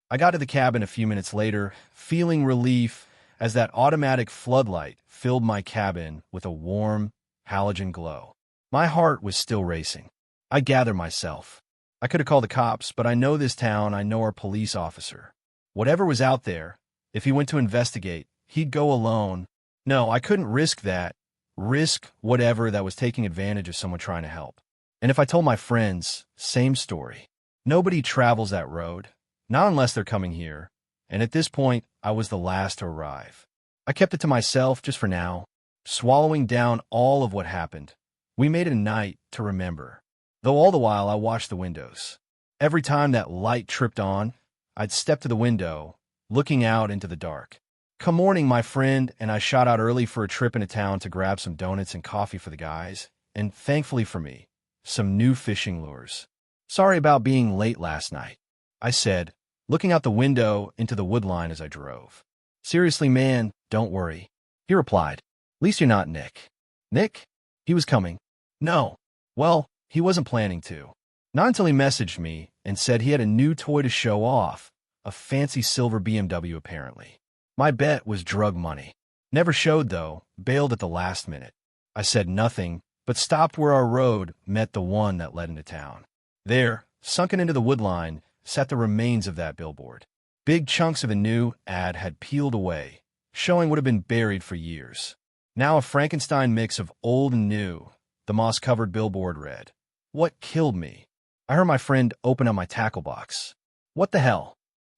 I got to the cabin a few minutes later, feeling relief as that automatic floodlight filled my cabin with a warm, halogen glow. My heart was still racing. I gathered myself. I could have called the cops, but I know this town, I know our police officer. Whatever was out there, if he went to investigate, he'd go alone. No, I couldn't risk that. Risk whatever that was taking advantage of someone trying to help. And if I told my friends, same story. Nobody travels that road, not unless they're coming here. And at this point, I was the last to arrive. I kept it to myself just for now, swallowing down all of what happened. We made it a night to remember. Though all the while I watched the windows. Every time that light tripped on, I'd step to the window, looking out into the dark. Come morning, my friend and I shot out early for a trip into town to grab some donuts and coffee for the guys, and thankfully for me, some new fishing lures. Sorry about being late last night, I said, looking out the window into the woodline as I drove. Seriously, man, don't worry. He replied, at least you're not Nick. Nick? He was coming. No. Well, he wasn't planning to. Not until he messaged me and said he had a new toy to show off, a fancy silver BMW apparently. My bet was drug money. Never showed though, bailed at the last minute. I said nothing, but stopped where our road met the one that led into town. There, sunken into the woodline, sat the remains of that billboard. Big chunks of a new ad had peeled away, showing what had been buried for years. Now a Frankenstein mix of old and new, the moss-covered billboard read, "What killed me?" I heard my friend open up my tackle box. "What the hell?"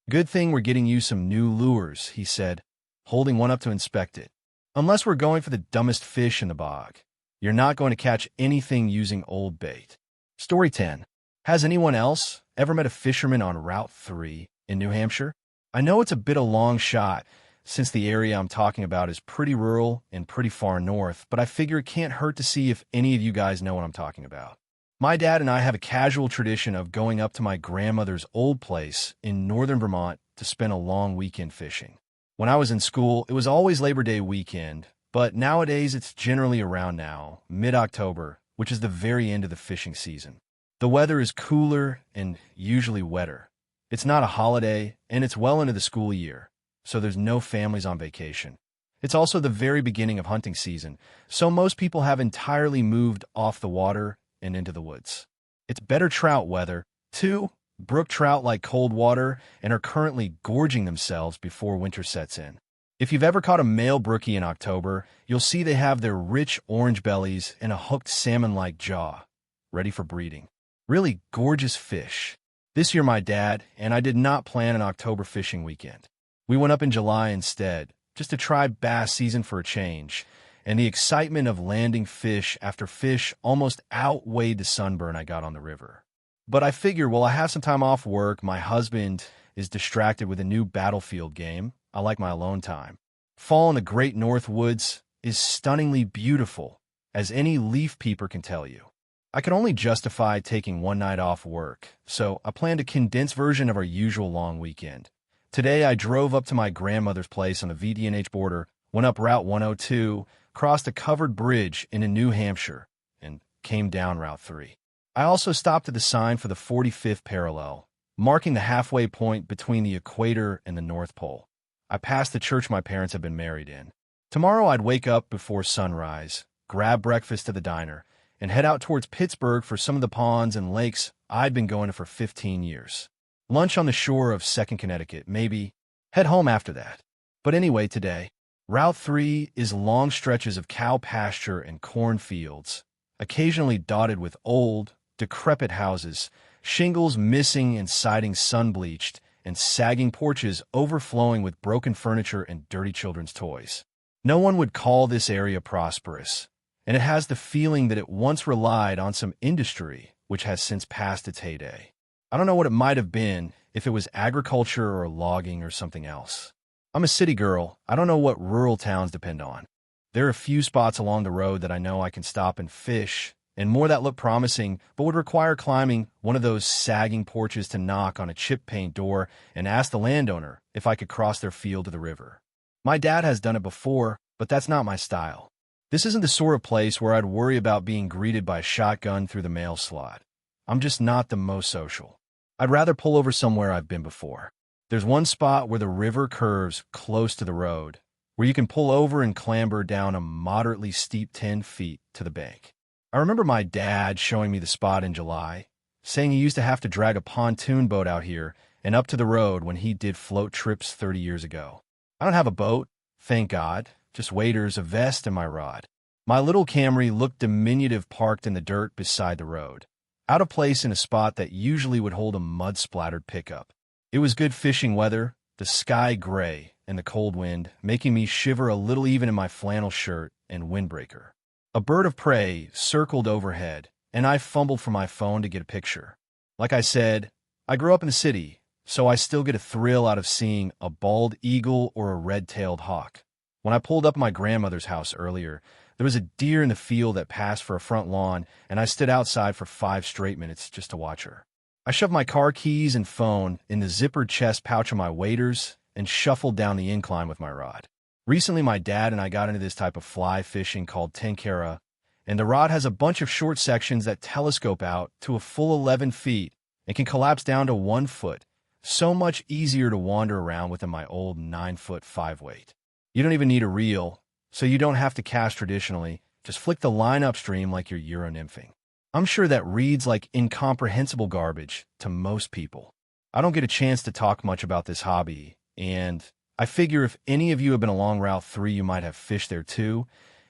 "Good thing we're getting you some new lures," he said, holding one up to inspect it. "Unless we're going for the dumbest fish in the bog. You're not going to catch anything using old bait." Story 10. Has anyone else ever met a fisherman on Route 3 in New Hampshire? I know it's a bit a long shot, since the area I'm talking about is pretty rural and pretty far north, but I figure it can't hurt to see if any of you guys know what I'm talking about. My dad and I have a casual tradition of going up to my grandmother's old place in northern Vermont to spend a long weekend fishing. When I was in school, it was always Labor Day weekend, but nowadays it's generally around now, mid-October, which is the very end of the fishing season. The weather is cooler and usually wetter. It's not a holiday, and it's well into the school year, so there's no families on vacation. It's also the very beginning of hunting season, so most people have entirely moved off the water and into the woods. It's better trout weather, too. Brook trout like cold water and are currently gorging themselves before winter sets in. If you've ever caught a male brookie in October, you'll see they have their rich orange bellies and a hooked salmon-like jaw, ready for breeding. Really gorgeous fish. This year my dad and I did not plan an October fishing weekend. We went up in July instead, just to try bass season for a change, and the excitement of landing fish after fish almost outweighed the sunburn I got on the river. But I figure while I have some time off work, my husband is distracted with a new Battlefield game, I like my alone time. Fall in the Great North Woods is stunningly beautiful, as any leaf peeper can tell you. I could only justify taking one night off work, so I planned a condensed version of our usual long weekend. Today I drove up to my grandmother's place on the VD&H border, went up Route 102, crossed a covered bridge into New Hampshire, and came down Route 3. I also stopped at the sign for the 45th parallel, marking the halfway point between the equator and the North Pole. I passed the church my parents had been married in. Tomorrow I'd wake up before sunrise, grab breakfast at the diner, and head out towards Pittsburgh for some of the ponds and lakes I'd been going to for 15 years. Lunch on the shore of 2nd Connecticut, maybe. Head home after that. But anyway, today, Route 3 is long stretches of cow pasture and cornfields, occasionally dotted with old, decrepit houses, shingles missing and sidings sun-bleached, and sagging porches overflowing with broken furniture and dirty children's toys. No one would call this area prosperous, and it has the feeling that it once relied on some industry which has since passed its heyday. I don't know what it might have been, if it was agriculture or logging or something else. I'm a city girl. I don't know what rural towns depend on. There are a few spots along the road that I know I can stop and fish, and more that look promising, but would require climbing one of those sagging porches to knock on a chip paint door and ask the landowner if I could cross their field to the river. My dad has done it before, but that's not my style. This isn't the sort of place where I'd worry about being greeted by a shotgun through the mail slot. I'm just not the most social. I'd rather pull over somewhere I've been before. There's one spot where the river curves close to the road, where you can pull over and clamber down a moderately steep 10 feet to the bank. I remember my dad showing me the spot in July, saying he used to have to drag a pontoon boat out here and up to the road when he did float trips 30 years ago. I don't have a boat, thank God, just waders, a vest, and my rod. My little Camry looked diminutive parked in the dirt beside the road, out of place in a spot that usually would hold a mud-splattered pickup. It was good fishing weather, the sky gray, and the cold wind, making me shiver a little even in my flannel shirt and windbreaker. A bird of prey circled overhead, and I fumbled for my phone to get a picture. Like I said, I grew up in the city, so I still get a thrill out of seeing a bald eagle or a red-tailed hawk. When I pulled up at my grandmother's house earlier, there was a deer in the field that passed for a front lawn, and I stood outside for 5 straight minutes just to watch her. I shoved my car keys and phone in the zippered chest pouch of my waders and shuffled down the incline with my rod. Recently, my dad and I got into this type of fly fishing called tenkara, and the rod has a bunch of short sections that telescope out to a full 11 feet and can collapse down to 1 foot. So much easier to wander around with than my old 9-foot 5-weight. You don't even need a reel, so you don't have to cast traditionally. Just flick the line upstream like you're Euro nymphing. I'm sure that reads like incomprehensible garbage to most people. I don't get a chance to talk much about this hobby, and I figure if any of you have been along Route 3, you might have fished there too,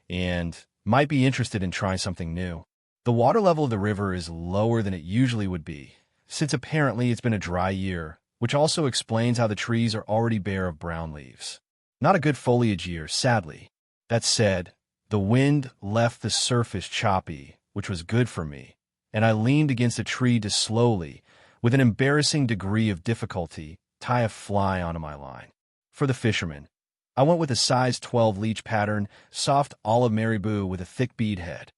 and might be interested in trying something new. The water level of the river is lower than it usually would be, since apparently it's been a dry year, which also explains how the trees are already bare of brown leaves. Not a good foliage year, sadly. That said, the wind left the surface choppy, which was good for me, and I leaned against a tree to slowly, with an embarrassing degree of difficulty, tie a fly onto my line. For the fisherman, I went with a size 12 leech pattern, soft olive marabou with a thick bead head.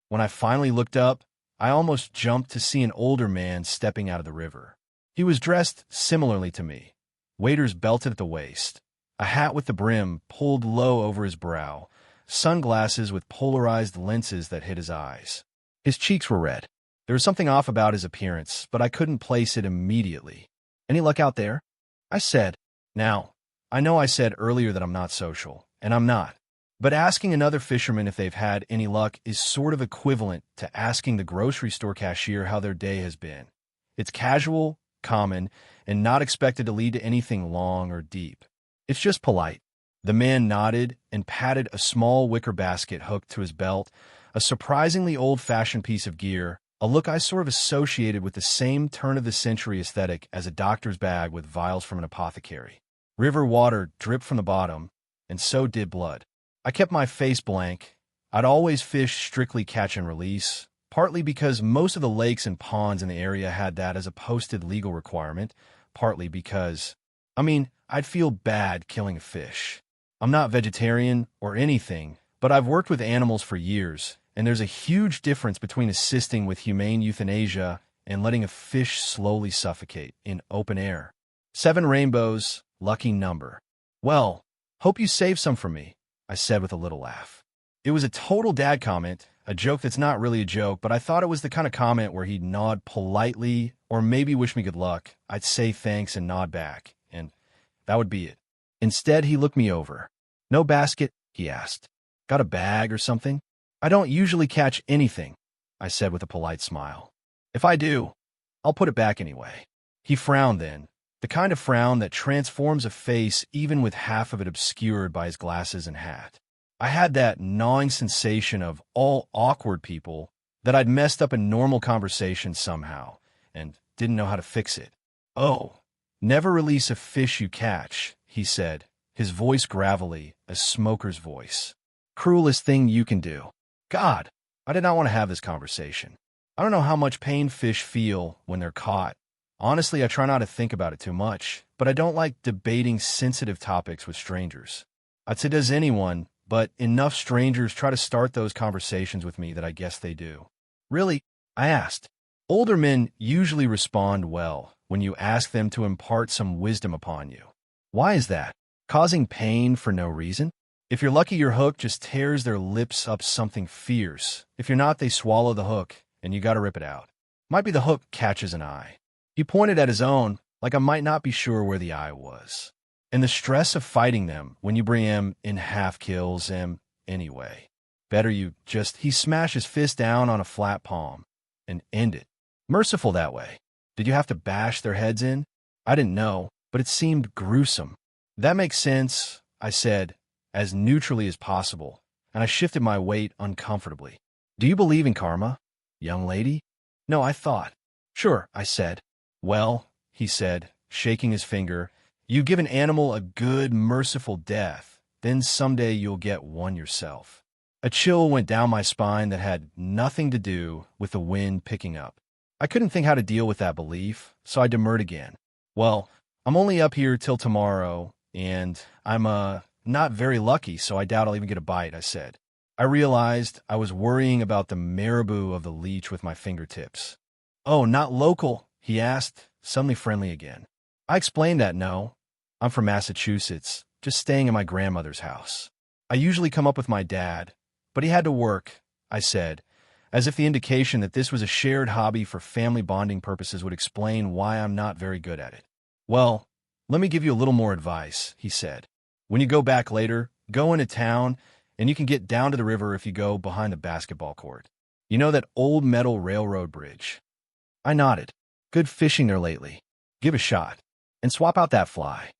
When I finally looked up, I almost jumped to see an older man stepping out of the river. He was dressed similarly to me, waders belted at the waist, a hat with the brim pulled low over his brow, sunglasses with polarized lenses that hid his eyes. His cheeks were red. There was something off about his appearance, but I couldn't place it immediately. "Any luck out there?" I said. Now, I know I said earlier that I'm not social, and I'm not. But asking another fisherman if they've had any luck is sort of equivalent to asking the grocery store cashier how their day has been. It's casual, common, and not expected to lead to anything long or deep. It's just polite. The man nodded and patted a small wicker basket hooked to his belt, a surprisingly old-fashioned piece of gear, a look I sort of associated with the same turn-of-the-century aesthetic as a doctor's bag with vials from an apothecary. River water dripped from the bottom, and so did blood. I kept my face blank. I'd always fished strictly catch and release, partly because most of the lakes and ponds in the area had that as a posted legal requirement, partly because, I'd feel bad killing a fish. I'm not vegetarian or anything, but I've worked with animals for years, and there's a huge difference between assisting with humane euthanasia and letting a fish slowly suffocate in open air. 7 rainbows, lucky number. "Well, hope you save some for me," I said with a little laugh. It was a total dad comment, a joke that's not really a joke, but I thought it was the kind of comment where he'd nod politely or maybe wish me good luck. I'd say thanks and nod back, and that would be it. Instead, he looked me over. "No basket?" he asked. "Got a bag or something?" "I don't usually catch anything," I said with a polite smile. "If I do, I'll put it back anyway." He frowned then, the kind of frown that transforms a face even with half of it obscured by his glasses and hat. I had that gnawing sensation of all awkward people that I'd messed up a normal conversation somehow and didn't know how to fix it. "Oh, never release a fish you catch," he said, his voice gravelly, a smoker's voice. "Cruelest thing you can do." God, I did not want to have this conversation. I don't know how much pain fish feel when they're caught. Honestly, I try not to think about it too much, but I don't like debating sensitive topics with strangers. I'd say does anyone, but enough strangers try to start those conversations with me that I guess they do. "Really?" I asked. Older men usually respond well when you ask them to impart some wisdom upon you. Why is that? Causing pain for no reason? If you're lucky, your hook just tears their lips up something fierce. If you're not, they swallow the hook, and you gotta rip it out. Might be the hook catches an eye. He pointed at his own, like I might not be sure where the eye was. And the stress of fighting them when you bring him in half kills him anyway. Better you just, he smashed his fist down on a flat palm and end it. Merciful that way. Did you have to bash their heads in? I didn't know, but it seemed gruesome. That makes sense, I said, as neutrally as possible, and I shifted my weight uncomfortably. Do you believe in karma, young lady? No, I thought. Sure, I said. Well, he said, shaking his finger, you give an animal a good, merciful death, then someday you'll get one yourself. A chill went down my spine that had nothing to do with the wind picking up. I couldn't think how to deal with that belief, so I demurred again. Well, I'm only up here till tomorrow, and I'm not very lucky, so I doubt I'll even get a bite, I said. I realized I was worrying about the marabou of the leech with my fingertips. Oh, not local? He asked, suddenly friendly again. I explained that no. I'm from Massachusetts, just staying in my grandmother's house. I usually come up with my dad, but he had to work, I said, as if the indication that this was a shared hobby for family bonding purposes would explain why I'm not very good at it. Well, let me give you a little more advice, he said. When you go back later, go into town, and you can get down to the river if you go behind the basketball court. You know that old metal railroad bridge? I nodded. Good fishing there lately. Give a shot. And swap out that fly.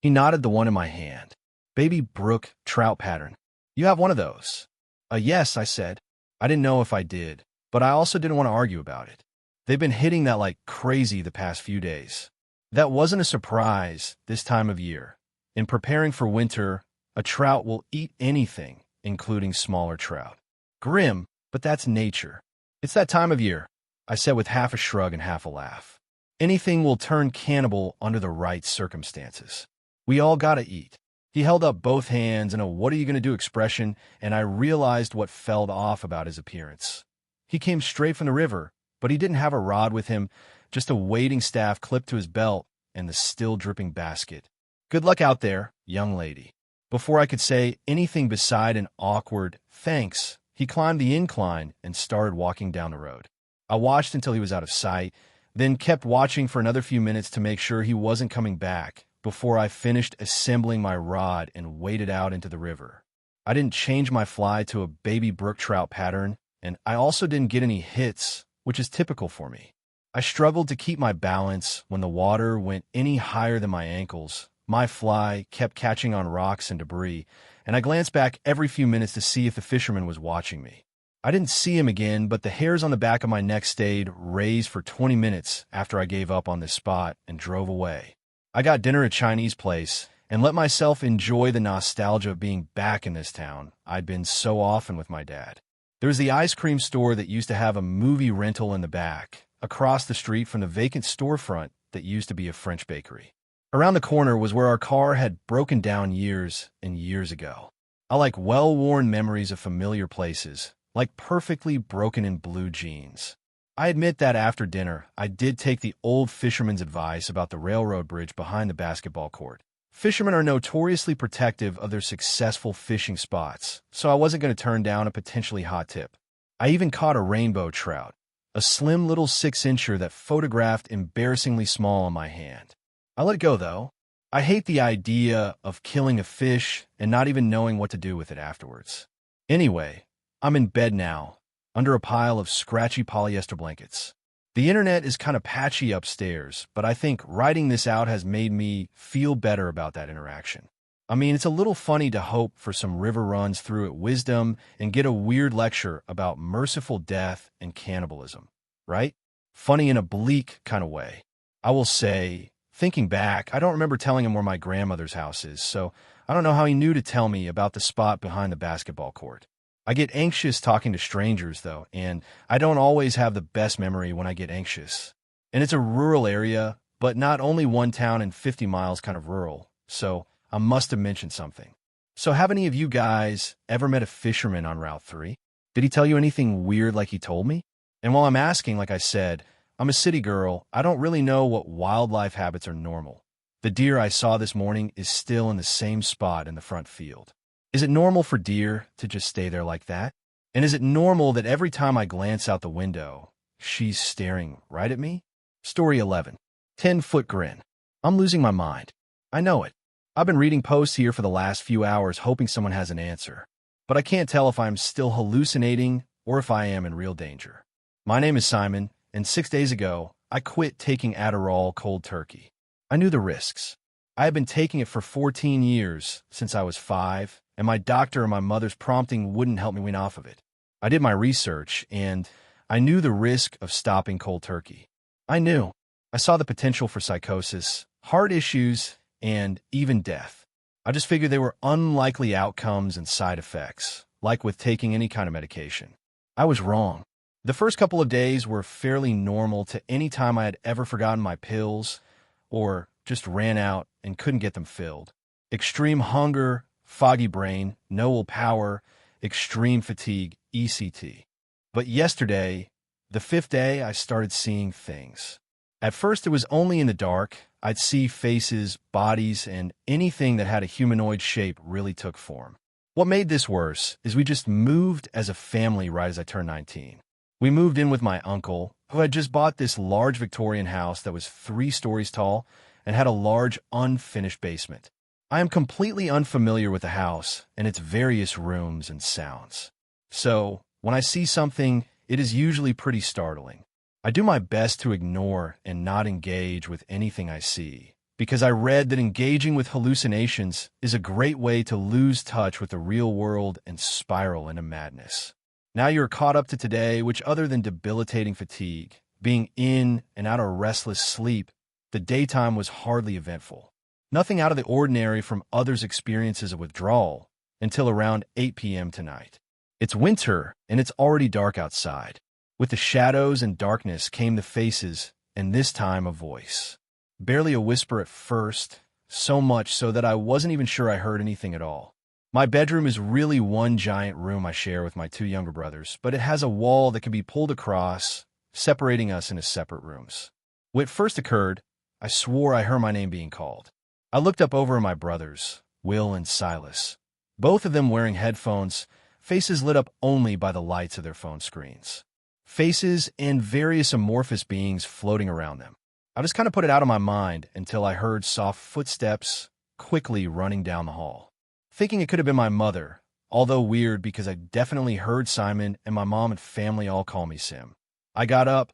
He nodded the one in my hand. Baby brook trout pattern. You have one of those? Yes, I said. I didn't know if I did, but I also didn't want to argue about it. They've been hitting that like crazy the past few days. That wasn't a surprise this time of year. In preparing for winter, a trout will eat anything, including smaller trout. Grim, but that's nature. It's that time of year, I said with half a shrug and half a laugh. Anything will turn cannibal under the right circumstances. We all gotta eat. He held up both hands in a what-are-you-gonna-do expression, and I realized what felt off about his appearance. He came straight from the river, but he didn't have a rod with him, just a wading staff clipped to his belt and the still-dripping basket. Good luck out there, young lady. Before I could say anything beside an awkward thanks, he climbed the incline and started walking down the road. I watched until he was out of sight, then kept watching for another few minutes to make sure he wasn't coming back before I finished assembling my rod and waded out into the river. I didn't change my fly to a baby brook trout pattern, and I also didn't get any hits, which is typical for me. I struggled to keep my balance when the water went any higher than my ankles. My fly kept catching on rocks and debris, and I glanced back every few minutes to see if the fisherman was watching me. I didn't see him again, but the hairs on the back of my neck stayed raised for 20 minutes after I gave up on this spot and drove away. I got dinner at a Chinese place and let myself enjoy the nostalgia of being back in this town I'd been so often with my dad. There was the ice cream store that used to have a movie rental in the back, across the street from the vacant storefront that used to be a French bakery. Around the corner was where our car had broken down years and years ago. I like well-worn memories of familiar places, like perfectly broken-in blue jeans. I admit that after dinner, I did take the old fisherman's advice about the railroad bridge behind the basketball court. Fishermen are notoriously protective of their successful fishing spots, so I wasn't going to turn down a potentially hot tip. I even caught a rainbow trout, a slim little 6-incher that photographed embarrassingly small on my hand. I let it go, though. I hate the idea of killing a fish and not even knowing what to do with it afterwards. Anyway, I'm in bed now, under a pile of scratchy polyester blankets. The internet is kind of patchy upstairs, but I think writing this out has made me feel better about that interaction. I mean, it's a little funny to hope for some river runs through it wisdom and get a weird lecture about merciful death and cannibalism, right? Funny in a bleak kind of way. I will say, thinking back, I don't remember telling him where my grandmother's house is, so I don't know how he knew to tell me about the spot behind the basketball court. I get anxious talking to strangers, though, and I don't always have the best memory when I get anxious. And it's a rural area, but not only one town and 50 miles kind of rural, so I must have mentioned something. So have any of you guys ever met a fisherman on Route 3? Did he tell you anything weird like he told me? And while I'm asking, like I said, I'm a city girl. I don't really know what wildlife habits are normal. The deer I saw this morning is still in the same spot in the front field. Is it normal for deer to just stay there like that? And is it normal that every time I glance out the window, she's staring right at me? Story 11. 10-foot grin. I'm losing my mind. I know it. I've been reading posts here for the last few hours hoping someone has an answer. But I can't tell if I'm still hallucinating or if I am in real danger. My name is Simon, and 6 days ago, I quit taking Adderall cold turkey. I knew the risks. I had been taking it for 14 years, since I was 5, and my doctor and my mother's prompting wouldn't help me wean off of it. I did my research, and I knew the risk of stopping cold turkey. I knew. I saw the potential for psychosis, heart issues, and even death. I just figured they were unlikely outcomes and side effects, like with taking any kind of medication. I was wrong. The first couple of days were fairly normal to any time I had ever forgotten my pills or just ran out and couldn't get them filled. Extreme hunger, foggy brain, no willpower, extreme fatigue, ECT. But yesterday, the 5th day, I started seeing things. At first, it was only in the dark. I'd see faces, bodies, and anything that had a humanoid shape really took form. What made this worse is we just moved as a family right as I turned 19. We moved in with my uncle, who had just bought this large Victorian house that was 3 stories tall and had a large unfinished basement. I am completely unfamiliar with the house and its various rooms and sounds. So, when I see something, it is usually pretty startling. I do my best to ignore and not engage with anything I see, because I read that engaging with hallucinations is a great way to lose touch with the real world and spiral into madness. Now you're caught up to today, which other than debilitating fatigue, being in and out of restless sleep, the daytime was hardly eventful. Nothing out of the ordinary from others' experiences of withdrawal until around 8 p.m. tonight. It's winter, and it's already dark outside. With the shadows and darkness came the faces, and this time a voice. Barely a whisper at first, so much so that I wasn't even sure I heard anything at all. My bedroom is really one giant room I share with my 2 younger brothers, but it has a wall that can be pulled across, separating us into separate rooms. When it first occurred, I swore I heard my name being called. I looked up over at my brothers, Will and Silas, both of them wearing headphones, faces lit up only by the lights of their phone screens. Faces and various amorphous beings floating around them. I just kind of put it out of my mind until I heard soft footsteps quickly running down the hall. Thinking it could have been my mother, although weird because I definitely heard Simon and my mom and family all call me Sim. I got up,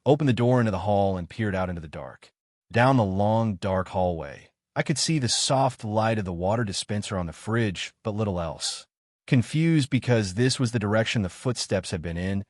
opened the door into the hall, and peered out into the dark. Down the long, dark hallway, I could see the soft light of the water dispenser on the fridge, but little else. Confused because this was the direction the footsteps had been in,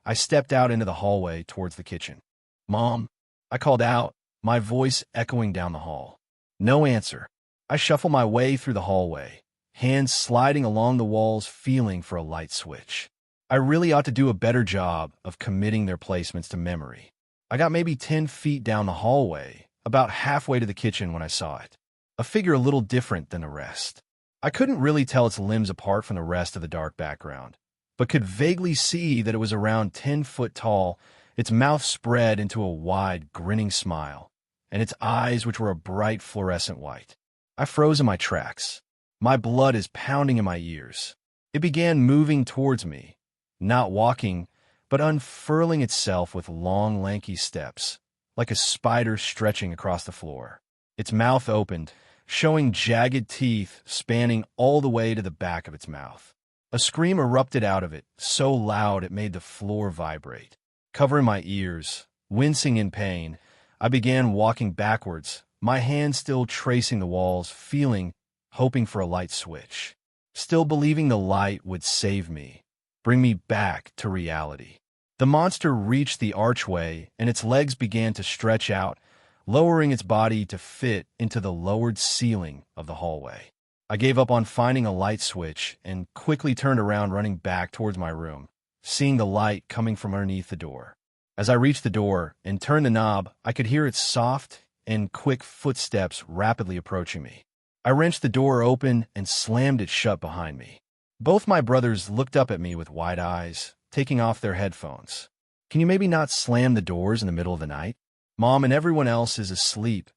I stepped out into the hallway towards the kitchen. "Mom," I called out, my voice echoing down the hall. No answer. I shuffle my way through the hallway, hands sliding along the walls, feeling for a light switch. I really ought to do a better job of committing their placements to memory. I got maybe 10 feet down the hallway, about halfway to the kitchen when I saw it. A figure a little different than the rest. I couldn't really tell its limbs apart from the rest of the dark background, but could vaguely see that it was around 10 foot tall, its mouth spread into a wide, grinning smile, and its eyes, which were a bright fluorescent white. I froze in my tracks. My blood is pounding in my ears. It began moving towards me, not walking, but unfurling itself with long, lanky steps, like a spider stretching across the floor. Its mouth opened, showing jagged teeth spanning all the way to the back of its mouth. A scream erupted out of it, so loud it made the floor vibrate. Covering my ears, wincing in pain, I began walking backwards, my hand still tracing the walls, feeling, hoping for a light switch. Still believing the light would save me, bring me back to reality. The monster reached the archway, and its legs began to stretch out, lowering its body to fit into the lowered ceiling of the hallway. I gave up on finding a light switch and quickly turned around, running back towards my room, seeing the light coming from underneath the door. As I reached the door and turned the knob, I could hear its soft and quick footsteps rapidly approaching me. I wrenched the door open and slammed it shut behind me. Both my brothers looked up at me with wide eyes, taking off their headphones. "Can you maybe not slam the doors in the middle of the night? Mom and everyone else is asleep,"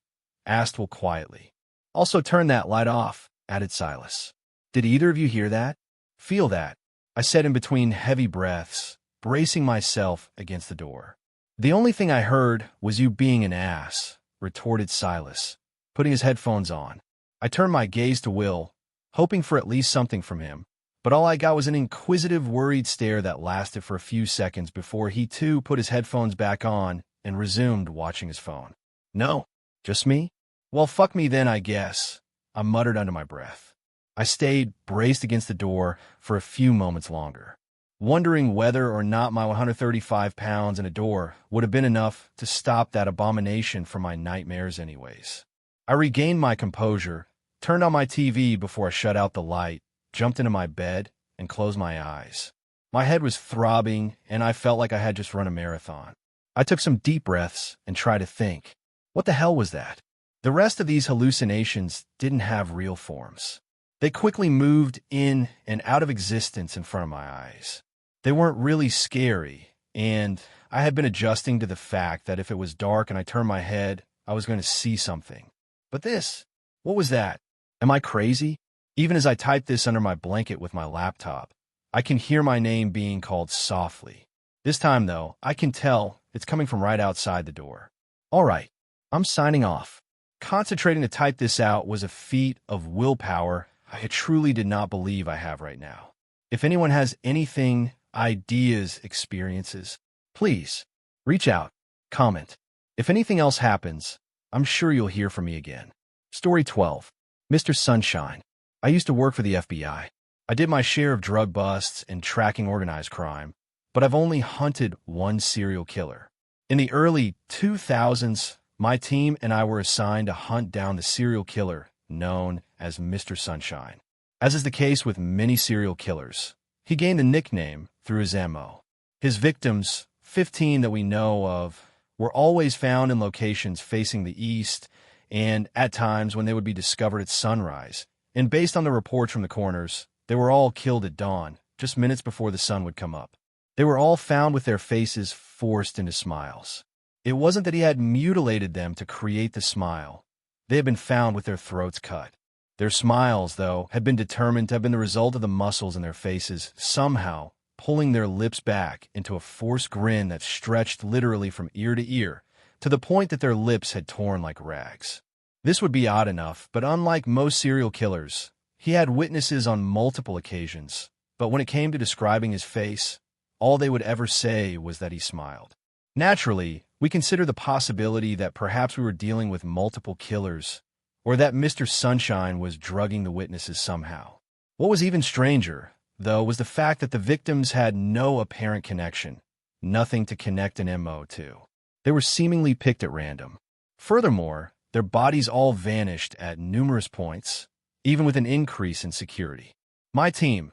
asked Will quietly. "Also turn that light off," added Silas. "Did either of you hear that? Feel that?" I said in between heavy breaths, bracing myself against the door. "The only thing I heard was you being an ass," retorted Silas, putting his headphones on. I turned my gaze to Will, hoping for at least something from him, but all I got was an inquisitive, worried stare that lasted for a few seconds before he too put his headphones back on and resumed watching his phone. No, just me? Well, fuck me then, I guess, I muttered under my breath. I stayed braced against the door for a few moments longer, wondering whether or not my 135 pounds and a door would have been enough to stop that abomination from my nightmares anyways. I regained my composure, turned on my TV before I shut out the light, jumped into my bed, and closed my eyes. My head was throbbing, and I felt like I had just run a marathon. I took some deep breaths and tried to think. What the hell was that? The rest of these hallucinations didn't have real forms. They quickly moved in and out of existence in front of my eyes. They weren't really scary, and I had been adjusting to the fact that if it was dark and I turned my head, I was going to see something. But this, what was that? Am I crazy? Even as I type this under my blanket with my laptop, I can hear my name being called softly. This time, though, I can tell it's coming from right outside the door. All right, I'm signing off. Concentrating to type this out was a feat of willpower I truly did not believe I have right now. If anyone has anything, ideas, experiences, please reach out, comment. If anything else happens, I'm sure you'll hear from me again. Story 12. Mr. Sunshine. I used to work for the FBI. I did my share of drug busts and tracking organized crime, but I've only hunted one serial killer. In the early 2000s, my team and I were assigned to hunt down the serial killer known as Mr. Sunshine. As is the case with many serial killers, he gained the nickname through his MO. His victims, 15 that we know of, were always found in locations facing the east, and at times when they would be discovered at sunrise. And based on the reports from the coroners, they were all killed at dawn, just minutes before the sun would come up. They were all found with their faces forced into smiles. It wasn't that he had mutilated them to create the smile. They had been found with their throats cut. Their smiles, though, had been determined to have been the result of the muscles in their faces somehow pulling their lips back into a forced grin that stretched literally from ear to ear, to the point that their lips had torn like rags. This would be odd enough, but unlike most serial killers, he had witnesses on multiple occasions, but when it came to describing his face, all they would ever say was that he smiled. Naturally, we consider the possibility that perhaps we were dealing with multiple killers, or that Mr. Sunshine was drugging the witnesses somehow. What was even stranger, though, was the fact that the victims had no apparent connection, nothing to connect an MO to. They were seemingly picked at random. Furthermore, their bodies all vanished at numerous points, even with an increase in security. My team,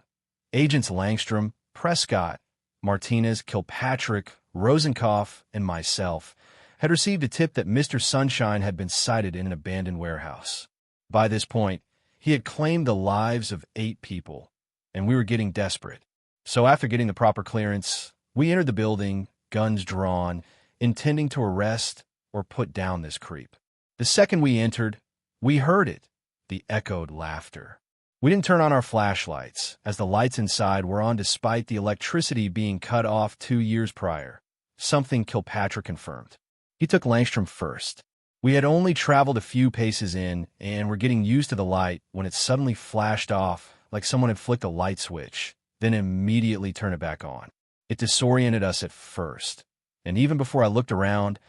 Agents Langstrom, Prescott, Martinez, Kilpatrick, Rosenkoff, and myself, had received a tip that Mr. Sunshine had been sighted in an abandoned warehouse. By this point, he had claimed the lives of 8 people, and we were getting desperate. So after getting the proper clearance, we entered the building, guns drawn, intending to arrest or put down this creep. The second we entered, we heard it, the echoed laughter. We didn't turn on our flashlights, as the lights inside were on despite the electricity being cut off 2 years prior, something Kilpatrick confirmed. He took Langstrom first. We had only traveled a few paces in, and were getting used to the light when it suddenly flashed off like someone had flicked a light switch, then immediately turned it back on. It disoriented us at first, and even before I looked around,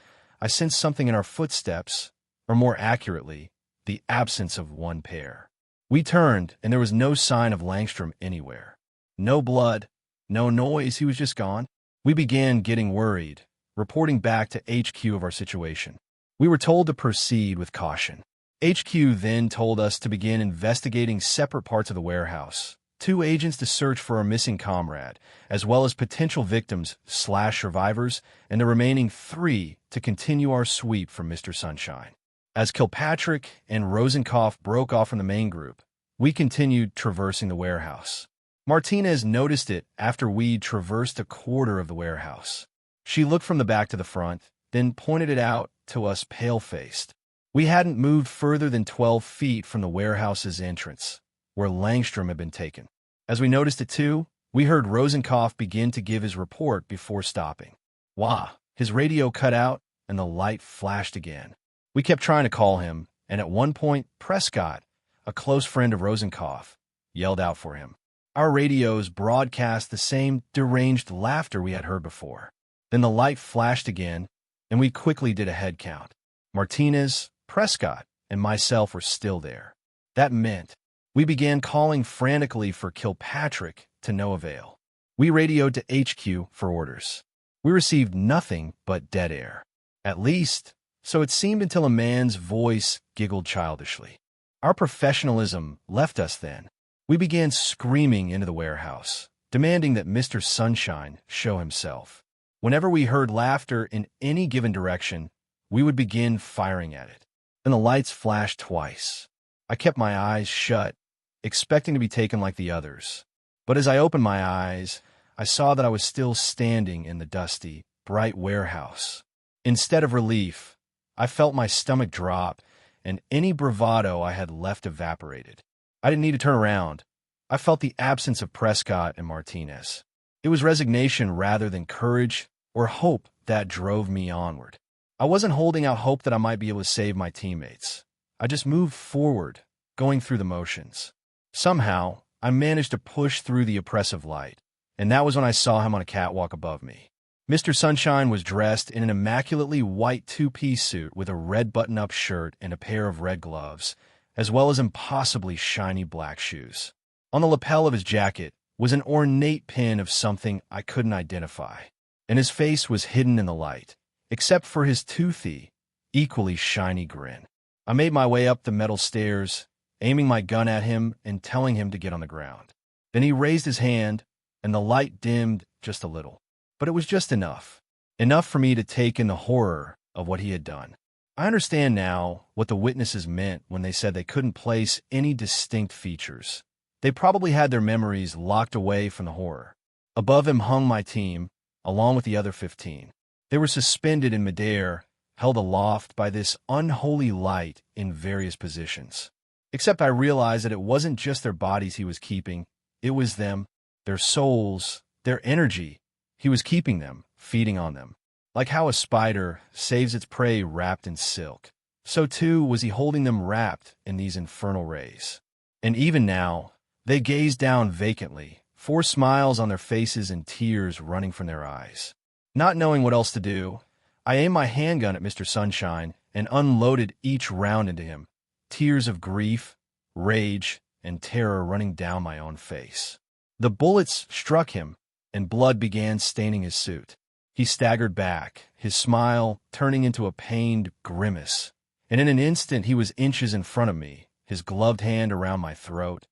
I sensed something in our footsteps, or more accurately, the absence of one pair. We turned, and there was no sign of Langstrom anywhere. No blood, no noise, he was just gone. We began getting worried, reporting back to HQ of our situation. We were told to proceed with caution. HQ then told us to begin investigating separate parts of the warehouse, 2 agents to search for our missing comrade, as well as potential victims/survivors, and the remaining 3 to continue our sweep for Mr. Sunshine. As Kilpatrick and Rosenkoff broke off from the main group, we continued traversing the warehouse. Martinez noticed it after we'd traversed a quarter of the warehouse. She looked from the back to the front, then pointed it out to us pale-faced. We hadn't moved further than 12 feet from the warehouse's entrance, where Langstrom had been taken. As we noticed it too, we heard Rosenkoff begin to give his report before stopping. Wah! His radio cut out, and the light flashed again. We kept trying to call him, and at one point, Prescott, a close friend of Rosenkopf, yelled out for him. Our radios broadcast the same deranged laughter we had heard before. Then the light flashed again, and we quickly did a head count. Martinez, Prescott, and myself were still there. That meant we began calling frantically for Kilpatrick to no avail. We radioed to HQ for orders. We received nothing but dead air. At least, so it seemed until a man's voice giggled childishly. Our professionalism left us then. We began screaming into the warehouse, demanding that Mr. Sunshine show himself. Whenever we heard laughter in any given direction, we would begin firing at it. Then the lights flashed twice. I kept my eyes shut, expecting to be taken like the others. But as I opened my eyes, I saw that I was still standing in the dusty, bright warehouse. Instead of relief, I felt my stomach drop, and any bravado I had left evaporated. I didn't need to turn around. I felt the absence of Prescott and Martinez. It was resignation rather than courage or hope that drove me onward. I wasn't holding out hope that I might be able to save my teammates. I just moved forward, going through the motions. Somehow, I managed to push through the oppressive light, and that was when I saw him on a catwalk above me. Mr. Sunshine was dressed in an immaculately white two-piece suit with a red button-up shirt and a pair of red gloves, as well as impossibly shiny black shoes. On the lapel of his jacket was an ornate pin of something I couldn't identify, and his face was hidden in the light, except for his toothy, equally shiny grin. I made my way up the metal stairs, aiming my gun at him and telling him to get on the ground. Then he raised his hand, and the light dimmed just a little. But it was just enough. Enough for me to take in the horror of what he had done. I understand now what the witnesses meant when they said they couldn't place any distinct features. They probably had their memories locked away from the horror. Above him hung my team, along with the other 15. They were suspended in midair, held aloft by this unholy light in various positions. Except I realized that it wasn't just their bodies he was keeping. It was them, their souls, their energy. He was keeping them, feeding on them. Like how a spider saves its prey wrapped in silk, so too was he holding them wrapped in these infernal rays. And even now, they gazed down vacantly, 4 smiles on their faces and tears running from their eyes. Not knowing what else to do, I aimed my handgun at Mr. Sunshine and unloaded each round into him, tears of grief, rage, and terror running down my own face. The bullets struck him, and blood began staining his suit. He staggered back, his smile turning into a pained grimace, and in an instant he was inches in front of me, his gloved hand around my throat,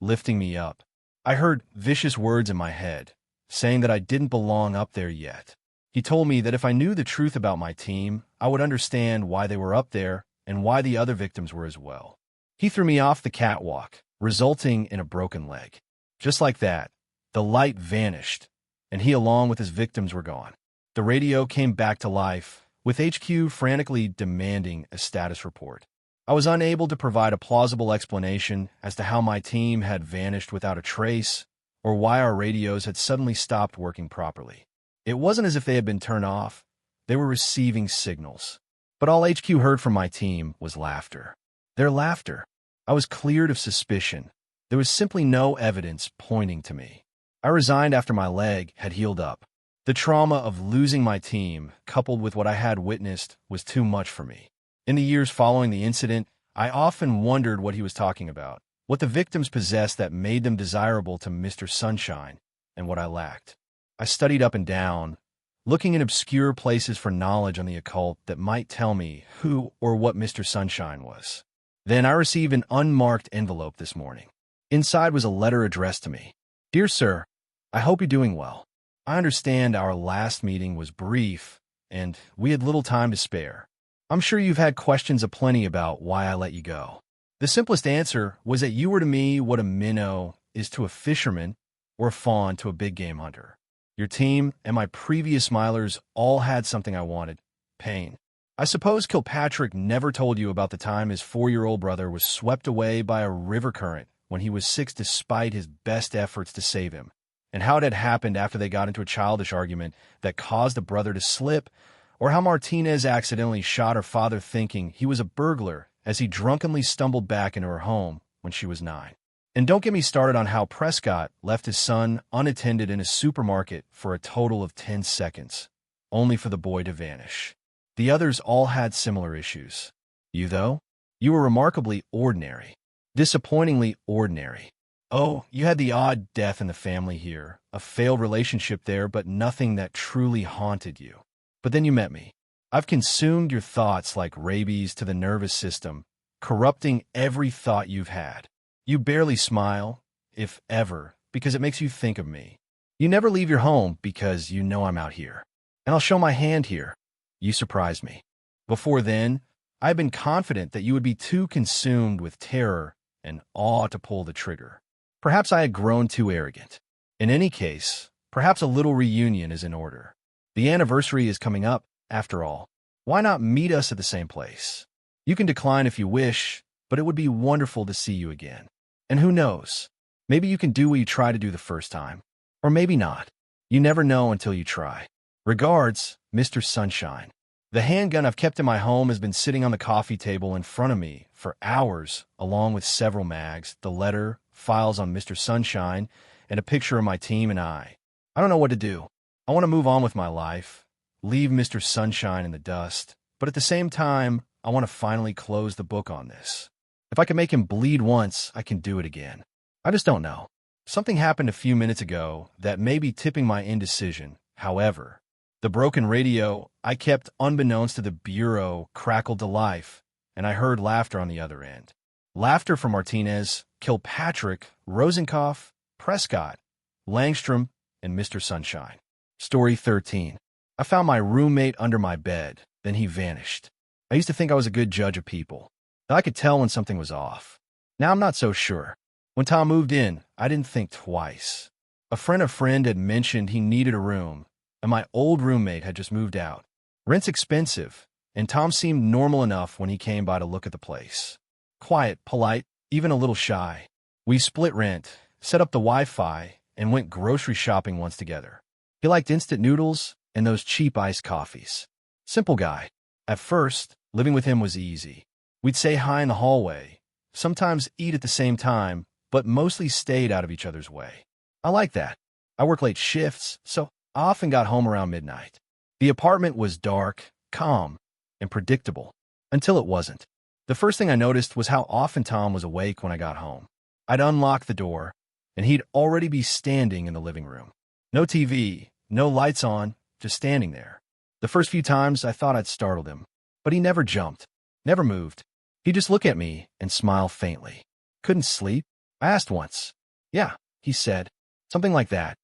lifting me up. I heard vicious words in my head, saying that I didn't belong up there yet. He told me that if I knew the truth about my team, I would understand why they were up there and why the other victims were as well. He threw me off the catwalk, resulting in a broken leg. Just like that, the light vanished, and he along with his victims were gone. The radio came back to life, with HQ frantically demanding a status report. I was unable to provide a plausible explanation as to how my team had vanished without a trace, or why our radios had suddenly stopped working properly. It wasn't as if they had been turned off. They were receiving signals. But all HQ heard from my team was laughter. Their laughter. I was cleared of suspicion. There was simply no evidence pointing to me. I resigned after my leg had healed up. The trauma of losing my team, coupled with what I had witnessed, was too much for me. In the years following the incident, I often wondered what he was talking about, what the victims possessed that made them desirable to Mr. Sunshine, and what I lacked. I studied up and down, looking in obscure places for knowledge on the occult that might tell me who or what Mr. Sunshine was. Then I received an unmarked envelope this morning. Inside was a letter addressed to me. Dear Sir, I hope you're doing well. I understand our last meeting was brief, and we had little time to spare. I'm sure you've had questions aplenty about why I let you go. The simplest answer was that you were to me what a minnow is to a fisherman or a fawn to a big game hunter. Your team and my previous milers all had something I wanted: pain. I suppose Kilpatrick never told you about the time his 4-year-old brother was swept away by a river current when he was 6 despite his best efforts to save him, and how it had happened after they got into a childish argument that caused the brother to slip or how Martinez accidentally shot her father thinking he was a burglar as he drunkenly stumbled back into her home when she was 9. And don't get me started on how Prescott left his son unattended in a supermarket for a total of 10 seconds, only for the boy to vanish. The others all had similar issues. You, though? You were remarkably ordinary. Disappointingly ordinary. Oh, you had the odd death in the family here, a failed relationship there, but nothing that truly haunted you. But then you met me. I've consumed your thoughts like rabies to the nervous system, corrupting every thought you've had. You barely smile, if ever, because it makes you think of me. You never leave your home because you know I'm out here. And I'll show my hand here. You surprised me. Before then, I've been confident that you would be too consumed with terror and awe to pull the trigger. Perhaps I had grown too arrogant. In any case, perhaps a little reunion is in order. The anniversary is coming up, after all. Why not meet us at the same place? You can decline if you wish, but it would be wonderful to see you again. And who knows? Maybe you can do what you tried to do the first time. Or maybe not. You never know until you try. Regards, Mr. Sunshine. The handgun I've kept in my home has been sitting on the coffee table in front of me for hours, along with several mags, the letter, files on Mr. Sunshine, and a picture of my team and I. I don't know what to do. I want to move on with my life, leave Mr. Sunshine in the dust, but at the same time, I want to finally close the book on this. If I can make him bleed once, I can do it again. I just don't know. Something happened a few minutes ago that may be tipping my indecision. However, the broken radio I kept unbeknownst to the bureau crackled to life, and I heard laughter on the other end. Laughter from Martinez, Kilpatrick, Rosenkopf, Prescott, Langstrom, and Mr. Sunshine. Story 13. I found my roommate under my bed, then he vanished. I used to think I was a good judge of people. I could tell when something was off. Now I'm not so sure. When Tom moved in, I didn't think twice. A friend had mentioned he needed a room, and my old roommate had just moved out. Rent's expensive, and Tom seemed normal enough when he came by to look at the place. Quiet, polite, even a little shy. We split rent, set up the Wi-Fi, and went grocery shopping once together. He liked instant noodles and those cheap iced coffees. Simple guy. At first, living with him was easy. We'd say hi in the hallway, sometimes eat at the same time, but mostly stayed out of each other's way. I like that. I work late shifts, so I often got home around midnight. The apartment was dark, calm, and predictable, until it wasn't. The first thing I noticed was how often Tom was awake when I got home. I'd unlock the door, and he'd already be standing in the living room. No TV, no lights on, just standing there. The first few times I thought I'd startled him, but he never jumped, never moved. He'd just look at me and smile faintly. Couldn't sleep? I asked once. Yeah, he said. Something like that.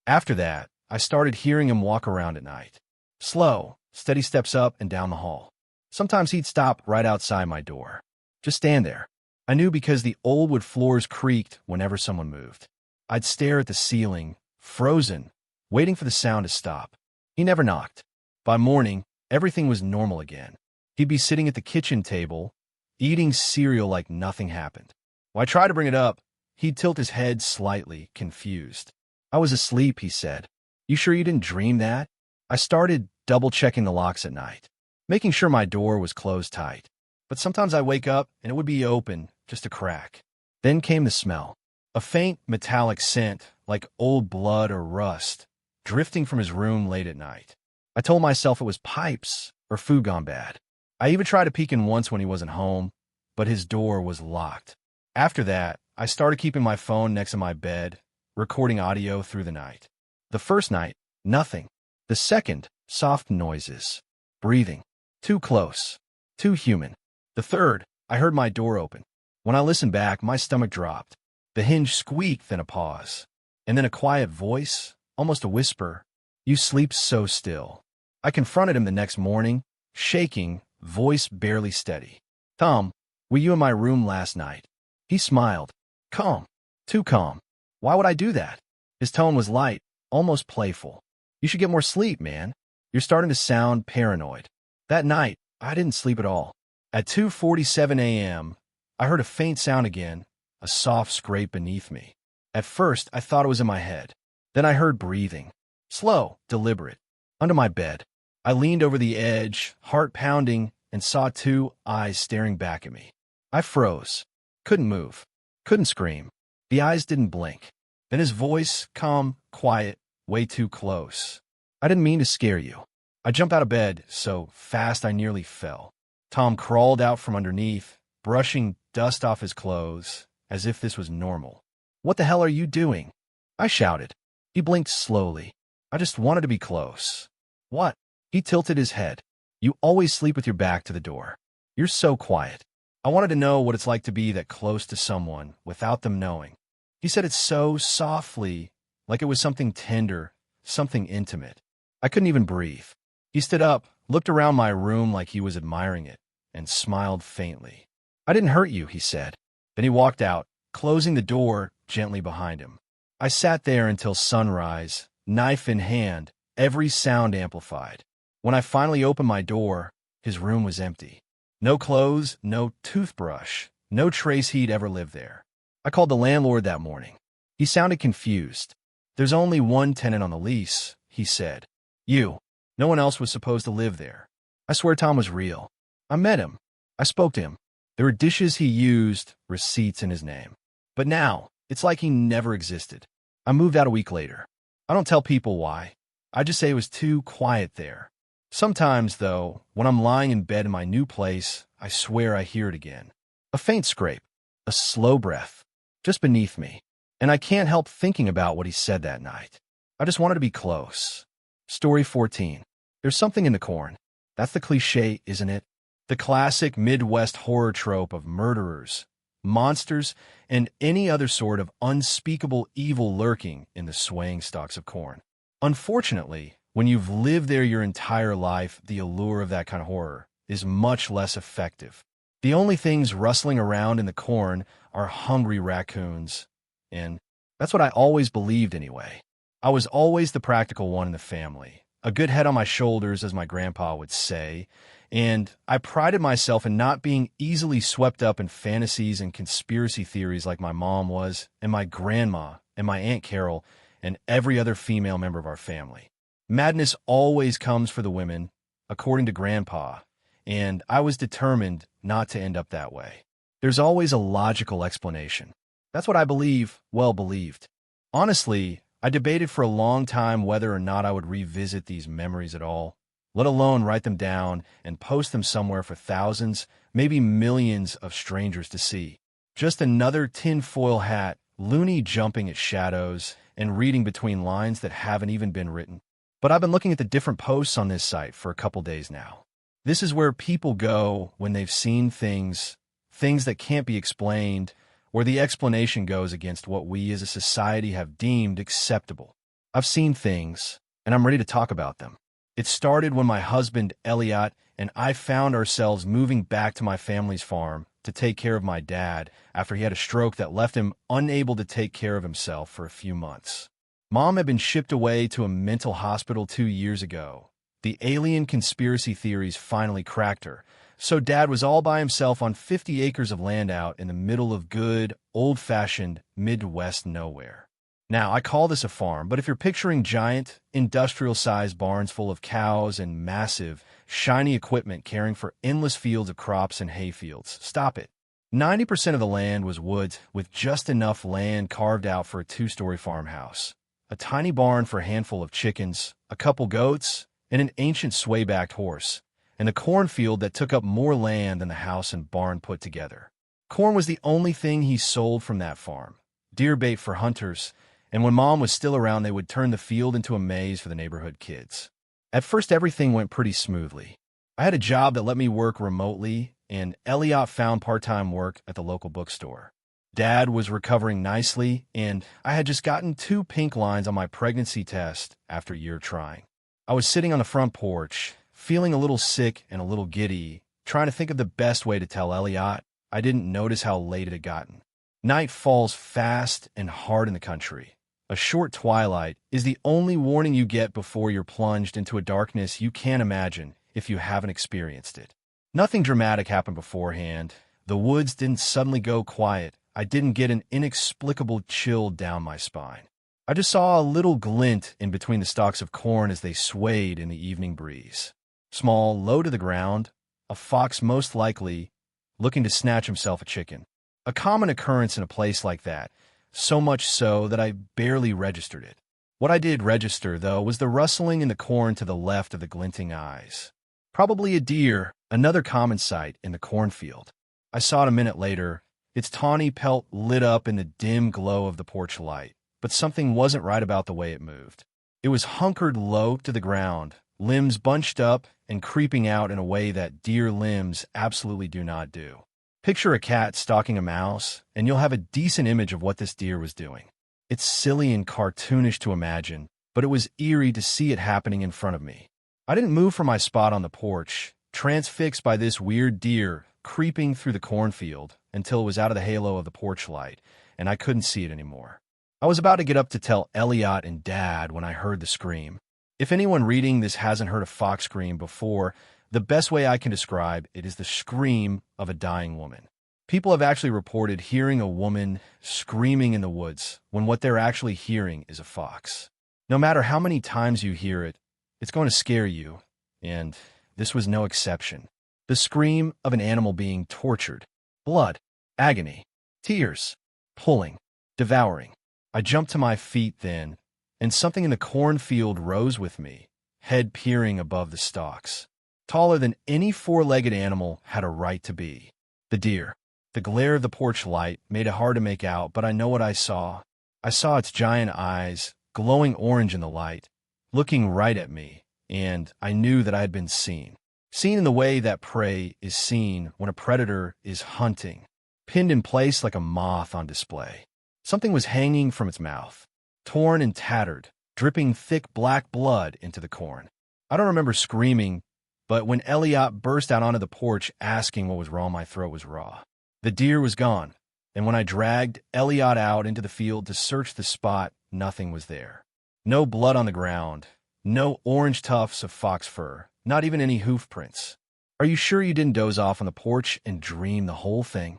After that, I started hearing him walk around at night. Slow, steady steps up and down the hall. Sometimes he'd stop right outside my door. Just stand there. I knew because the old wood floors creaked whenever someone moved. I'd stare at the ceiling, frozen, waiting for the sound to stop. He never knocked. By morning, everything was normal again. He'd be sitting at the kitchen table, eating cereal like nothing happened. When I tried to bring it up, he'd tilt his head slightly, confused. I was asleep, he said. You sure you didn't dream that? I started double-checking the locks at night, making sure my door was closed tight. But sometimes I'd wake up and it would be open, just a crack. Then came the smell. A faint metallic scent, like old blood or rust, drifting from his room late at night. I told myself it was pipes or food gone bad. I even tried to peek in once when he wasn't home, but his door was locked. After that, I started keeping my phone next to my bed, recording audio through the night. The first night, nothing. The second, soft noises. Breathing. Too close. Too human. The third, I heard my door open. When I listened back, my stomach dropped. The hinge squeaked, then a pause. And then a quiet voice, almost a whisper. You sleep so still. I confronted him the next morning, shaking, voice barely steady. Tom, were you in my room last night? He smiled. Calm. Too calm. Why would I do that? His tone was light, almost playful. You should get more sleep, man. You're starting to sound paranoid. That night, I didn't sleep at all. At 2:47 a.m., I heard a faint sound again, a soft scrape beneath me. At first, I thought it was in my head. Then I heard breathing. Slow, deliberate. Under my bed. I leaned over the edge, heart pounding, and saw two eyes staring back at me. I froze. Couldn't move. Couldn't scream. The eyes didn't blink. Then his voice, calm, quiet, way too close. I didn't mean to scare you. I jumped out of bed so fast I nearly fell. Tom crawled out from underneath, brushing dust off his clothes, as if this was normal. "What the hell are you doing?" I shouted. He blinked slowly. "I just wanted to be close." "What?" He tilted his head. "You always sleep with your back to the door. You're so quiet. I wanted to know what it's like to be that close to someone without them knowing." He said it so softly, like it was something tender, something intimate. I couldn't even breathe. He stood up, looked around my room like he was admiring it, and smiled faintly. "I didn't hurt you," he said. Then he walked out, closing the door gently behind him. I sat there until sunrise, knife in hand, every sound amplified. When I finally opened my door, his room was empty. No clothes, no toothbrush, no trace he'd ever lived there. I called the landlord that morning. He sounded confused. "There's only one tenant on the lease," he said. "You. No one else was supposed to live there." I swear Tom was real. I met him. I spoke to him. There were dishes he used, receipts in his name. But now, it's like he never existed. I moved out a week later. I don't tell people why. I just say it was too quiet there. Sometimes, though, when I'm lying in bed in my new place, I swear I hear it again. A faint scrape, a slow breath, just beneath me. And I can't help thinking about what he said that night. I just wanted to be close. Story 14. There's something in the corn. That's the cliché, isn't it? The classic Midwest horror trope of murderers, monsters, and any other sort of unspeakable evil lurking in the swaying stalks of corn. Unfortunately, when you've lived there your entire life, the allure of that kind of horror is much less effective. The only things rustling around in the corn are hungry raccoons, and that's what I always believed anyway. I was always the practical one in the family, a good head on my shoulders, as my grandpa would say, and I prided myself in not being easily swept up in fantasies and conspiracy theories like my mom was, and my grandma, and my Aunt Carol, and every other female member of our family. Madness always comes for the women, according to Grandpa, and I was determined not to end up that way. There's always a logical explanation. That's what I believed. Honestly, I debated for a long time whether or not I would revisit these memories at all, let alone write them down and post them somewhere for thousands, maybe millions of strangers to see. Just another tinfoil hat, loony jumping at shadows and reading between lines that haven't even been written. But I've been looking at the different posts on this site for a couple days now. This is where people go when they've seen things that can't be explained, or the explanation goes against what we as a society have deemed acceptable. I've seen things, and I'm ready to talk about them. It started when my husband, Elliot, and I found ourselves moving back to my family's farm to take care of my dad after he had a stroke that left him unable to take care of himself for a few months. Mom had been shipped away to a mental hospital 2 years ago. The alien conspiracy theories finally cracked her, so Dad was all by himself on 50 acres of land out in the middle of good, old-fashioned Midwest nowhere. Now, I call this a farm, but if you're picturing giant, industrial-sized barns full of cows and massive, shiny equipment caring for endless fields of crops and hayfields, stop it. 90% of the land was woods with just enough land carved out for a 2-story farmhouse, a tiny barn for a handful of chickens, a couple goats, and an ancient sway-backed horse, and a cornfield that took up more land than the house and barn put together. Corn was the only thing he sold from that farm, deer bait for hunters, and when Mom was still around, they would turn the field into a maze for the neighborhood kids. At first, everything went pretty smoothly. I had a job that let me work remotely, and Elliot found part-time work at the local bookstore. Dad was recovering nicely, and I had just gotten 2 pink lines on my pregnancy test after a year trying. I was sitting on the front porch, feeling a little sick and a little giddy, trying to think of the best way to tell Elliot I didn't notice how late it had gotten. Night falls fast and hard in the country. A short twilight is the only warning you get before you're plunged into a darkness you can't imagine if you haven't experienced it. Nothing dramatic happened beforehand. The woods didn't suddenly go quiet. I didn't get an inexplicable chill down my spine. I just saw a little glint in between the stalks of corn as they swayed in the evening breeze. small, low to the ground, a fox most likely looking to snatch himself a chicken. A common occurrence in a place like that, so much so that I barely registered it. What I did register, though, was the rustling in the corn to the left of the glinting eyes. Probably a deer, another common sight in the cornfield. I saw it a minute later, its tawny pelt lit up in the dim glow of the porch light, but something wasn't right about the way it moved. It was hunkered low to the ground, limbs bunched up and creeping out in a way that deer limbs absolutely do not do. Picture a cat stalking a mouse, and you'll have a decent image of what this deer was doing. It's silly and cartoonish to imagine, but it was eerie to see it happening in front of me. I didn't move from my spot on the porch, transfixed by this weird deer creeping through the cornfield until it was out of the halo of the porch light, and I couldn't see it anymore. I was about to get up to tell Elliot and Dad when I heard the scream. If anyone reading this hasn't heard a fox scream before, the best way I can describe it is the scream of a dying woman. People have actually reported hearing a woman screaming in the woods when what they're actually hearing is a fox. No matter how many times you hear it, it's going to scare you, and this was no exception. The scream of an animal being tortured, blood, agony, tears, pulling, devouring. I jumped to my feet then, and something in the cornfield rose with me, head peering above the stalks. Taller than any four-legged animal had a right to be. The deer. The glare of the porch light made it hard to make out, but I know what I saw. I saw its giant eyes, glowing orange in the light, looking right at me, and I knew that I had been seen. Seen in the way that prey is seen when a predator is hunting, pinned in place like a moth on display. Something was hanging from its mouth, torn and tattered, dripping thick black blood into the corn. I don't remember screaming, but when Elliot burst out onto the porch asking what was wrong, my throat was raw. The deer was gone, and when I dragged Elliot out into the field to search the spot, nothing was there. No blood on the ground, no orange tufts of fox fur, not even any hoof prints. Are you sure you didn't doze off on the porch and dream the whole thing?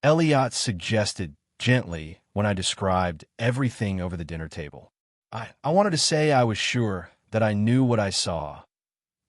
Elliot suggested gently when I described everything over the dinner table. I wanted to say I was sure that I knew what I saw,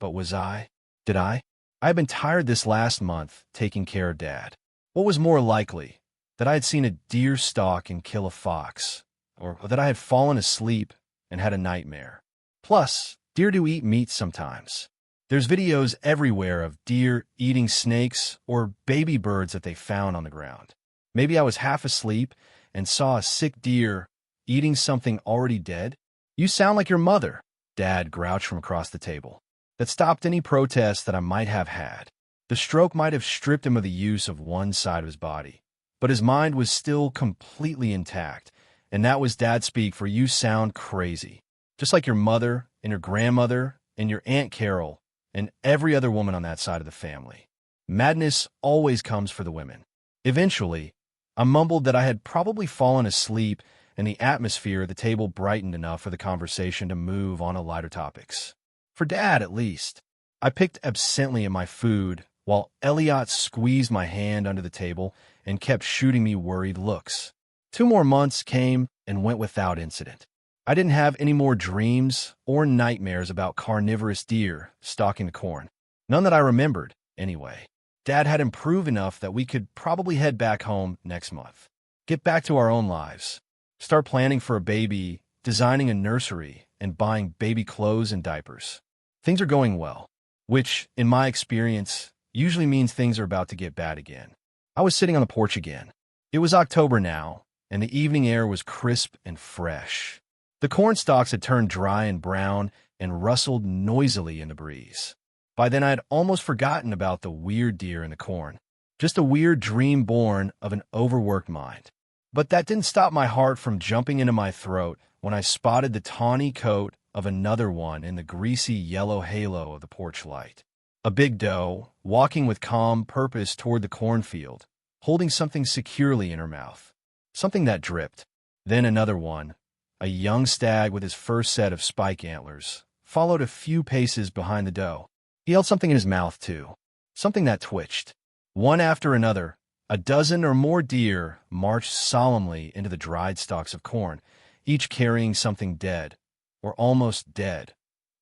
but was I? Did I? I had been tired this last month taking care of Dad. What was more likely, that I had seen a deer stalk and kill a fox, or that I had fallen asleep and had a nightmare? Plus, deer do eat meat sometimes. There's videos everywhere of deer eating snakes or baby birds that they found on the ground. Maybe I was half asleep and saw a sick deer eating something already dead. You sound like your mother, Dad grouched from across the table. That stopped any protest that I might have had. The stroke might have stripped him of the use of one side of his body, but his mind was still completely intact, and that was Dad speak for you sound crazy. Just like your mother and your grandmother and your Aunt Carol and every other woman on that side of the family. Madness always comes for the women. Eventually, I mumbled that I had probably fallen asleep and the atmosphere at the table brightened enough for the conversation to move on to lighter topics. For Dad, at least. I picked absently at my food while Elliot squeezed my hand under the table and kept shooting me worried looks. 2 more months came and went without incident. I didn't have any more dreams or nightmares about carnivorous deer stalking the corn. None that I remembered, anyway. Dad had improved enough that we could probably head back home next month. Get back to our own lives. Start planning for a baby, designing a nursery, and buying baby clothes and diapers. Things are going well, which, in my experience, usually means things are about to get bad again. I was sitting on the porch again. It was October now, and the evening air was crisp and fresh. The corn stalks had turned dry and brown and rustled noisily in the breeze. By then, I had almost forgotten about the weird deer in the corn. Just a weird dream born of an overworked mind. But that didn't stop my heart from jumping into my throat when I spotted the tawny coat of another one in the greasy yellow halo of the porch light. A big doe, walking with calm purpose toward the cornfield, holding something securely in her mouth. Something that dripped. Then another one, a young stag with his first set of spike antlers, followed a few paces behind the doe. He held something in his mouth, too. Something that twitched. One after another, a dozen or more deer marched solemnly into the dried stalks of corn, each carrying something dead, or almost dead,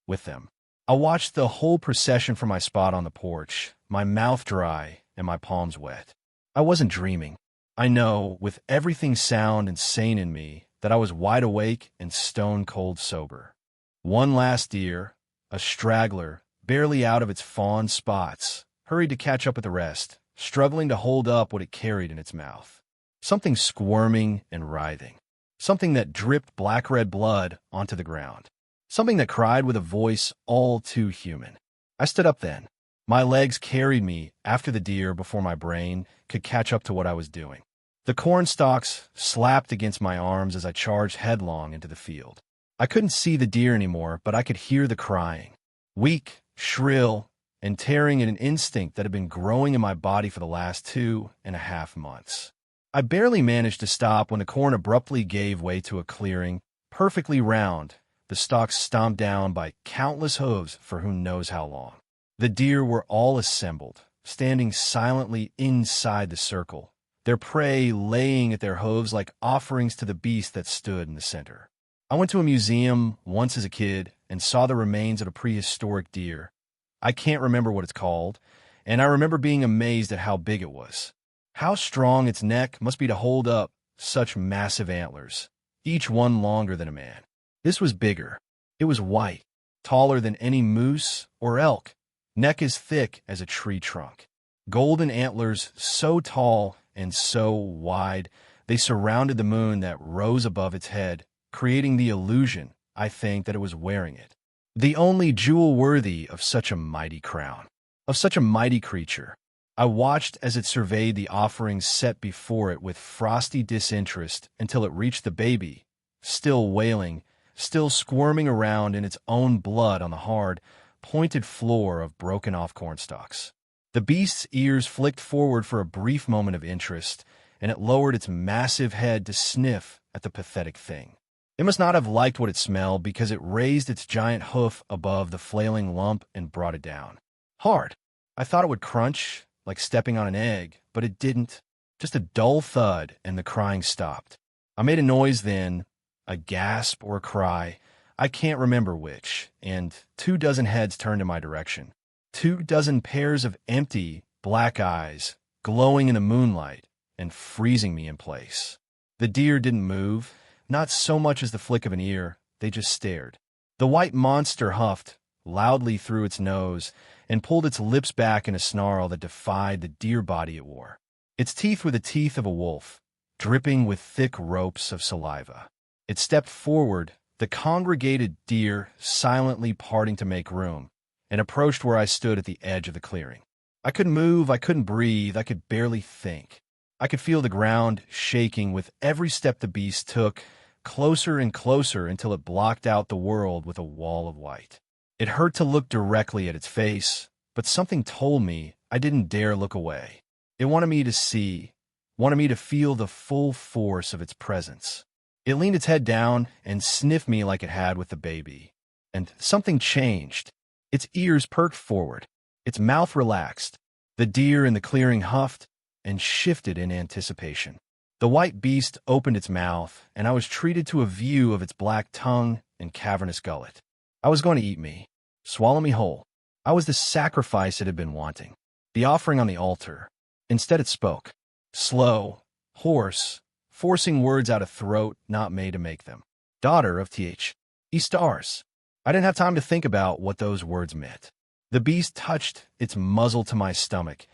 with them. I watched the whole procession from my spot on the porch, my mouth dry and my palms wet. I wasn't dreaming. I know, with everything sound and sane in me, that I was wide awake and stone-cold sober. One last deer, a straggler, barely out of its fawn spots, hurried to catch up with the rest, struggling to hold up what it carried in its mouth. Something squirming and writhing. Something that dripped black-red blood onto the ground. Something that cried with a voice all too human. I stood up then. My legs carried me after the deer before my brain could catch up to what I was doing. The corn stalks slapped against my arms as I charged headlong into the field. I couldn't see the deer anymore, but I could hear the crying. Weak, shrill, and tearing at an instinct that had been growing in my body for the last 2.5 months. I barely managed to stop when the corn abruptly gave way to a clearing, perfectly round, the stalks stomped down by countless hooves for who knows how long. The deer were all assembled, standing silently inside the circle, their prey laying at their hooves like offerings to the beast that stood in the center. I went to a museum once as a kid and saw the remains of a prehistoric deer. I can't remember what it's called, and I remember being amazed at how big it was. How strong its neck must be to hold up such massive antlers, each one longer than a man. This was bigger. It was white, taller than any moose or elk, neck as thick as a tree trunk. Golden antlers so tall and so wide, they surrounded the moon that rose above its head, creating the illusion, I think, that it was wearing it. The only jewel worthy of such a mighty crown, of such a mighty creature. I watched as it surveyed the offerings set before it with frosty disinterest until it reached the baby, still wailing, still squirming around in its own blood on the hard, pointed floor of broken-off cornstalks. The beast's ears flicked forward for a brief moment of interest, and it lowered its massive head to sniff at the pathetic thing. It must not have liked what it smelled because it raised its giant hoof above the flailing lump and brought it down. Hard. I thought it would crunch, like stepping on an egg, but it didn't. Just a dull thud, and the crying stopped. I made a noise then, a gasp or a cry, I can't remember which, and 24 heads turned in my direction. 24 pairs of empty, black eyes, glowing in the moonlight and freezing me in place. The deer didn't move, not so much as the flick of an ear, they just stared. The white monster huffed loudly through its nose and pulled its lips back in a snarl that defied the deer body it wore. Its teeth were the teeth of a wolf, dripping with thick ropes of saliva. It stepped forward, the congregated deer silently parting to make room, and approached where I stood at the edge of the clearing. I couldn't move, I couldn't breathe, I could barely think. I could feel the ground shaking with every step the beast took, closer and closer until it blocked out the world with a wall of white. It hurt to look directly at its face, but something told me I didn't dare look away. It wanted me to see, wanted me to feel the full force of its presence. It leaned its head down and sniffed me like it had with the baby. And something changed. Its ears perked forward. Its mouth relaxed. The deer in the clearing huffed and shifted in anticipation. The white beast opened its mouth, and I was treated to a view of its black tongue and cavernous gullet. I was going to eat me, swallow me whole. I was the sacrifice it had been wanting, the offering on the altar. Instead it spoke, slow, hoarse, forcing words out of throat not made to make them. Daughter of stars. I didn't have time to think about what those words meant. The beast touched its muzzle to my stomach,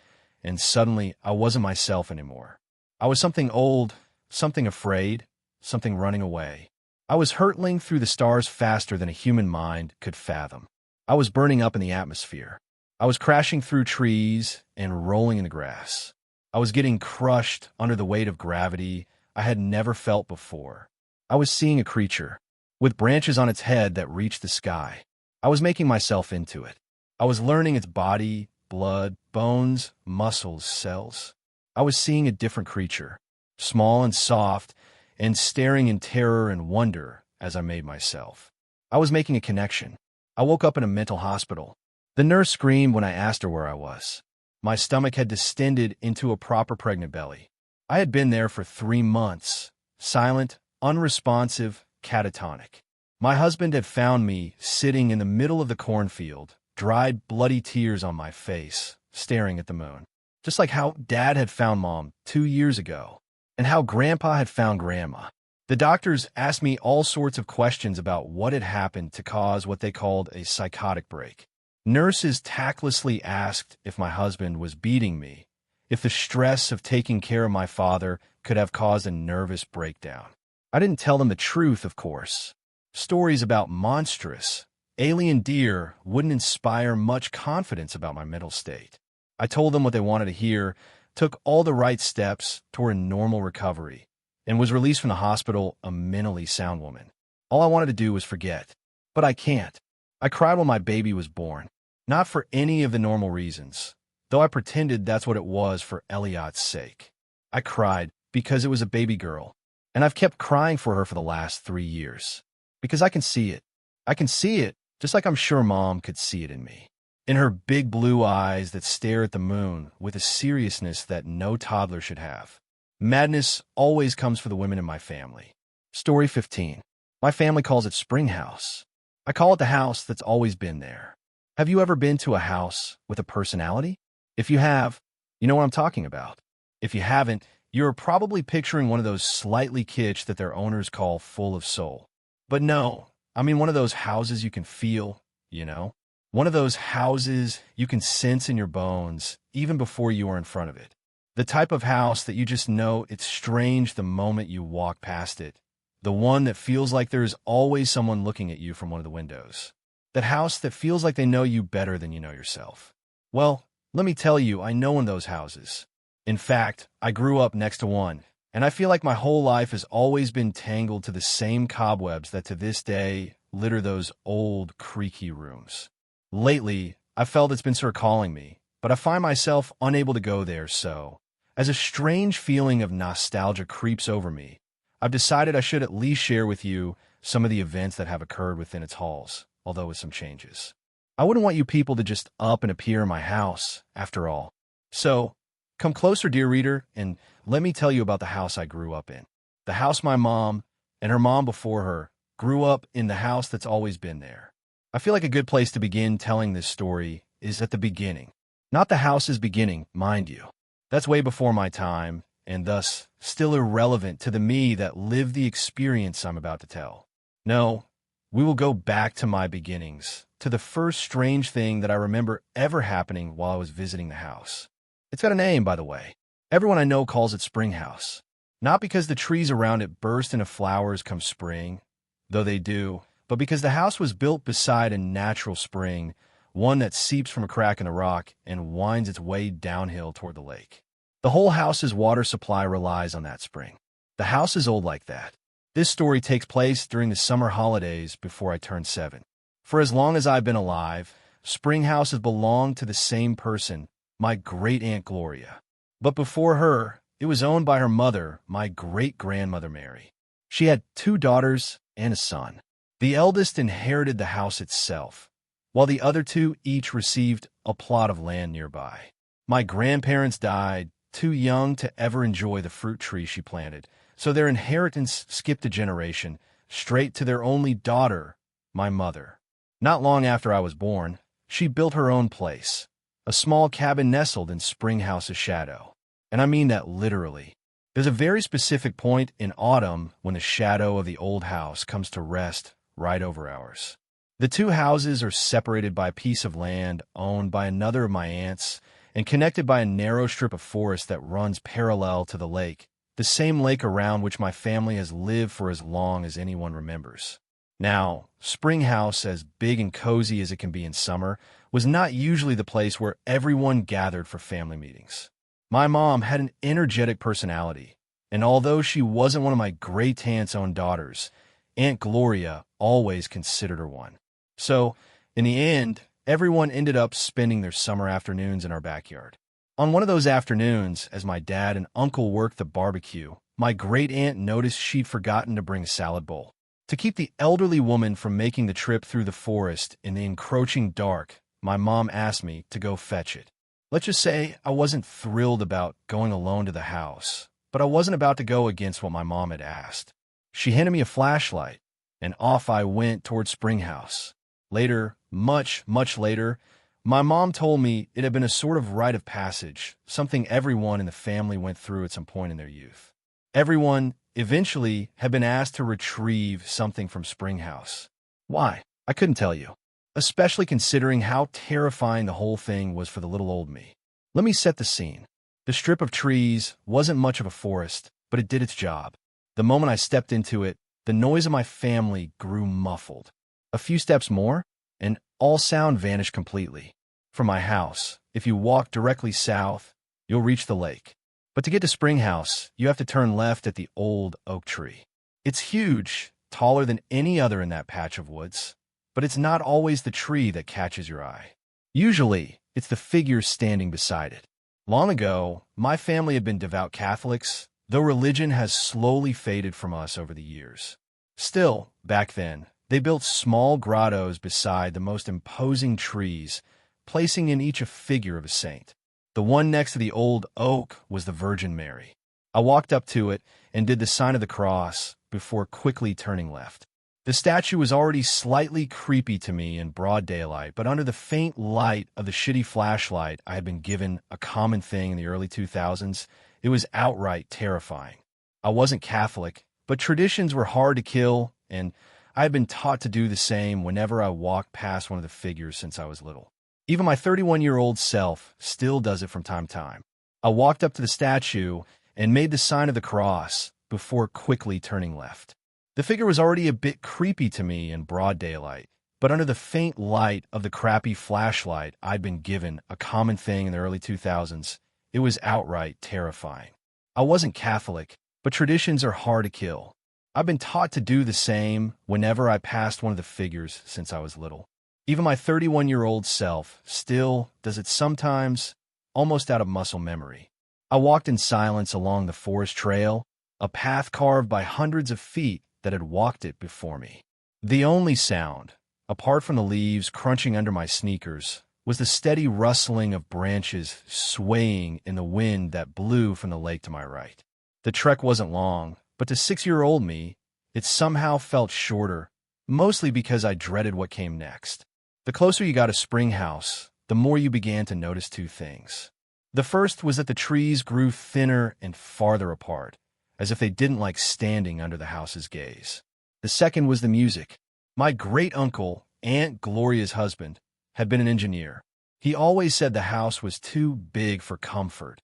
and suddenly I wasn't myself anymore. I was something old, something afraid, something running away. I was hurtling through the stars faster than a human mind could fathom. I was burning up in the atmosphere. I was crashing through trees and rolling in the grass. I was getting crushed under the weight of gravity I had never felt before. I was seeing a creature, with branches on its head that reached the sky. I was making myself into it. I was learning its body, blood, bones, muscles, cells. I was seeing a different creature, small and soft, and staring in terror and wonder as I made myself. I was making a connection. I woke up in a mental hospital. The nurse screamed when I asked her where I was. My stomach had distended into a proper pregnant belly. I had been there for 3 months, silent, unresponsive, catatonic. My husband had found me sitting in the middle of the cornfield, dried, bloody tears on my face, staring at the moon. Just like how Dad had found Mom 2 years ago, and how Grandpa had found Grandma. The doctors asked me all sorts of questions about what had happened to cause what they called a psychotic break. Nurses tactlessly asked if my husband was beating me, if the stress of taking care of my father could have caused a nervous breakdown. I didn't tell them the truth, of course. Stories about monstrous, alien deer wouldn't inspire much confidence about my mental state. I told them what they wanted to hear, took all the right steps toward a normal recovery, and was released from the hospital a mentally sound woman. All I wanted to do was forget. But I can't. I cried when my baby was born. Not for any of the normal reasons, though I pretended that's what it was for Elliot's sake. I cried because it was a baby girl, and I've kept crying for her for the last 3 years. Because I can see it. I can see it, just like I'm sure Mom could see it in me. In her big blue eyes that stare at the moon with a seriousness that no toddler should have. Madness always comes for the women in my family. Story 15. My family calls it Spring House. I call it the house that's always been there. Have you ever been to a house with a personality? If you have, you know what I'm talking about. If you haven't, you're probably picturing one of those slightly kitsch that their owners call full of soul. But no, I mean one of those houses you can feel, you know? One of those houses you can sense in your bones even before you are in front of it. The type of house that you just know it's strange the moment you walk past it. The one that feels like there's always someone looking at you from one of the windows. That house that feels like they know you better than you know yourself. Well, let me tell you, I know one of those houses. In fact, I grew up next to one, and I feel like my whole life has always been tangled to the same cobwebs that to this day litter those old, creaky rooms. Lately, I felt it's been sort of calling me, but I find myself unable to go there, so, as a strange feeling of nostalgia creeps over me, I've decided I should at least share with you some of the events that have occurred within its halls, although with some changes. I wouldn't want you people to just up and appear in my house, after all. So, come closer, dear reader, and let me tell you about the house I grew up in. The house my mom, and her mom before her, grew up in, the house that's always been there. I feel like a good place to begin telling this story is at the beginning. Not the house's beginning, mind you. That's way before my time, and thus still irrelevant to the me that lived the experience I'm about to tell. No, we will go back to my beginnings, to the first strange thing that I remember ever happening while I was visiting the house. It's got a name, by the way. Everyone I know calls it Spring House. Not because the trees around it burst into flowers come spring, though they do, but because the house was built beside a natural spring, one that seeps from a crack in the rock and winds its way downhill toward the lake. The whole house's water supply relies on that spring. The house is old like that. This story takes place during the summer holidays before I turned 7. For as long as I've been alive, Spring House has belonged to the same person, my great-aunt Gloria. But before her, it was owned by her mother, my great-grandmother Mary. She had 2 daughters and a son. The eldest inherited the house itself, while the other 2 each received a plot of land nearby. My grandparents died too young to ever enjoy the fruit tree she planted, so their inheritance skipped a generation, straight to their only daughter, my mother. Not long after I was born, she built her own place, a small cabin nestled in Spring House's shadow. And I mean that literally. There's a very specific point in autumn when the shadow of the old house comes to rest right over ours. The 2 houses are separated by a piece of land owned by another of my aunts and connected by a narrow strip of forest that runs parallel to the lake, the same lake around which my family has lived for as long as anyone remembers. Now, Spring House, as big and cozy as it can be in summer, was not usually the place where everyone gathered for family meetings. My mom had an energetic personality, and although she wasn't one of my great-aunt's own daughters, Aunt Gloria always considered her one. So, in the end, everyone ended up spending their summer afternoons in our backyard. On one of those afternoons, as my dad and uncle worked the barbecue, my great-aunt noticed she'd forgotten to bring a salad bowl. To keep the elderly woman from making the trip through the forest in the encroaching dark, my mom asked me to go fetch it. Let's just say I wasn't thrilled about going alone to the house, but I wasn't about to go against what my mom had asked. She handed me a flashlight, and off I went toward Springhouse. Later, much, much later, my mom told me it had been a sort of rite of passage, something everyone in the family went through at some point in their youth. Everyone, eventually, had been asked to retrieve something from Springhouse. Why? I couldn't tell you, especially considering how terrifying the whole thing was for the little old me. Let me set the scene. The strip of trees wasn't much of a forest, but it did its job. The moment I stepped into it, the noise of my family grew muffled. A few steps more, and all sound vanished completely. From my house, if you walk directly south, you'll reach the lake. But to get to Springhouse, you have to turn left at the old oak tree. It's huge, taller than any other in that patch of woods, but it's not always the tree that catches your eye. Usually, it's the figures standing beside it. Long ago, my family had been devout Catholics, though religion has slowly faded from us over the years. Still, back then, they built small grottos beside the most imposing trees, placing in each a figure of a saint. The one next to the old oak was the Virgin Mary. I walked up to it and did the sign of the cross before quickly turning left. The statue was already slightly creepy to me in broad daylight, but under the faint light of the shitty flashlight I had been given, a common thing in the early 2000s, it was outright terrifying. I wasn't Catholic, but traditions were hard to kill, and I had been taught to do the same whenever I walked past one of the figures since I was little. Even my 31-year-old self still does it from time to time. I walked up to the statue and made the sign of the cross before quickly turning left. The figure was already a bit creepy to me in broad daylight, but under the faint light of the crappy flashlight I'd been given, a common thing in the early 2000s, it was outright terrifying. I wasn't Catholic, but traditions are hard to kill. I've been taught to do the same whenever I passed one of the figures since I was little. Even my 31-year-old self still does it sometimes, almost out of muscle memory. I walked in silence along the forest trail, a path carved by hundreds of feet that had walked it before me. The only sound, apart from the leaves crunching under my sneakers, was the steady rustling of branches swaying in the wind that blew from the lake to my right. The trek wasn't long, but to 6-year-old me, it somehow felt shorter, mostly because I dreaded what came next. The closer you got to Springhouse, the more you began to notice two things. The first was that the trees grew thinner and farther apart, as if they didn't like standing under the house's gaze. The second was the music. My great-uncle, Aunt Gloria's husband, had been an engineer. He always said the house was too big for comfort.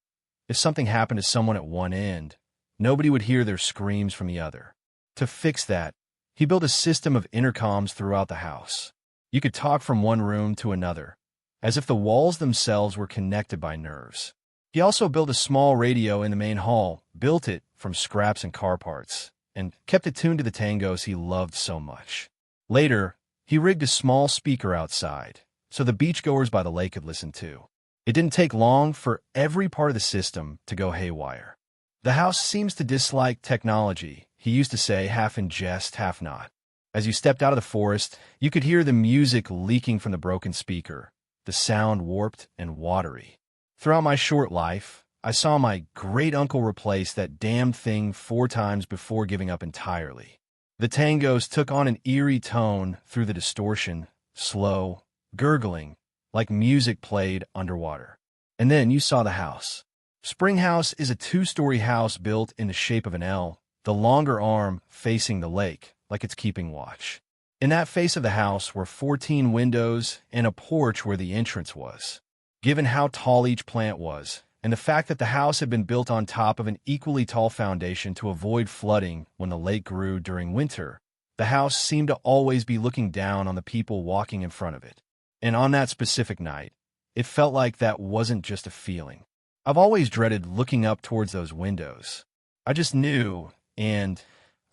If something happened to someone at one end, nobody would hear their screams from the other. To fix that, he built a system of intercoms throughout the house. You could talk from one room to another, as if the walls themselves were connected by nerves. He also built a small radio in the main hall, built it from scraps and car parts, and kept it tuned to the tangos he loved so much. Later, he rigged a small speaker outside, so the beachgoers by the lake could listen too. It didn't take long for every part of the system to go haywire. The house seems to dislike technology, he used to say, half in jest, half not. As you stepped out of the forest, you could hear the music leaking from the broken speaker, the sound warped and watery. Throughout my short life, I saw my great-uncle replace that damned thing 4 times before giving up entirely. The tangos took on an eerie tone through the distortion, slow, gurgling, like music played underwater. And then you saw the house. Springhouse is a 2-story house built in the shape of an L, the longer arm facing the lake, like it's keeping watch. In that face of the house were 14 windows and a porch where the entrance was. Given how tall each plant was, and the fact that the house had been built on top of an equally tall foundation to avoid flooding when the lake grew during winter, the house seemed to always be looking down on the people walking in front of it. And on that specific night, it felt like that wasn't just a feeling. I've always dreaded looking up towards those windows. I just knew, and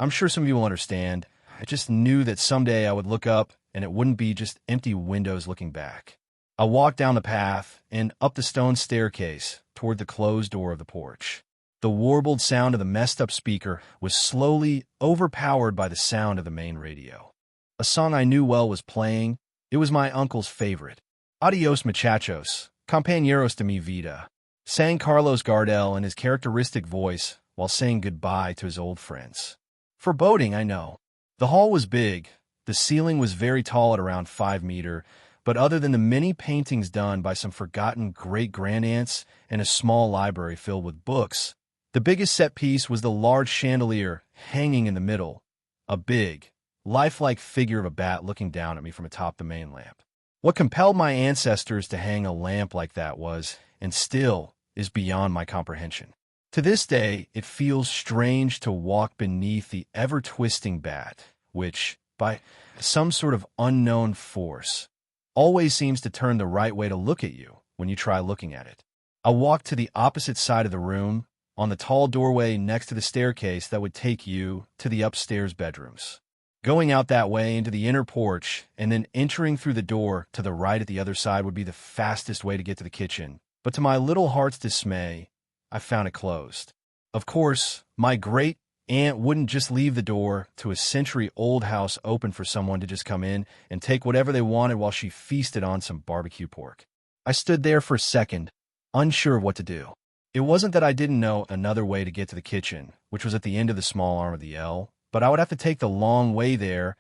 I'm sure some of you will understand, I just knew that someday I would look up and it wouldn't be just empty windows looking back. I walked down the path and up the stone staircase toward the closed door of the porch. The warbled sound of the messed-up speaker was slowly overpowered by the sound of the main radio. A song I knew well was playing. It was my uncle's favorite. Adios, muchachos, compañeros de mi vida, sang Carlos Gardel in his characteristic voice while saying goodbye to his old friends. Foreboding, I know. The hall was big. The ceiling was very tall at around 5 meters, but other than the many paintings done by some forgotten great-grandaunts and a small library filled with books, the biggest set piece was the large chandelier hanging in the middle, a big, lifelike figure of a bat looking down at me from atop the main lamp. What compelled my ancestors to hang a lamp like that was, and still is, beyond my comprehension. To this day, it feels strange to walk beneath the ever-twisting bat, which, by some sort of unknown force, always seems to turn the right way to look at you when you try looking at it. I walked to the opposite side of the room, on the tall doorway next to the staircase that would take you to the upstairs bedrooms. Going out that way into the inner porch and then entering through the door to the right at the other side would be the fastest way to get to the kitchen, but to my little heart's dismay, I found it closed. Of course, my great-aunt wouldn't just leave the door to a century-old house open for someone to just come in and take whatever they wanted while she feasted on some barbecue pork. I stood there for a second, unsure of what to do. It wasn't that I didn't know another way to get to the kitchen, which was at the end of the small arm of the L, but I would have to take the long way there,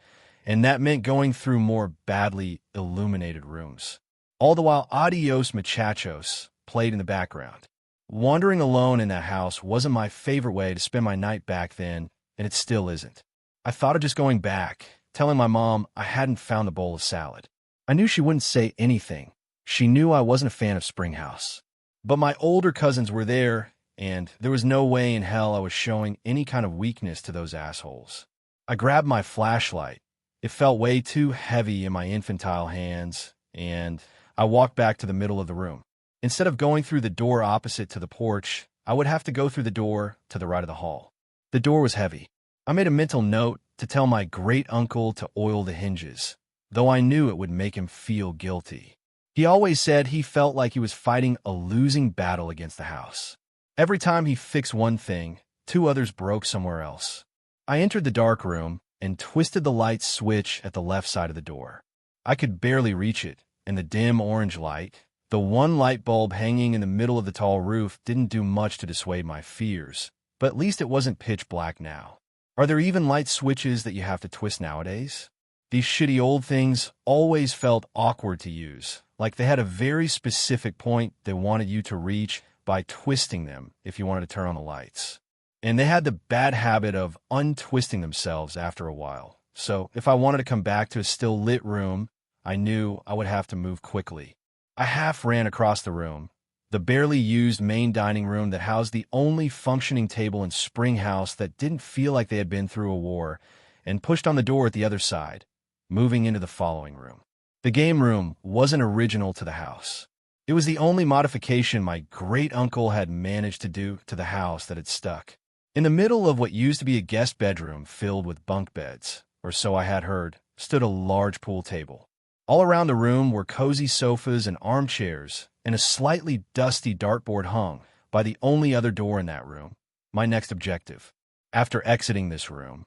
and that meant going through more badly illuminated rooms. All the while Adios Muchachos played in the background. Wandering alone in that house wasn't my favorite way to spend my night back then, and it still isn't. I thought of just going back, telling my mom I hadn't found the bowl of salad. I knew she wouldn't say anything. She knew I wasn't a fan of Springhouse. But my older cousins were there, and there was no way in hell I was showing any kind of weakness to those assholes. I grabbed my flashlight. It felt way too heavy in my infantile hands, and I walked back to the middle of the room. Instead of going through the door opposite to the porch, I would have to go through the door to the right of the hall. The door was heavy. I made a mental note to tell my great-uncle to oil the hinges, though I knew it would make him feel guilty. He always said he felt like he was fighting a losing battle against the house. Every time he fixed one thing, 2 others broke somewhere else. I entered the dark room and twisted the light switch at the left side of the door. I could barely reach it, and the dim orange light, the one light bulb hanging in the middle of the tall roof, didn't do much to dissuade my fears, but at least it wasn't pitch black now. Are there even light switches that you have to twist nowadays? These shitty old things always felt awkward to use, like they had a very specific point they wanted you to reach by twisting them if you wanted to turn on the lights. And they had the bad habit of untwisting themselves after a while. So if I wanted to come back to a still lit room, I knew I would have to move quickly. I half ran across the room, the barely used main dining room that housed the only functioning table in Springhouse that didn't feel like they had been through a war, and pushed on the door at the other side, moving into the following room. The game room wasn't original to the house. It was the only modification my great-uncle had managed to do to the house that had stuck. In the middle of what used to be a guest bedroom filled with bunk beds, or so I had heard, stood a large pool table. All around the room were cozy sofas and armchairs, and a slightly dusty dartboard hung by the only other door in that room, my next objective. After exiting this room,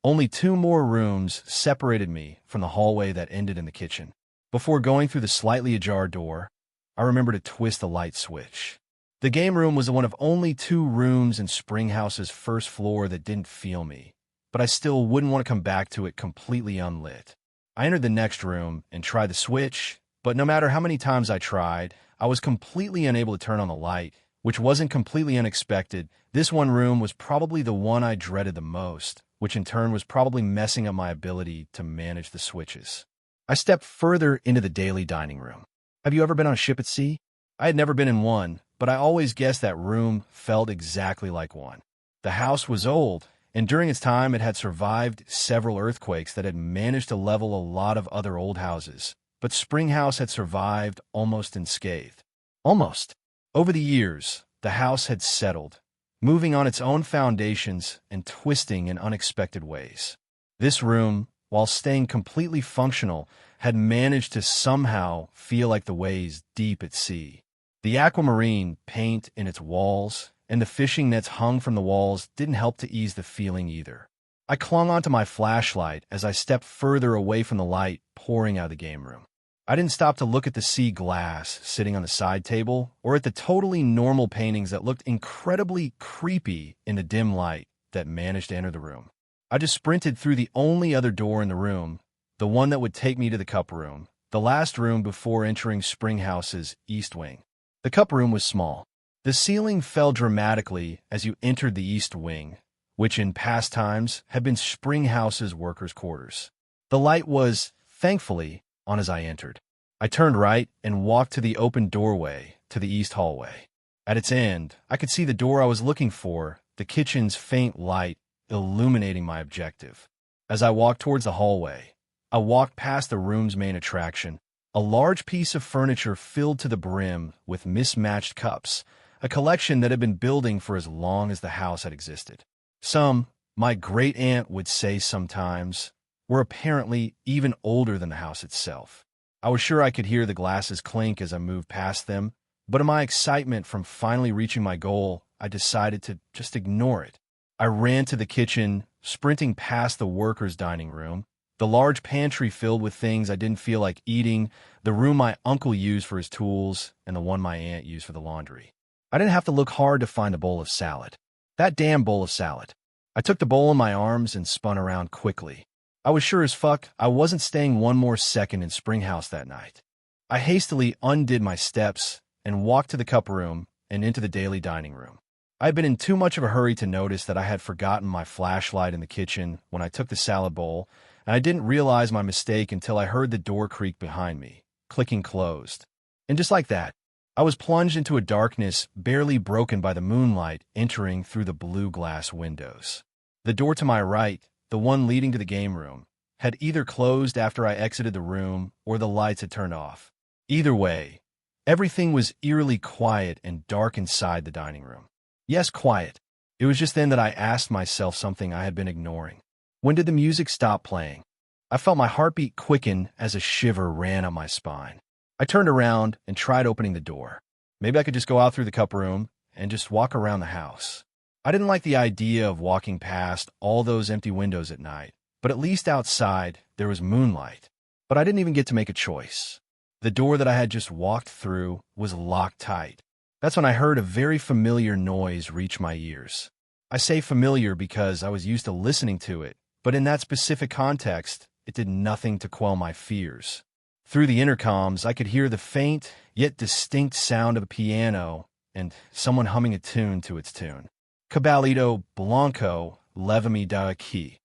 only 2 more rooms separated me from the hallway that ended in the kitchen. Before going through the slightly ajar door, I remembered to twist the light switch. The game room was one of only 2 rooms in Springhouse's first floor that didn't feel me, but I still wouldn't want to come back to it completely unlit. I entered the next room and tried the switch, but no matter how many times I tried, I was completely unable to turn on the light, which wasn't completely unexpected. This one room was probably the one I dreaded the most, which in turn was probably messing up my ability to manage the switches. I stepped further into the daily dining room. Have you ever been on a ship at sea? I had never been in one, but I always guessed that room felt exactly like one. The house was old, and during its time it had survived several earthquakes that had managed to level a lot of other old houses, but Springhouse had survived almost unscathed. Almost. Over the years, the house had settled, moving on its own foundations and twisting in unexpected ways. This room, while staying completely functional, had managed to somehow feel like the waves deep at sea. The aquamarine paint in its walls and the fishing nets hung from the walls didn't help to ease the feeling either. I clung onto my flashlight as I stepped further away from the light pouring out of the game room. I didn't stop to look at the sea glass sitting on the side table or at the totally normal paintings that looked incredibly creepy in the dim light that managed to enter the room. I just sprinted through the only other door in the room, the one that would take me to the cup room, the last room before entering Springhouse's east wing. The cup room was small. The ceiling fell dramatically as you entered the east wing, which in past times had been Springhouse's workers' quarters. The light was, thankfully, on as I entered. I turned right and walked to the open doorway to the east hallway. At its end, I could see the door I was looking for, the kitchen's faint light illuminating my objective. As I walked towards the hallway, I walked past the room's main attraction, a large piece of furniture filled to the brim with mismatched cups, a collection that had been building for as long as the house had existed. Some, my great-aunt would say sometimes, were apparently even older than the house itself. I was sure I could hear the glasses clink as I moved past them, but in my excitement from finally reaching my goal, I decided to just ignore it. I ran to the kitchen, sprinting past the workers' dining room, the large pantry filled with things I didn't feel like eating, the room my uncle used for his tools, and the one my aunt used for the laundry. I didn't have to look hard to find a bowl of salad. That damn bowl of salad. I took the bowl in my arms and spun around quickly. I was sure as fuck I wasn't staying one more second in Springhouse that night. I hastily undid my steps and walked to the cup room and into the daily dining room. I had been in too much of a hurry to notice that I had forgotten my flashlight in the kitchen when I took the salad bowl, and I didn't realize my mistake until I heard the door creak behind me, clicking closed. And just like that, I was plunged into a darkness barely broken by the moonlight entering through the blue glass windows. The door to my right, the one leading to the game room, had either closed after I exited the room or the lights had turned off. Either way, everything was eerily quiet and dark inside the dining room. Yes, quiet. It was just then that I asked myself something I had been ignoring. When did the music stop playing? I felt my heartbeat quicken as a shiver ran up my spine. I turned around and tried opening the door. Maybe I could just go out through the cup room and just walk around the house. I didn't like the idea of walking past all those empty windows at night, but at least outside there was moonlight. But I didn't even get to make a choice. The door that I had just walked through was locked tight. That's when I heard a very familiar noise reach my ears. I say familiar because I was used to listening to it, but in that specific context, it did nothing to quell my fears. Through the intercoms, I could hear the faint yet distinct sound of a piano and someone humming a tune to its tune. Caballito Blanco, levami da aquí.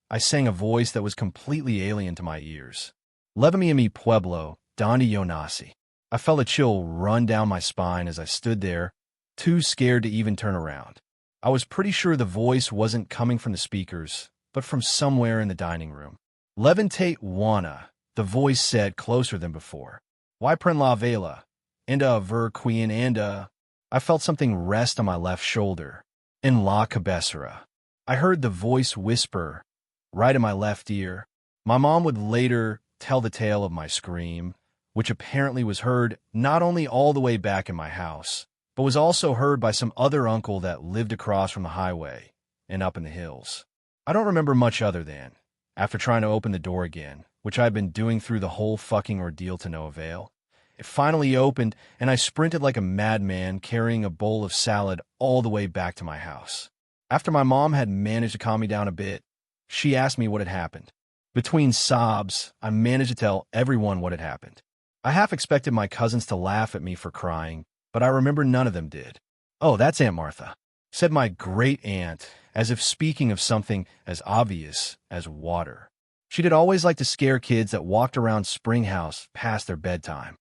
I sang a voice that was completely alien to my ears. Levami a mi pueblo, donde yo nací. I felt a chill run down my spine as I stood there, too scared to even turn around. I was pretty sure the voice wasn't coming from the speakers, but from somewhere in the dining room. Levantate Juana, the voice said closer than before. Why prend la vela? Anda ver quien anda. I felt something rest on my left shoulder. En la cabecera. I heard the voice whisper, right in my left ear. My mom would later tell the tale of my scream, which apparently was heard not only all the way back in my house, but was also heard by some other uncle that lived across from the highway and up in the hills. I don't remember much other than, after trying to open the door again, which I had been doing through the whole fucking ordeal to no avail, it finally opened and I sprinted like a madman carrying a bowl of salad all the way back to my house. After my mom had managed to calm me down a bit, she asked me what had happened. Between sobs, I managed to tell everyone what had happened. I half expected my cousins to laugh at me for crying, but I remember none of them did. "Oh, that's Aunt Martha," said my great-aunt, as if speaking of something as obvious as water. She did always like to scare kids that walked around Springhouse past their bedtime.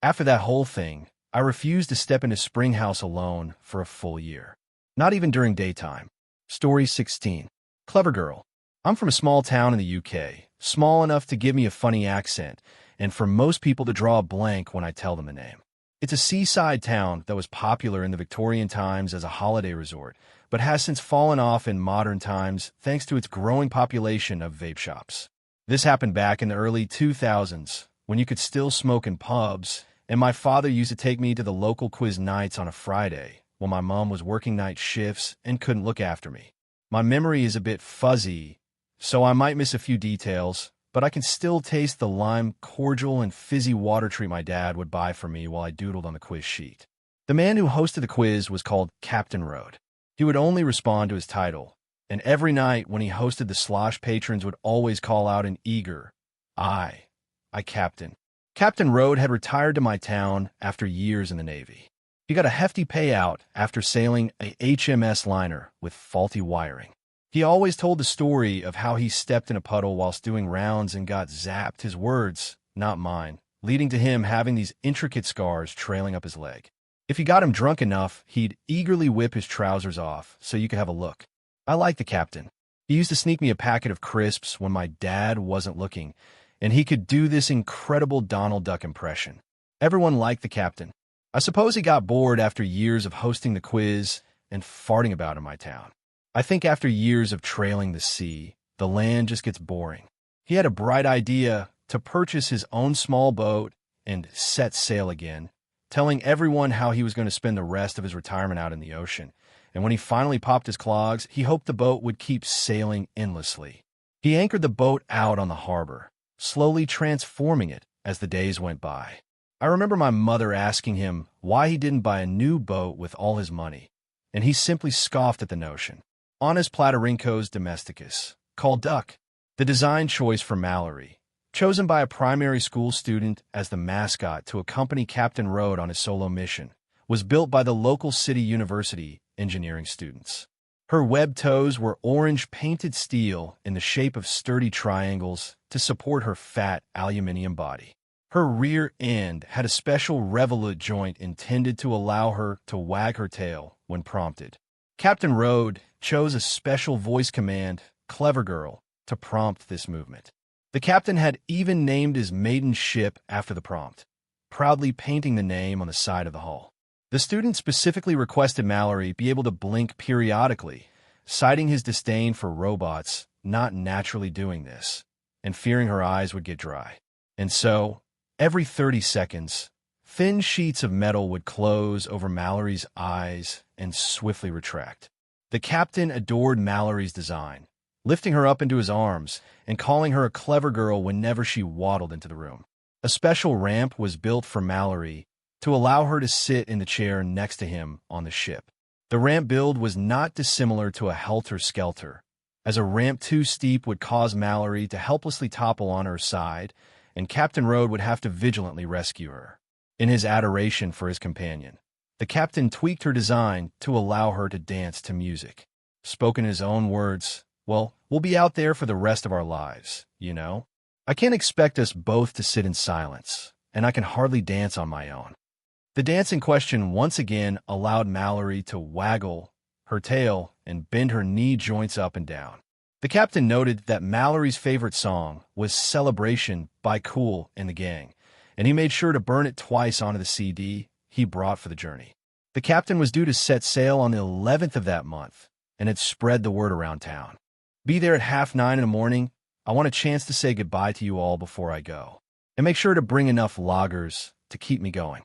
After that whole thing, I refused to step into Springhouse alone for a full year. Not even during daytime. Story 16. Clever girl. I'm from a small town in the UK, small enough to give me a funny accent, and for most people to draw a blank when I tell them the name. It's a seaside town that was popular in the Victorian times as a holiday resort, but has since fallen off in modern times thanks to its growing population of vape shops. This happened back in the early 2000s, when you could still smoke in pubs, and my father used to take me to the local quiz nights on a Friday, while my mom was working night shifts and couldn't look after me. My memory is a bit fuzzy, so I might miss a few details, but I can still taste the lime cordial and fizzy water treat my dad would buy for me while I doodled on the quiz sheet. The man who hosted the quiz was called Captain Road. He would only respond to his title, And every night when he hosted the slosh, patrons would always call out in eager, I, Captain. Captain Road had retired to my town after years in the Navy. He got a hefty payout after sailing a HMS liner with faulty wiring. He always told the story of how he stepped in a puddle whilst doing rounds and got zapped, his words, not mine, leading to him having these intricate scars trailing up his leg. If you got him drunk enough, he'd eagerly whip his trousers off so you could have a look. I liked the captain. He used to sneak me a packet of crisps when my dad wasn't looking, and he could do this incredible Donald Duck impression. Everyone liked the captain. I suppose he got bored after years of hosting the quiz and farting about in my town. I think after years of trailing the sea, the land just gets boring. He had a bright idea to purchase his own small boat and set sail again, telling everyone how he was going to spend the rest of his retirement out in the ocean. And when he finally popped his clogs, he hoped the boat would keep sailing endlessly. He anchored the boat out on the harbor, slowly transforming it as the days went by. I remember my mother asking him why he didn't buy a new boat with all his money, and he simply scoffed at the notion. Honest Platyrhynchos domesticus, called Duck, the design choice for Mallory, chosen by a primary school student as the mascot to accompany Captain Road on his solo mission, was built by the local city university engineering students. Her webbed toes were orange painted steel in the shape of sturdy triangles to support her fat aluminium body. Her rear end had a special revolute joint intended to allow her to wag her tail when prompted. Captain Road chose a special voice command, Clever Girl, to prompt this movement. The captain had even named his maiden ship after the prompt, proudly painting the name on the side of the hull. The student specifically requested Mallory be able to blink periodically, citing his disdain for robots not naturally doing this, and fearing her eyes would get dry. And so, every 30 seconds, thin sheets of metal would close over Mallory's eyes and swiftly retract. The captain adored Mallory's design, lifting her up into his arms and calling her a clever girl whenever she waddled into the room. A special ramp was built for Mallory to allow her to sit in the chair next to him on the ship. The ramp build was not dissimilar to a helter-skelter, as a ramp too steep would cause Mallory to helplessly topple on her side, and Captain Road would have to vigilantly rescue her. In his adoration for his companion, the captain tweaked her design to allow her to dance to music. Spoken in his own words, well, we'll be out there for the rest of our lives, you know? I can't expect us both to sit in silence, and I can hardly dance on my own. The dance in question once again allowed Mallory to waggle her tail and bend her knee joints up and down. The captain noted that Mallory's favorite song was Celebration by Kool and the Gang, and he made sure to burn it twice onto the CD he brought for the journey. The captain was due to set sail on the 11th of that month, and had spread the word around town. Be there at 9:30 in the morning. I want a chance to say goodbye to you all before I go. And make sure to bring enough loggers to keep me going.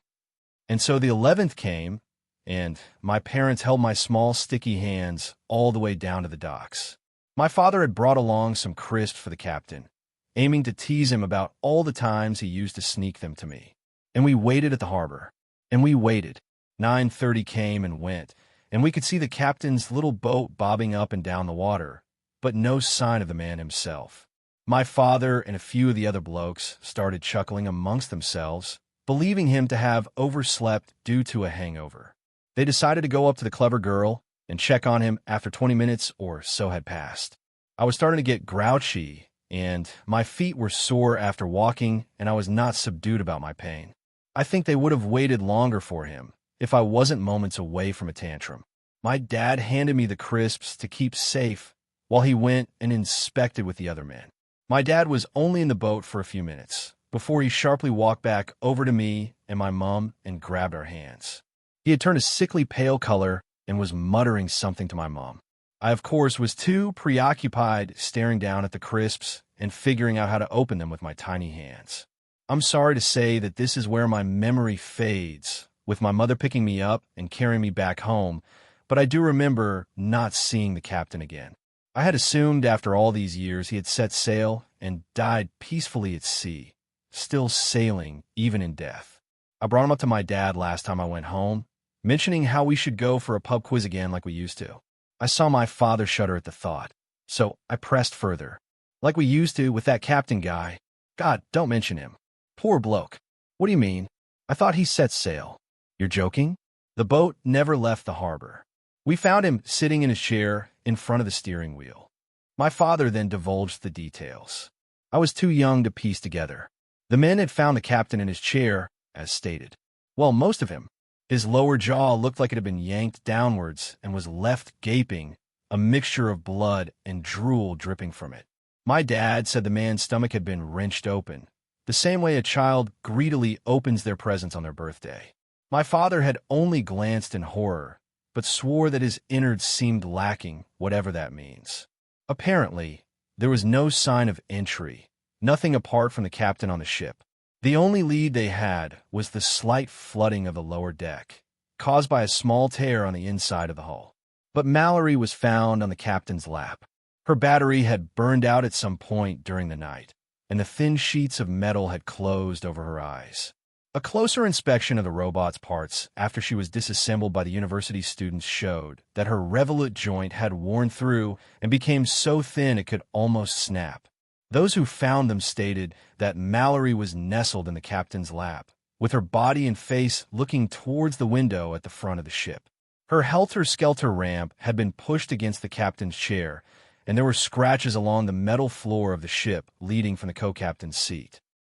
And so the 11th came, and my parents held my small, sticky hands all the way down to the docks. My father had brought along some crisps for the captain, aiming to tease him about all the times he used to sneak them to me. And we waited at the harbor. And we waited. 9:30 came and went, and we could see the captain's little boat bobbing up and down the water, but no sign of the man himself. My father and a few of the other blokes started chuckling amongst themselves, believing him to have overslept due to a hangover. They decided to go up to the clever girl and check on him after 20 minutes or so had passed. I was starting to get grouchy, and my feet were sore after walking, and I was not subdued about my pain. I think they would have waited longer for him if I wasn't moments away from a tantrum. My dad handed me the crisps to keep safe while he went and inspected with the other men. My dad was only in the boat for a few minutes before he sharply walked back over to me and my mom and grabbed our hands. He had turned a sickly pale color and was muttering something to my mom. I, of course, was too preoccupied staring down at the crisps and figuring out how to open them with my tiny hands. I'm sorry to say that this is where my memory fades, with my mother picking me up and carrying me back home, but I do remember not seeing the captain again. I had assumed after all these years he had set sail and died peacefully at sea, still sailing even in death. I brought him up to my dad last time I went home, mentioning how we should go for a pub quiz again like we used to. I saw my father shudder at the thought, so I pressed further. Like we used to with that captain guy. God, don't mention him. Poor bloke. What do you mean? I thought he set sail. You're joking? The boat never left the harbor. We found him sitting in his chair in front of the steering wheel. My father then divulged the details. I was too young to piece together. The men had found the captain in his chair, as stated. Well, most of him. His lower jaw looked like it had been yanked downwards and was left gaping, a mixture of blood and drool dripping from it. My dad said the man's stomach had been wrenched open, the same way a child greedily opens their presents on their birthday. My father had only glanced in horror, but swore that his innards seemed lacking, whatever that means. Apparently, there was no sign of entry, nothing apart from the captain on the ship. The only lead they had was the slight flooding of the lower deck, caused by a small tear on the inside of the hull. But Mallory was found on the captain's lap. Her battery had burned out at some point during the night, and the thin sheets of metal had closed over her eyes. A closer inspection of the robot's parts after she was disassembled by the university students showed that her revolute joint had worn through and became so thin it could almost snap. Those who found them stated that Mallory was nestled in the captain's lap, with her body and face looking towards the window at the front of the ship. Her helter-skelter ramp had been pushed against the captain's chair, and there were scratches along the metal floor of the ship leading from the co-captain's seat.